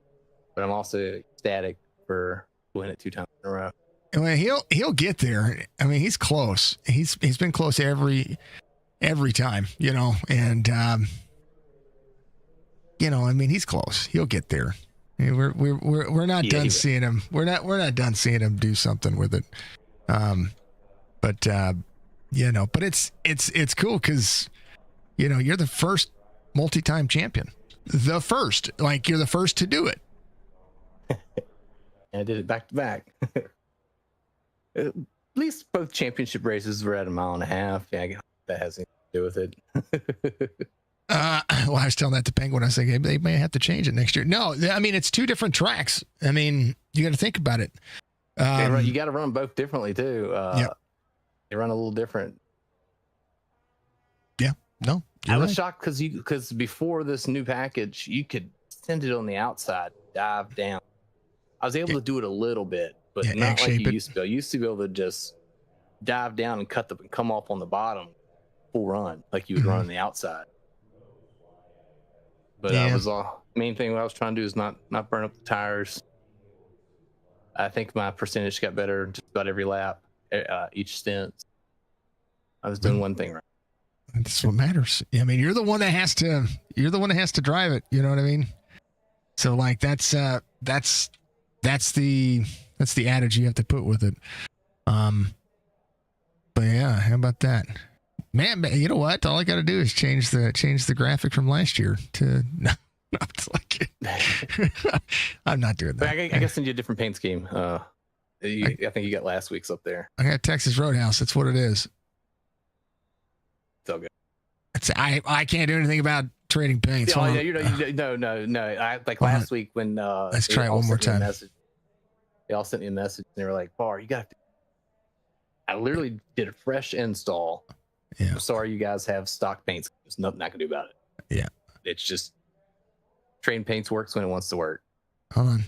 I'm also ecstatic for winning it 2 times in a row. Well, he'll get there. I mean, he's close. He's been close every time, and I mean, he's close. He'll get there. I mean, we're not done seeing him. We're not done seeing him do something with it. But it's cool because you're the first multi-time champion. The first, like you're the first to do it. And I did it back to back. At least both championship races were at 1.5 miles. Yeah, I guess that has anything to do with it. Well, I was telling that to Penguin. I was thinking they may have to change it next year. No, I mean, it's 2 different tracks. I mean, you got to think about it. You got to run them both differently too. Yep. They run a little different. Yeah. No, I was shocked because before this new package, you could send it on the outside, dive down. I was able to do it a little bit, but not like you used to be. I used to be able to just dive down and come off on the bottom, full run, like you would run on the outside. But main thing what I was trying to do is not burn up the tires. I think my percentage got better just about every lap, each stint. I was doing one thing right. That's what matters. I mean, you're the one that has to drive it. You know what I mean? So like that's the adage you have to put with it. But yeah, how about that? Man, you know what? All I got to do is change the graphic from last year to I'm not doing that. I guess send you a different paint scheme. I think you got last week's up there. I got Texas Roadhouse. That's what it is. It's all good. I can't do anything about trading paints. No. Last week when let's try it one more time. They all sent me a message and they were like, "Bar, you got to." I literally did a fresh install. Yeah. I'm sorry, you guys have stock paints. There's nothing I can do about it. Yeah. It's just Train Paints works when it wants to work. Hold on.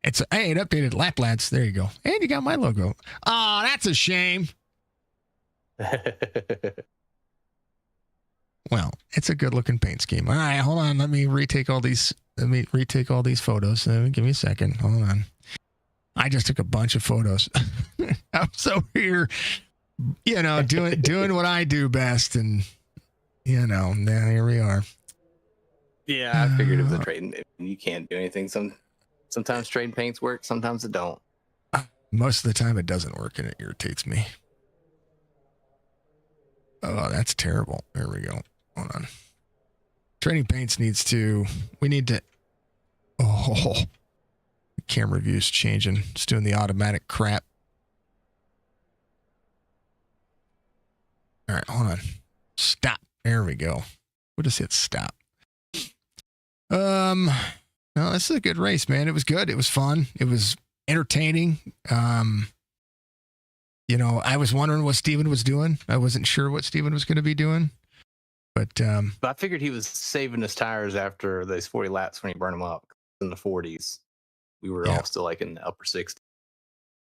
It updated lap lads. There you go. And you got my logo. Oh, that's a shame. Well, it's a good looking paint scheme. All right, hold on. Let me retake all these photos. Give me a second. Hold on. I just took a bunch of photos. I was over here, doing what I do best, and now here we are. Yeah, I figured it was a trade. You can't do anything. Sometimes trade paints work. Sometimes it don't. Most of the time, it doesn't work, and it irritates me. Oh, that's terrible. There we go. Hold on. Trading paints we need to. Oh, the camera view's changing. It's doing the automatic crap. All right, hold on. Stop. There we go. We'll just hit stop. No, this is a good race, man. It was good. It was fun. It was entertaining. You know, I was wondering what Steven was doing. I wasn't sure what Steven was going to be doing. But I figured he was saving his tires after those 40 laps when he burned them up in the 40s. We were all still like in the upper 60s.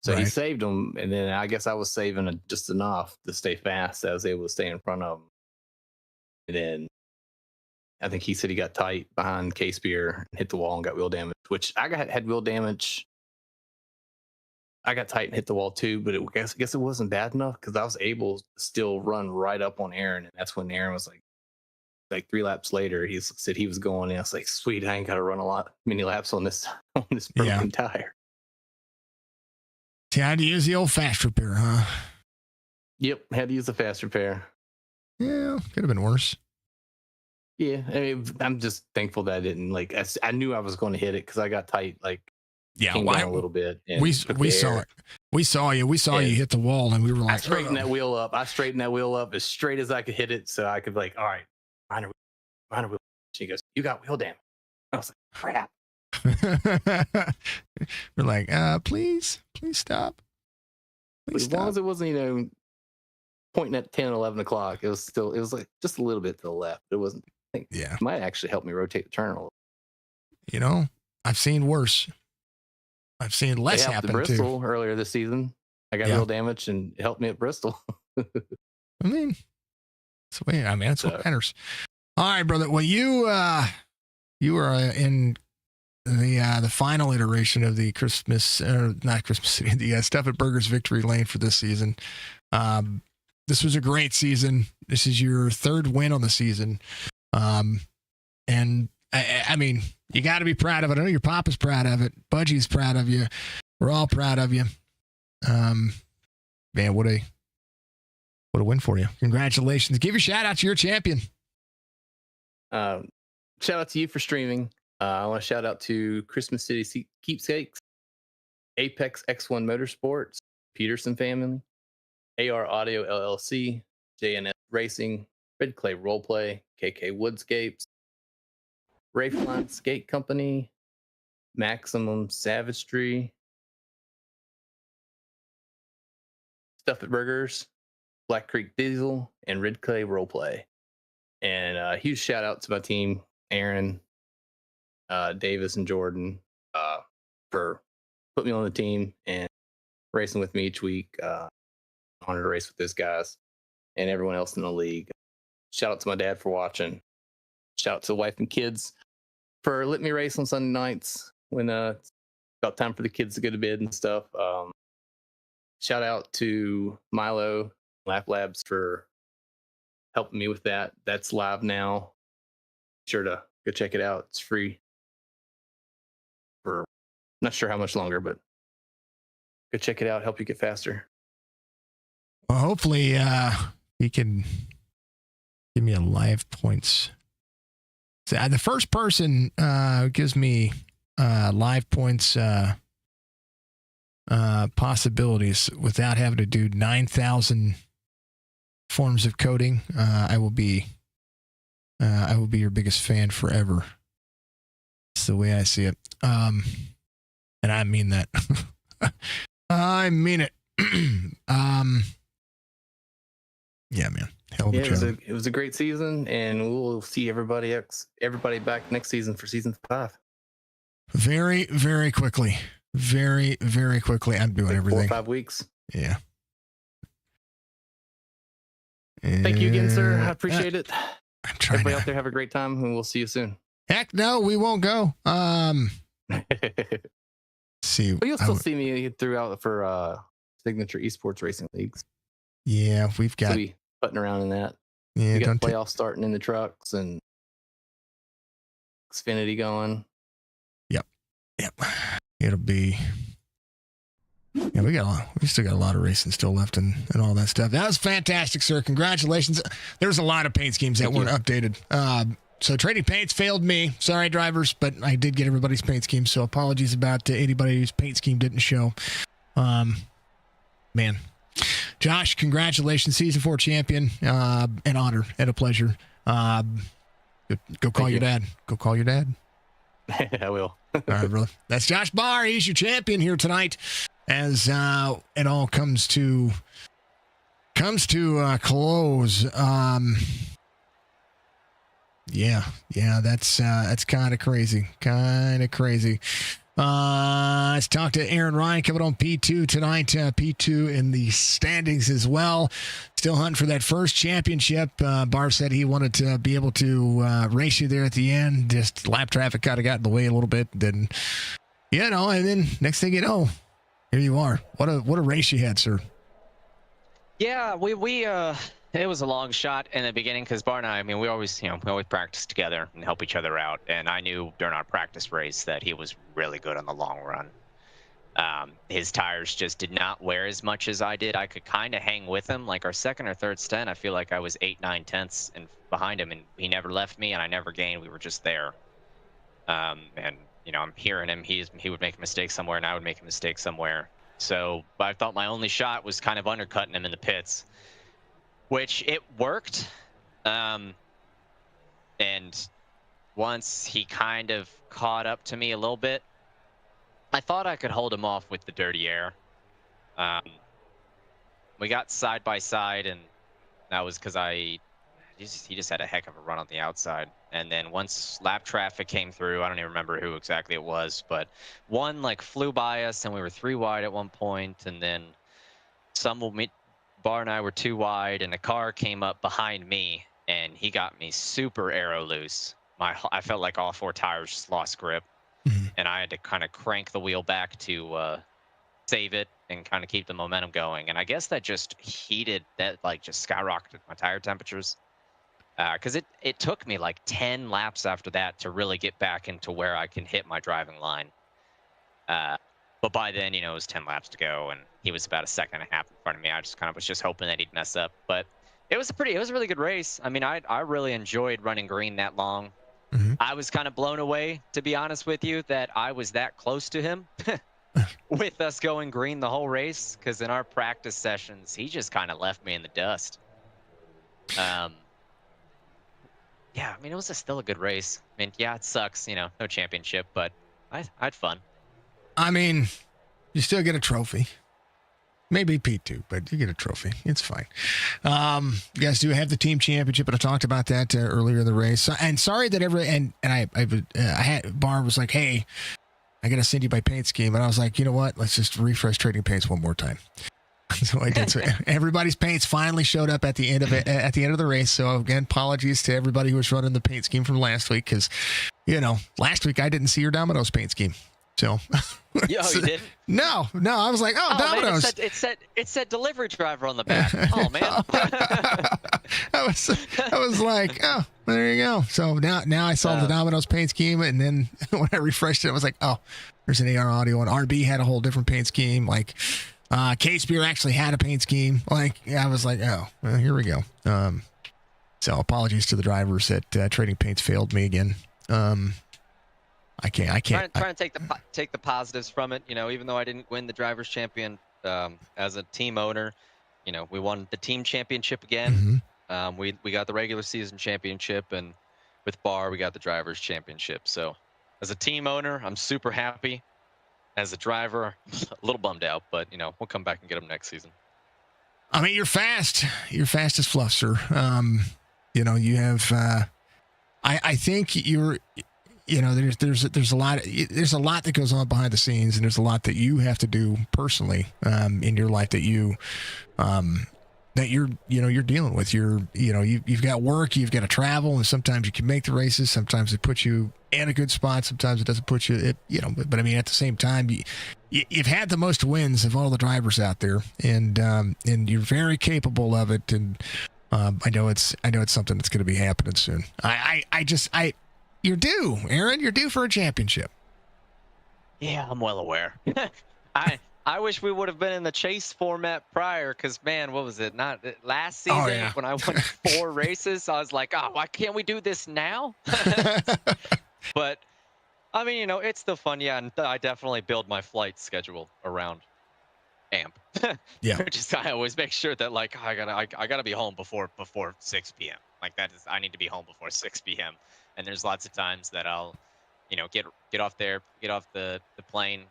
So he Right. saved them, and then I guess I was saving just enough to stay fast. I was able to stay in front of him. And then I think he said he got tight behind K-Spear, hit the wall, and got wheel damage, which had wheel damage. I got tight and hit the wall too, but I guess it wasn't bad enough because I was able to still run right up on Aaron. And that's when Aaron was like 3 laps later, he said he was going in. I was like, sweet, I ain't got to run many laps on this broken tire. you had to use the old fast repair, huh? Yep, had to use the fast repair. Yeah, could have been worse. Yeah, I mean, I'm just thankful that I didn't I knew I was going to hit it because I got tight, came down a little bit. And we saw it. We saw you. We saw you hit the wall, and we were like, I straightened that wheel up. I straightened that wheel up as straight as I could hit it, so I could all right, minor wheel. She goes, you got wheel damage. I was like, crap. We're like, please stop. But as long as it wasn't, pointing at 10, 11 o'clock, it was like just a little bit to the left. It wasn't. I think it might actually help me rotate the turn a little. You know, I've seen worse. I've seen less happen to Bristol too. Earlier this season. I got wheel damage and it helped me at Bristol. I mean, that's what matters. All right, brother. Well, you were in the final iteration of the not Christmas City, the Stuff at Burgers victory lane for this season. This was a great season. This is your 3rd win on the season. And I mean, you got to be proud of it. I know your papa's proud of it. Budgie's proud of you. We're all proud of you. Man, what a win for you. Congratulations. Give your shout out to your champion. Shout out to you for streaming. I want to shout out to Christmas City Keepsakes, Apex X1 Motorsports, Peterson family, AR Audio LLC, JNS Racing, Red Clay Roleplay, KK Woodscapes, Rayfline Skate Company, Maximum Savagery, Stuff at Burgers, Black Creek Diesel, and Red Clay Roleplay. And a huge shout out to my team, Aaron, Davis, and Jordan, for putting me on the team and racing with me each week. Honored to race with those guys and everyone else in the league. Shout out to my dad for watching. Shout out to the wife and kids for letting me race on Sunday nights when it's about time for the kids to go to bed and stuff. Shout out to Milo Lap Labs for helping me with that. That's live now. Be sure to go check it out. It's free for not sure how much longer, but go check it out. Help you get faster. Well, hopefully he can give me a live points. So, the first person who gives me live points possibilities without having to do 9,000 forms of coding, I will be your biggest fan forever. That's the way I see it. And I mean that. I mean it. Yeah, man. Hell of a job. It was a great season, and we'll see everybody back next season for season 5. Very, very quickly. Very, very quickly. I'm doing everything. 4 or 5 weeks. Yeah. Thank you again, sir. I appreciate it. I'm trying. Everybody out there have a great time, and we'll see you soon. Heck no, we won't go. See, but you'll still see me throughout for signature eSports racing leagues. Yeah, we've got be putting around in that. Yeah, we got playoffs starting in the trucks and Xfinity going. Yep. It'll be. Yeah, we still got a lot of racing still left and all that stuff. That was fantastic, sir. Congratulations. There was a lot of paint schemes that weren't updated. So trading paints failed me. Sorry, drivers, but I did get everybody's paint scheme. So apologies about anybody whose paint scheme didn't show. Man. Josh, congratulations, season 4 champion. An honor and a pleasure. Go call your dad. Go call your dad. I will. All right, brother. That's Josh Barr. He's your champion here tonight as it all comes to close. Yeah, that's kind of crazy. Let's talk to Aaron Ryan coming on P2 tonight. P2 in the standings as well. Still hunting for that first championship. Barr said he wanted to be able to race you there at the end. Just lap traffic kind of got in the way a little bit. Then, and then next thing you know, here you are. What a race you had, sir. Yeah, we it was a long shot in the beginning because Bar and I mean, we always practice together and help each other out. And I knew during our practice race that he was really good on the long run. His tires just did not wear as much as I did. I could kind of hang with him. Like our second or third stint, I feel like I was 8, 9 tenths and behind him, and he never left me, and I never gained. We were just there. And I'm hearing him. He would make a mistake somewhere, and I would make a mistake somewhere. So I thought my only shot was kind of undercutting him in the pits, which it worked. And once he kind of caught up to me a little bit, I thought I could hold him off with the dirty air. We got side by side, and that was because he just had a heck of a run on the outside. And then once lap traffic came through, I don't even remember who exactly it was, but one like flew by us, and we were 3 wide at one point, and then Bar and I were 2 wide, and a car came up behind me, and he got me super aero loose. I felt like all 4 tires just lost grip, and I had to kind of crank the wheel back to save it and kind of keep the momentum going. And I guess that just just skyrocketed my tire temperatures. Because it took me like 10 laps after that to really get back into where I can hit my driving line. But by then, it was 10 laps to go, and he was about a second and a half in front of me. I just kind of was just hoping that he'd mess up. But it was a really good race. I mean, I really enjoyed running green that long. I was kind of blown away, to be honest with you, that I was that close to him with us going green the whole race. Because in our practice sessions, he just kind of left me in the dust. Yeah, I mean, it was still a good race. I mean, yeah, it sucks, no championship, but I had fun. I mean, you still get a trophy. Maybe P2, but you get a trophy. It's fine. You guys do have the team championship, and I talked about that earlier in the race. And sorry that I had Barr was like, "Hey, I got to send you my paint scheme," and I was like, "You know what? Let's just refresh trading paints one more time." So I did. So everybody's paints finally showed up at the end of it, at the end of the race. So again, apologies to everybody who was running the paint scheme from last week, because last week I didn't see your Domino's paint scheme. So You didn't? No, I was like, Domino's. Man, it said delivery driver on the back. Oh man. I was like, oh, there you go. So now I saw the Domino's paint scheme, and then when I refreshed it, I was like, oh, there's an AR audio, and RB had a whole different paint scheme. Like K-Spear actually had a paint scheme. Like I was like, oh, well, here we go. So apologies to the drivers that trading paints failed me again. I can't. Trying to take the positives from it. Even though I didn't win the drivers' champion as a team owner, we won the team championship again. We got the regular season championship, and with Barr we got the drivers' championship. So as a team owner, I'm super happy. As a driver, a little bummed out, but we'll come back and get them next season. I mean, you're fast. You're fast as fluff, sir. You have. I think you're. There's a lot that goes on behind the scenes, and there's a lot that you have to do personally in your life that you're dealing with. You've got work, you've got to travel, and sometimes you can make the races. Sometimes it puts you in a good spot. Sometimes it doesn't put you. But I mean, at the same time, you've had the most wins of all the drivers out there, and you're very capable of it. And I know it's something that's going to be happening soon. You're due, Aaron. You're due for a championship. Yeah, I'm well aware. I wish we would have been in the chase format prior, because, man, what was it? Not last season when I won 4 races. I was like, oh, why can't we do this now? But, I mean, it's still fun. Yeah, and I definitely build my flight schedule around AMP. Yeah. Just I always make sure that, like, I gotta be home before 6 p.m. Like, I need to be home before 6 p.m. And there's lots of times that I'll get off there, get off the plane,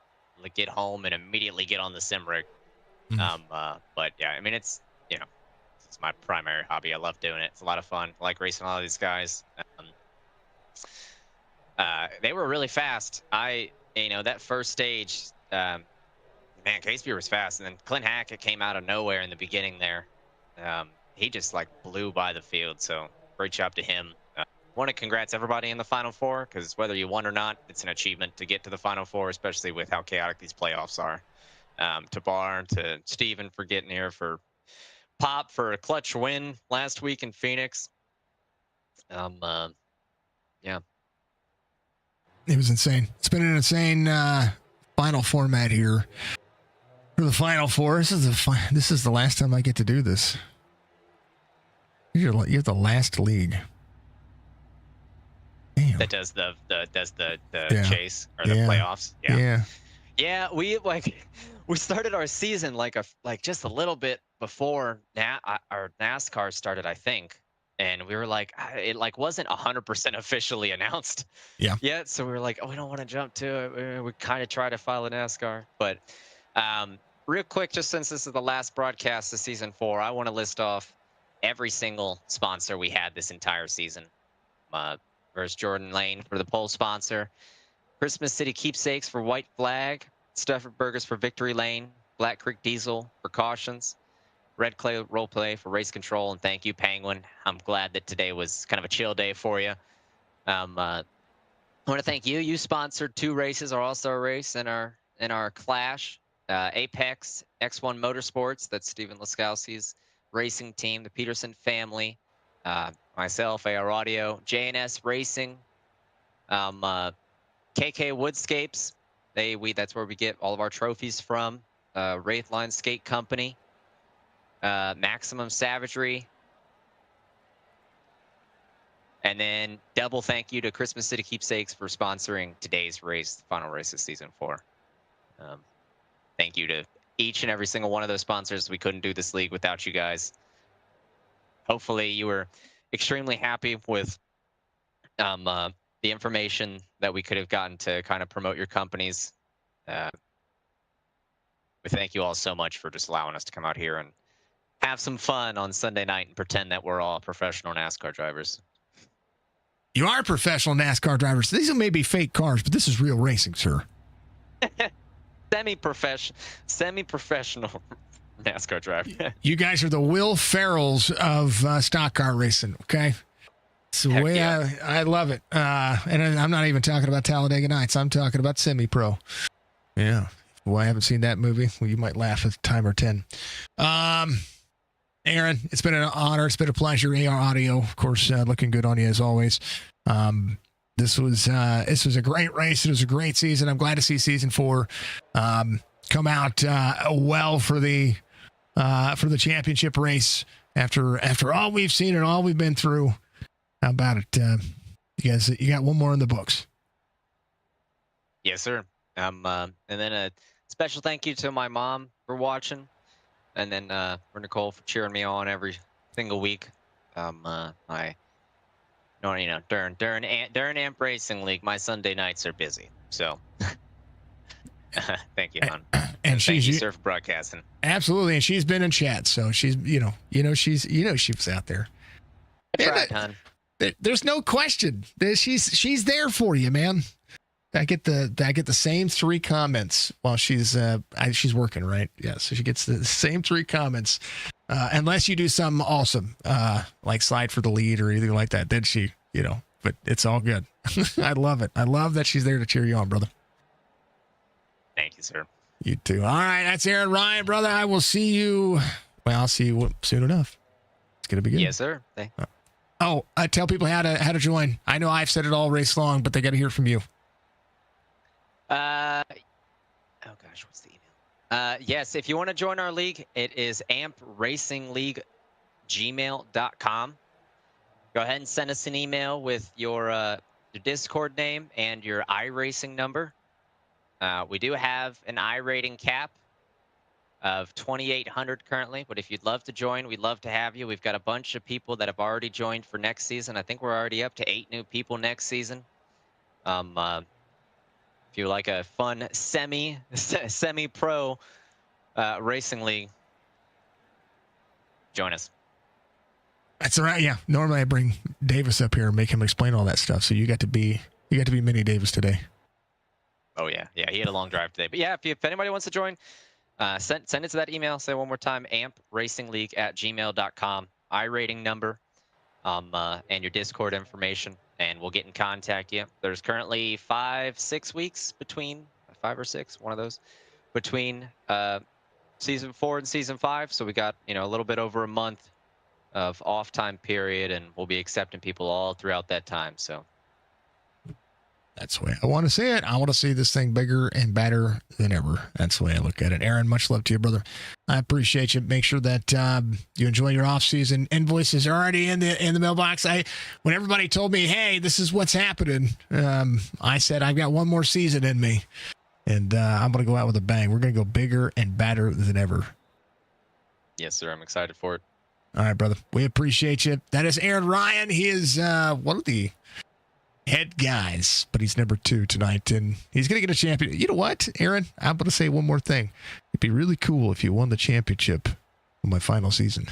get home, and immediately get on the sim rig. But yeah, I mean, it's my primary hobby. I love doing it. It's a lot of fun. I like racing a lot of these guys. They were really fast. That first stage, man, Casey was fast, and then Clint Hackett came out of nowhere in the beginning there. He just like blew by the field. So great job to him. Want to congrats everybody in the Final Four, because whether you won or not, it's an achievement to get to the Final Four, especially with how chaotic these playoffs are. To Barn, to Steven for getting here, for Pop for a clutch win last week in Phoenix. Yeah. It was insane. It's been an insane final format here for the Final Four. This is the last time I get to do this. You're the last league. Damn. That does the chase or the playoffs. Yeah, we started our season like just a little bit before our NASCAR started, I think, and we were like, it wasn't 100% officially announced yet, so we were like, oh, we don't want to jump to it. We kind of try to follow NASCAR, but real quick, just since this is the last broadcast of season 4, I want to list off every single sponsor we had this entire season. First, Jordan Lane for the pole sponsor, Christmas City Keepsakes for White Flag, Stafford Burgers for Victory Lane, Black Creek Diesel for Cautions, Red Clay Roleplay for Race Control, and thank you, Penguin. I'm glad that today was kind of a chill day for you. I want to thank you. You sponsored 2 races, our All-Star race and our Clash, Apex, X1 Motorsports. That's Steven Laskowski's racing team, the Peterson family, myself, AR Audio, JNS Racing, KK Woodscapes. That's where we get all of our trophies from. Wraithline Skate Company, Maximum Savagery, and then double thank you to Christmas City Keepsakes for sponsoring today's race, the final race of season 4. Thank you to each and every single one of those sponsors. We couldn't do this league without you guys. Hopefully you were extremely happy with the information that we could have gotten to kind of promote your companies. We thank you all so much for just allowing us to come out here and have some fun on Sunday night and pretend that we're all professional NASCAR drivers. You are professional NASCAR drivers. These may be fake cars, but this is real racing, sir. Semi-professional NASCAR driver. You guys are the Will Ferrells of stock car racing, okay? It's the way I love it. And I'm not even talking about Talladega Nights. I'm talking about semi-pro. Yeah. Well, I haven't seen that movie. Well, you might laugh at time or 10. Aaron, it's been an honor. It's been a pleasure. AR Audio, of course, looking good on you as always. This was a great race. It was a great season. I'm glad to see season 4 come out well for the championship race after all we've seen and all we've been through. How about it? You guys, you got one more in the books. Yes, sir. And then a special thank you to my mom for watching, and then for Nicole for cheering me on every single week. During Amp Racing League, my Sunday nights are busy. So thank you, hon. And thank you, sir, for broadcasting. Absolutely, and she's been in chat, so she's she was out there. I tried, hon. There's no question. She's there for you, man. I get the same 3 comments while she's working, right? Yeah, so she gets the same 3 comments, unless you do something awesome, like slide for the lead or anything like that. Then she, but it's all good. I love it. I love that she's there to cheer you on, brother. Thank you, sir. You too. All right, that's Aaron Ryan, brother. I will see you. Well, I'll see you soon enough. It's gonna be good. Yes, sir. I tell people how to join. I know I've said it all race long, but they got to hear from you. Oh gosh, what's the email? Yes, if you want to join our league, it is ampracingleague@gmail.com. Go ahead and send us an email with your Discord name and your iRacing number. We do have an iRating cap of 2,800 currently, but if you'd love to join, we'd love to have you. We've got a bunch of people that have already joined for next season. I think we're already up to 8 new people next season. If you like a fun semi-pro racing league, join us. That's all right. Yeah. Normally I bring Davis up here and make him explain all that stuff. So you got to be Mini Davis today. Oh yeah, he had a long drive today. But yeah, if anybody wants to join, send it to that email. Say it one more time: ampracingleague@gmail.com. iRating number, and your Discord information, and we'll get in contact you. There's currently 5-6 weeks between 5 or 6, one of those, between season 4 and season 5. So we got a little bit over a month of off time period, and we'll be accepting people all throughout that time. So that's the way I want to see it. I want to see this thing bigger and better than ever. That's the way I look at it. Aaron, much love to you, brother. I appreciate you. Make sure that you enjoy your off season. Invoices are already in the mailbox. When everybody told me, hey, this is what's happening, I said I've got one more season in me, and I'm going to go out with a bang. We're going to go bigger and better than ever. Yes, sir. I'm excited for it. All right, brother. We appreciate you. That is Aaron Ryan. He is one of the head guys, but he's number 2 tonight, and he's going to get a champion. You know what, Aaron? I'm going to say one more thing. It'd be really cool if you won the championship on my final season.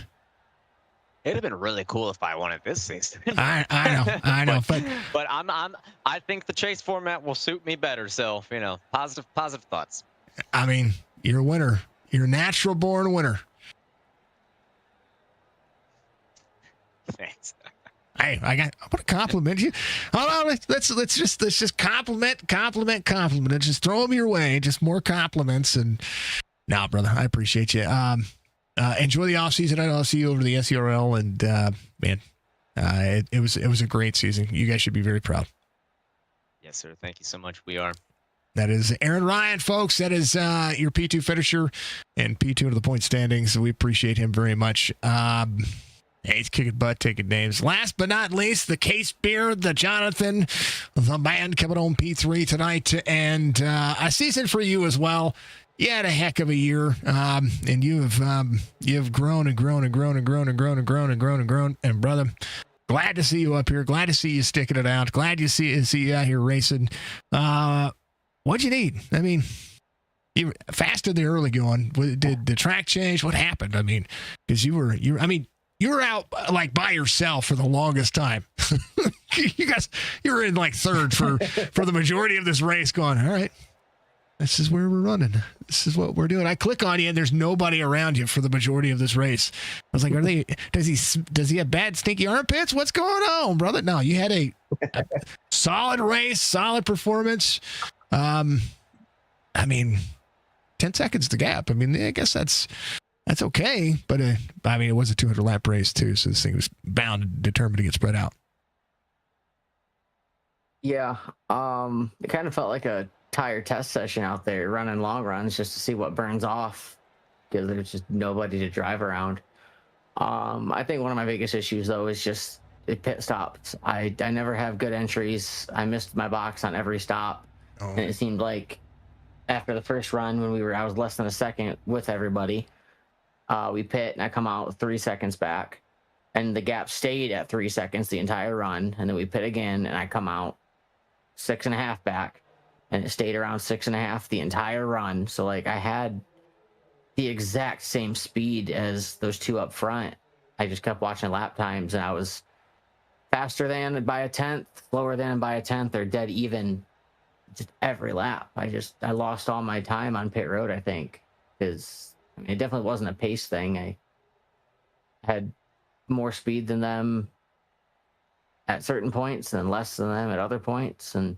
It'd have been really cool if I won it this season. I know, but I think the chase format will suit me better. So positive thoughts. I mean, you're a winner. You're a natural born winner. Thanks. Hey, I want to compliment you. Hold on, let's just compliment. And just throw them your way. Just more compliments. And now, brother, I appreciate you. Enjoy the off season. I'll see you over the SERL. And man, it was a great season. You guys should be very proud. Yes, sir. Thank you so much. We are. That is Aaron Ryan, folks. That is your P2 finisher and P2 into the point standings. We appreciate him very much. Hey, he's kicking butt, taking names. Last but not least, the Case Beard, the Jonathan, the man coming on P3 tonight, and a season for you as well. You had a heck of a year, and you've grown and grown and grown and grown and grown and grown and grown and grown. And brother, glad to see you up here. Glad to see you sticking it out. Glad to see you out here racing. What'd you need? I mean, you fast in the early going. Did the track change? What happened? I mean, because you were out like by yourself for the longest time. you were in like third for the majority of this race going, all right, this is where we're running. This is what we're doing. I click on you and there's nobody around you for the majority of this race. I was like, does he have bad stinky armpits? What's going on, brother? No, you had a solid race, solid performance. I mean, 10 seconds the gap. I mean, I guess that's okay, but I mean, it was a 200-lap race too, so this thing was bound and determined to get spread out. Yeah, it kind of felt like a tire test session out there, running long runs just to see what burns off, because there's just nobody to drive around. I think one of my biggest issues, though, is just pit stops. I never have good entries. I missed my box on every stop, and it seemed like after the first run, when I was less than a second with everybody. We pit and I come out 3 seconds back, and the gap stayed at 3 seconds the entire run. And then we pit again and I come out 6.5 back, and it stayed around 6.5 the entire run. So like I had the exact same speed as those two up front. I just kept watching lap times, and I was faster than by a tenth, slower than by a tenth, or dead even just every lap. I lost all my time on pit road, I think, because I mean, it definitely wasn't a pace thing. I had more speed than them at certain points and less than them at other points. And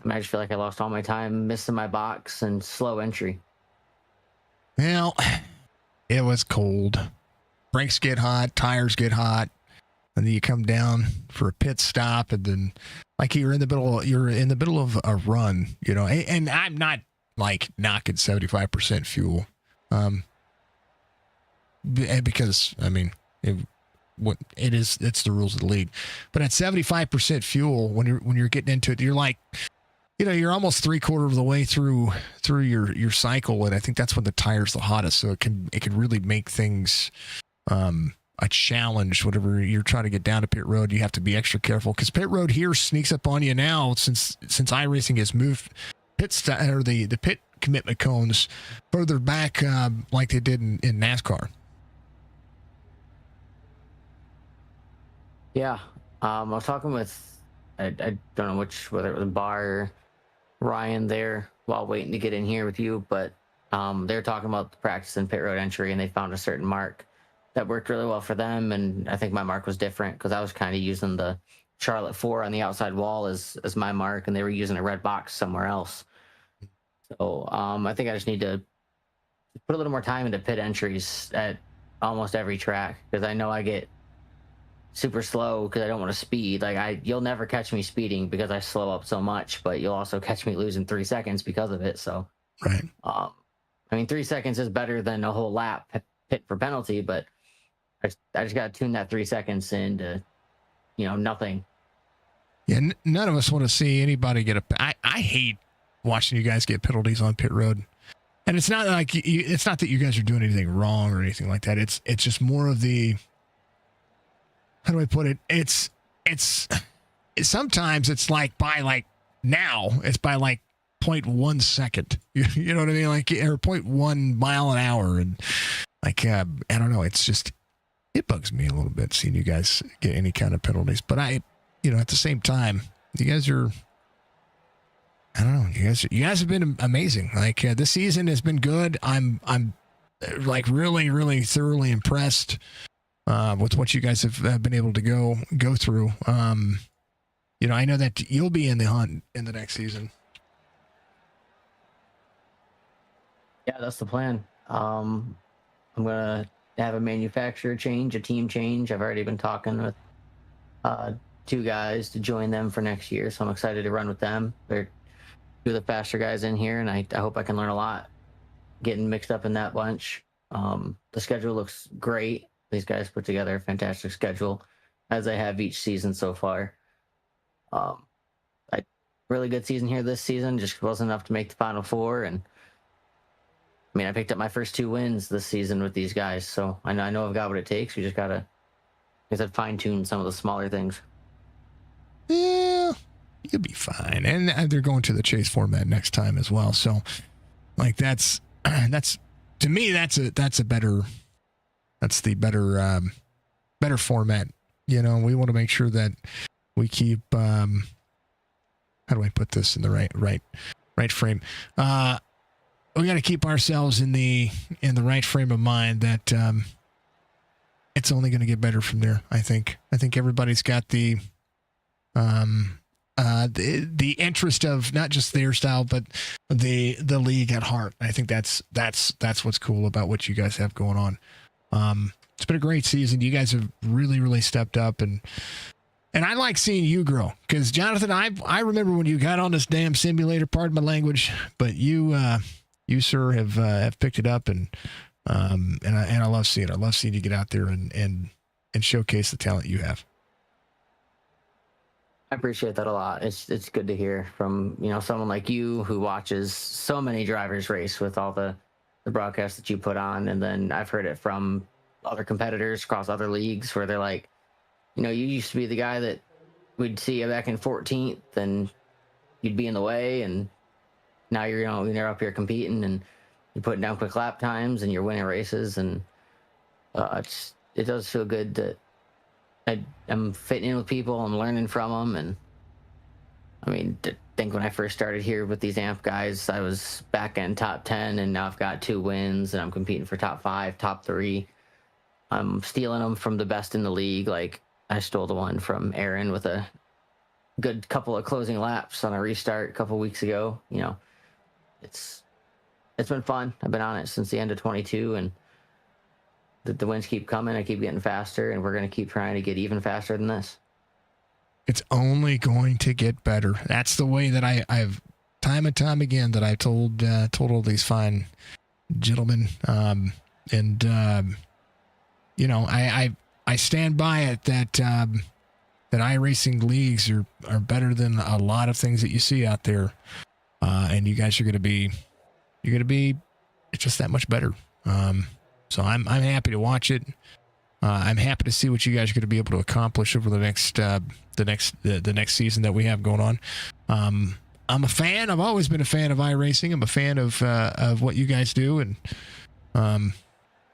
I just feel like I lost all my time missing my box and slow entry. Well, it was cold. Brakes get hot, tires get hot, and then you come down for a pit stop, and then like you're in the middle of a run, and I'm not like knocking 75% fuel. Because I mean, it's the rules of the league. But at 75% fuel, when you're getting into it, you're like, you're almost 3/4 of the way through your cycle, and I think that's when the tire's the hottest. So it can really make things a a challenge, whatever you're trying to get down to pit road, you have to be extra careful because pit road here sneaks up on you now since iRacing has moved the pit commitment cones further back like they did in NASCAR. Yeah. I was talking with, I don't know whether it was Bar or Ryan there while waiting to get in here with you, but they were talking about the practice and pit road entry, and they found a certain mark that worked really well for them. And I think my mark was different because I was kind of using the Charlotte 4 on the outside wall as my mark, and they were using a red box somewhere else. So I think I just need to put a little more time into pit entries at almost every track because I know I get super slow because I don't want to speed. Like you'll never catch me speeding because I slow up so much, but you'll also catch me losing 3 seconds because of it. So, right. I mean, 3 seconds is better than a whole lap pit for penalty, but I just got to tune that 3 seconds into, nothing. Yeah, none of us want to see anybody get I hate watching you guys get penalties on pit road. And it's not like it's not that you guys are doing anything wrong or anything like that. It's just more of the, how do I put it? It's sometimes it's like by now it's by 0.1 second. You know what I mean? Or 0.1 mile an hour. And I don't know. It's just, it bugs me a little bit seeing you guys get any kind of penalties. But at the same time, you guys are, I don't know. You guys have been amazing. This season has been good. I'm really, really thoroughly impressed with what you guys have been able to go through. I know that you'll be in the hunt in the next season. Yeah, that's the plan. I'm gonna have a manufacturer change, a team change. I've already been talking with 2 guys to join them for next year, so I'm excited to run with them. They're 2 of the faster guys in here, and I hope I can learn a lot getting mixed up in that bunch. The schedule looks great. These guys put together a fantastic schedule, as they have each season so far. Really good season here this season, just wasn't enough to make the Final Four, and I mean, I picked up my first 2 wins this season with these guys, so I know I've got what it takes. We just gotta, like I said, fine-tune some of the smaller things. Yeah, you'll be fine. And they're going to the chase format next time as well. So, that's to me, that's the better format. We want to make sure that we keep. How do I put this in the right frame? We got to keep ourselves in the right frame of mind that it's only going to get better from there. I think everybody's got the interest of not just their style, but the league at heart. I think that's what's cool about what you guys have going on. It's been a great season. You guys have really, really stepped up, and I like seeing you grow because Jonathan, I remember when you got on this damn simulator, pardon my language, but you sir have picked it up, and I love seeing it. I love seeing you get out there and showcase the talent you have. I appreciate that a lot. It's good to hear from someone like you who watches so many drivers race with all the broadcasts that you put on, and then I've heard it from other competitors across other leagues where they're like, you used to be the guy that we'd see you back in 14th, and you'd be in the way, and now you're up here competing, and you're putting down quick lap times, and you're winning races, and it does feel good that I'm fitting in with people. I'm learning from them. And I mean, I think when I first started here with these AMP guys, I was back in top 10, and now I've got 2 wins, and I'm competing for top 5, top 3. I'm stealing them from the best in the league. Like I stole the one from Aaron with a good couple of closing laps on a restart a couple weeks ago. It's been fun. I've been on it since the end of 22, and the wins keep coming. I keep getting faster, and we're going to keep trying to get even faster than this. It's only going to get better. That's the way that I've time and time again that I told all these fine gentlemen. I stand by it that iRacing leagues are better than a lot of things that you see out there. And you guys are going to be just that much better. So I'm happy to watch it. I'm happy to see what you guys are going to be able to accomplish over the next season that we have going on. I'm a fan. I've always been a fan of iRacing. I'm a fan of what you guys do, and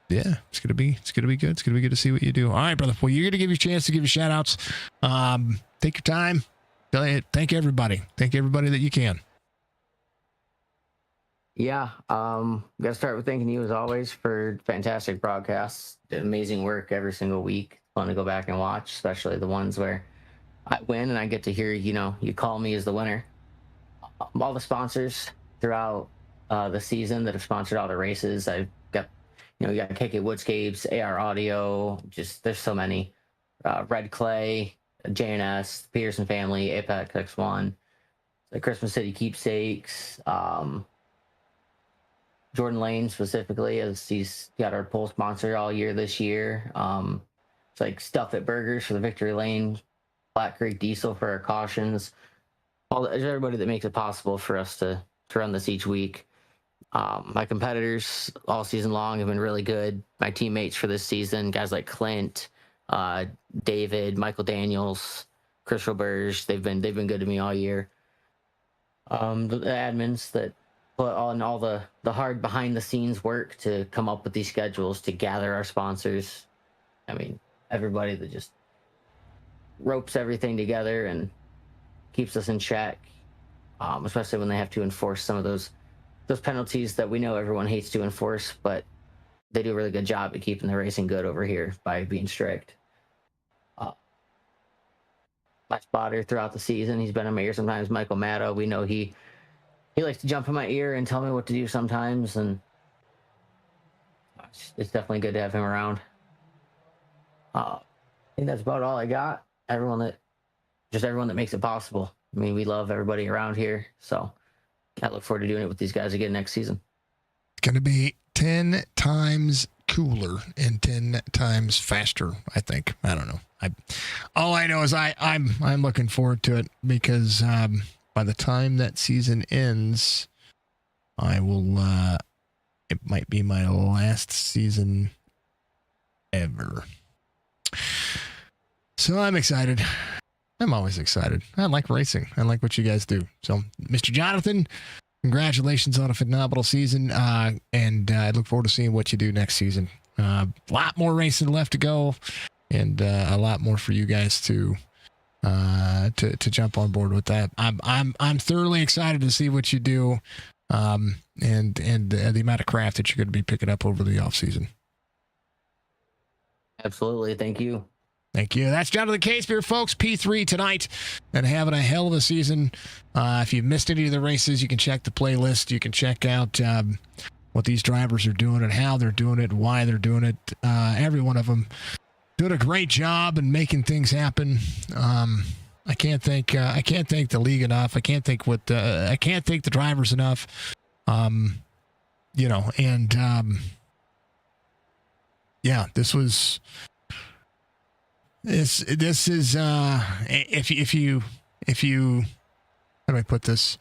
yeah, it's gonna be good. It's gonna be good to see what you do. All right, brother. Well, you're gonna give you a chance to give your shout outs. Take your time. Thank everybody. Thank everybody that you can. Yeah, got to start with thanking you as always for fantastic broadcasts. Did amazing work every single week. Fun to go back and watch, especially the ones where I win and I get to hear, you call me as the winner. All the sponsors throughout the season that have sponsored all the races. I've got, you got KK Woodscapes, AR Audio, just there's so many. Red Clay, JNS, Peterson Family, Apex X1, the Christmas City Keepsakes, Jordan Lane specifically, as he's got our pole sponsor all year this year. It's like Stuff It Burgers for the Victory Lane, Black Creek Diesel for our cautions. There's everybody that makes it possible for us to run this each week. My competitors all season long have been really good. My teammates for this season, guys like Clint, David, Michael Daniels, Chris Roberge, they've been good to me all year. The admins that put on all the hard behind the scenes work to come up with these schedules, to gather our sponsors. I mean, everybody that just ropes everything together and keeps us in check, especially when they have to enforce some of those penalties that we know everyone hates to enforce, but they do a really good job at keeping the racing good over here by being strict. My spotter throughout the season, he's been in my ear sometimes, Michael Matto. We know he likes to jump in my ear and tell me what to do sometimes, and it's definitely good to have him around. I think that's about all I got. Everyone that makes it possible. I mean, we love everybody around here, so I look forward to doing it with these guys again next season. It's going to be 10 times cooler and 10 times faster, I think. I don't know. All I know is I'm looking forward to it, because by the time that season ends, I will it might be my last season ever. So I'm excited. I'm always excited. I like racing. I like what you guys do. So, Mr. Jonathan, congratulations on a phenomenal season, and I look forward to seeing what you do next season. A lot more racing left to go, and a lot more for you guys to jump on board with that. I'm thoroughly excited to see what you do, and the amount of craft that you're going to be picking up over the off season. Absolutely. Thank you. Thank you. That's Jonathan Casebeer, folks. P3 tonight, and having a hell of a season. If you've missed any of the races, you can check the playlist. You can check out what these drivers are doing and how they're doing it, why they're doing it. Every one of them doing a great job and making things happen. I can't thank the league enough. I can't thank the drivers enough. This is if you how do I put this?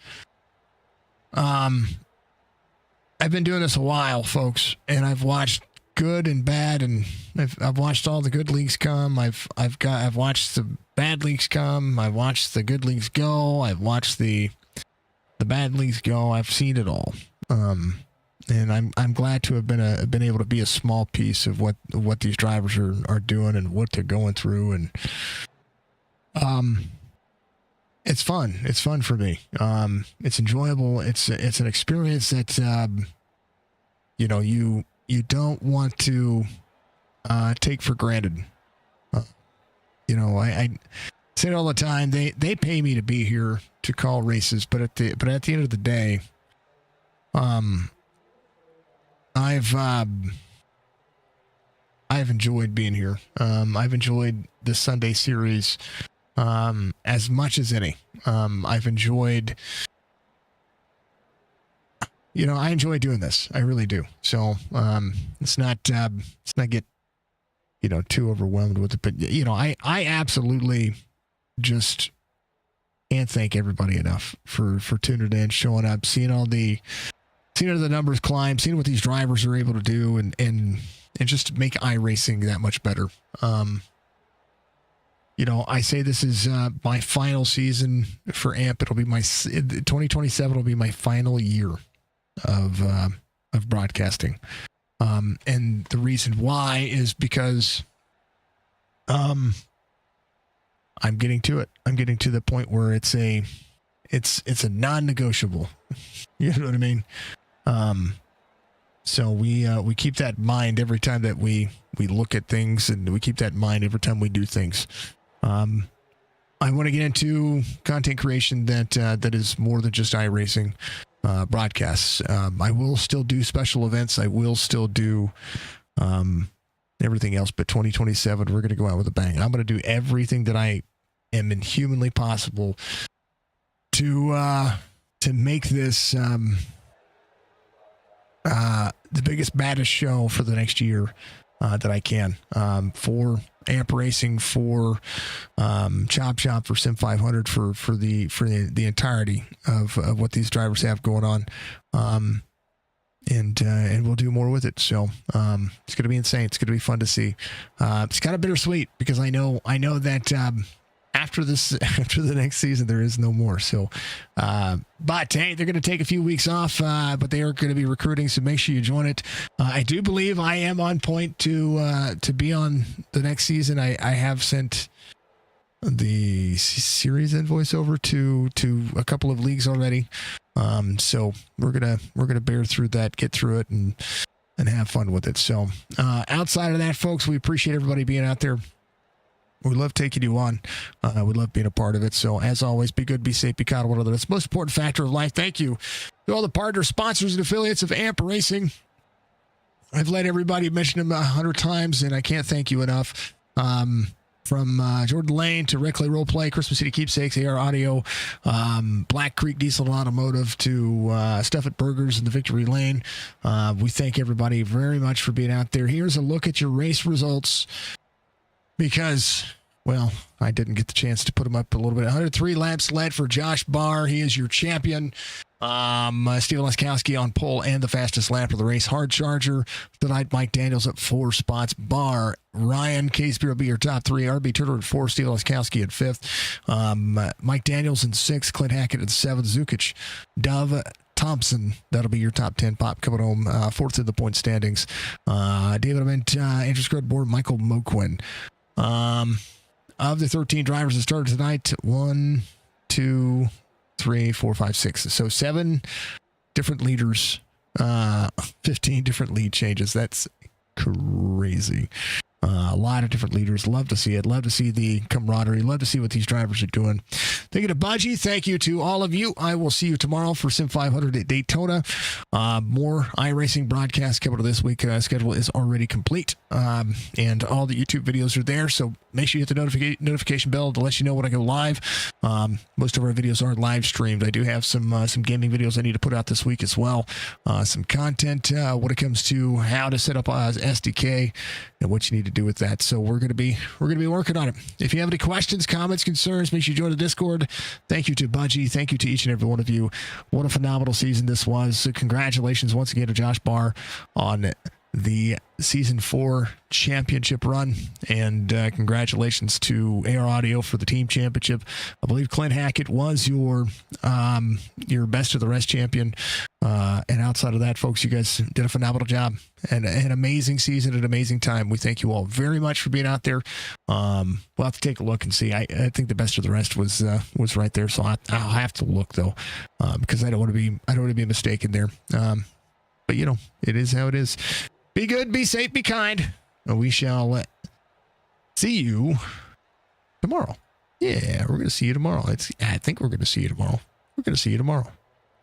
I've been doing this a while, folks, and I've watched good and bad, and I've watched all the good leagues come. I've watched the bad leagues come. I've watched the good leagues go. I've watched the bad leagues go. I've seen it all. And I'm glad to have been able to be a small piece of what these drivers are doing and what they're going through, and it's fun. It's fun for me. It's enjoyable. It's an experience that you don't want to take for granted. I say it all the time. They pay me to be here to call races, but at the end of the day, I've enjoyed being here. I've enjoyed the Sunday series as much as any. I've enjoyed, I enjoy doing this. I really do. So let's not get too overwhelmed with it. But I absolutely just can't thank everybody enough for tuning in, showing up, seeing the numbers climb, seeing what these drivers are able to do, and just make iRacing that much better. I say this is my final season for AMP. It'll be 2027 will be my final year of broadcasting. And the reason why is because I'm getting to it. I'm getting to the point where it's a non-negotiable. You know what I mean? So we keep that in mind every time that we look at things, and we keep that in mind every time we do things. I want to get into content creation that is more than just iRacing broadcasts. I will still do special events. I will still do everything else. But 2027, we're going to go out with a bang. I'm going to do everything that I am humanly possible to make this the biggest, baddest show for the next year that I can, for Amp Racing, for Chop Shop, for Sim 500, for the entirety of what these drivers have going on, and we'll do more with it. So it's going to be insane. It's going to be fun to see. It's kind of bittersweet because I know that after the next season there is no more. So, but hey, they're going to take a few weeks off, but they are going to be recruiting. So make sure you join it. I do believe I am on point to be on the next season. I have sent the series invoice over to a couple of leagues already. So we're gonna bear through that, get through it, and have fun with it. So outside of that, folks, we appreciate everybody being out there. We love taking you on. We love being a part of it. So as always, be good, be safe, be kind of one another. That's the most important factor of life. Thank you to all the partners, sponsors, and affiliates of AMP Racing. I've let everybody mention them 100 times, and I can't thank you enough. From Jordan Lane to Red Clay Roleplay, Christmas City Keepsakes, AR Audio, Black Creek Diesel and Automotive, to Stuff at Burgers and the Victory Lane. We thank everybody very much for being out there. Here's a look at your race results, because, well, I didn't get the chance to put them up a little bit. 103 laps led for Josh Barr. He is your champion. Steven Leskowski on pole and the fastest lap of the race. Hard Charger tonight. Mike Daniels at 4 spots. Barr, Ryan Casey will be your top 3. RB Turner at 4. Steven Leskowski at 5th. Mike Daniels in 6th. Clint Hackett at 7th. Zukic, Dove Thompson, that'll be your top 10 pop coming home 4th in the point standings. David Ament, Andrew Scrudboard, Michael Moquin. Of the 13 drivers that started tonight, 1, 2, 3, 4, 5, 6. So 7 different leaders, 15 different lead changes. That's crazy. A lot of different leaders. Love to see it. Love to see the camaraderie. Love to see what these drivers are doing. Thank you to Budgie. Thank you to all of you. I will see you tomorrow for Sim 500 at Daytona. More iRacing broadcasts coming to this week. Schedule is already complete. And all the YouTube videos are there. So make sure you hit the notification bell to let you know when I go live. Most of our videos are live streamed. I do have some gaming videos I need to put out this week as well. Some content when it comes to how to set up SDK and what you need to do with that. So we're gonna be working on it. If you have any questions, comments, concerns, make sure you join the Discord. Thank you to Budgie. Thank you to each and every one of you. What a phenomenal season this was. So congratulations once again to Josh Barr on the Season 4 championship run, and congratulations to AR Audio for the team championship. I believe Clint Hackett was your best of the rest champion, and outside of that, folks, you guys did a phenomenal job and an amazing season, an amazing time. We thank you all very much for being out there. We'll have to take a look and see. I think the best of the rest was right there, so I'll have to look though, because I don't want to be mistaken there. But it is how it is. Be good, be safe, be kind. We shall see you tomorrow. Yeah, we're going to see you tomorrow. I think we're going to see you tomorrow. We're going to see you tomorrow.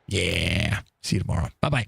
Yeah, see you tomorrow. Bye-bye.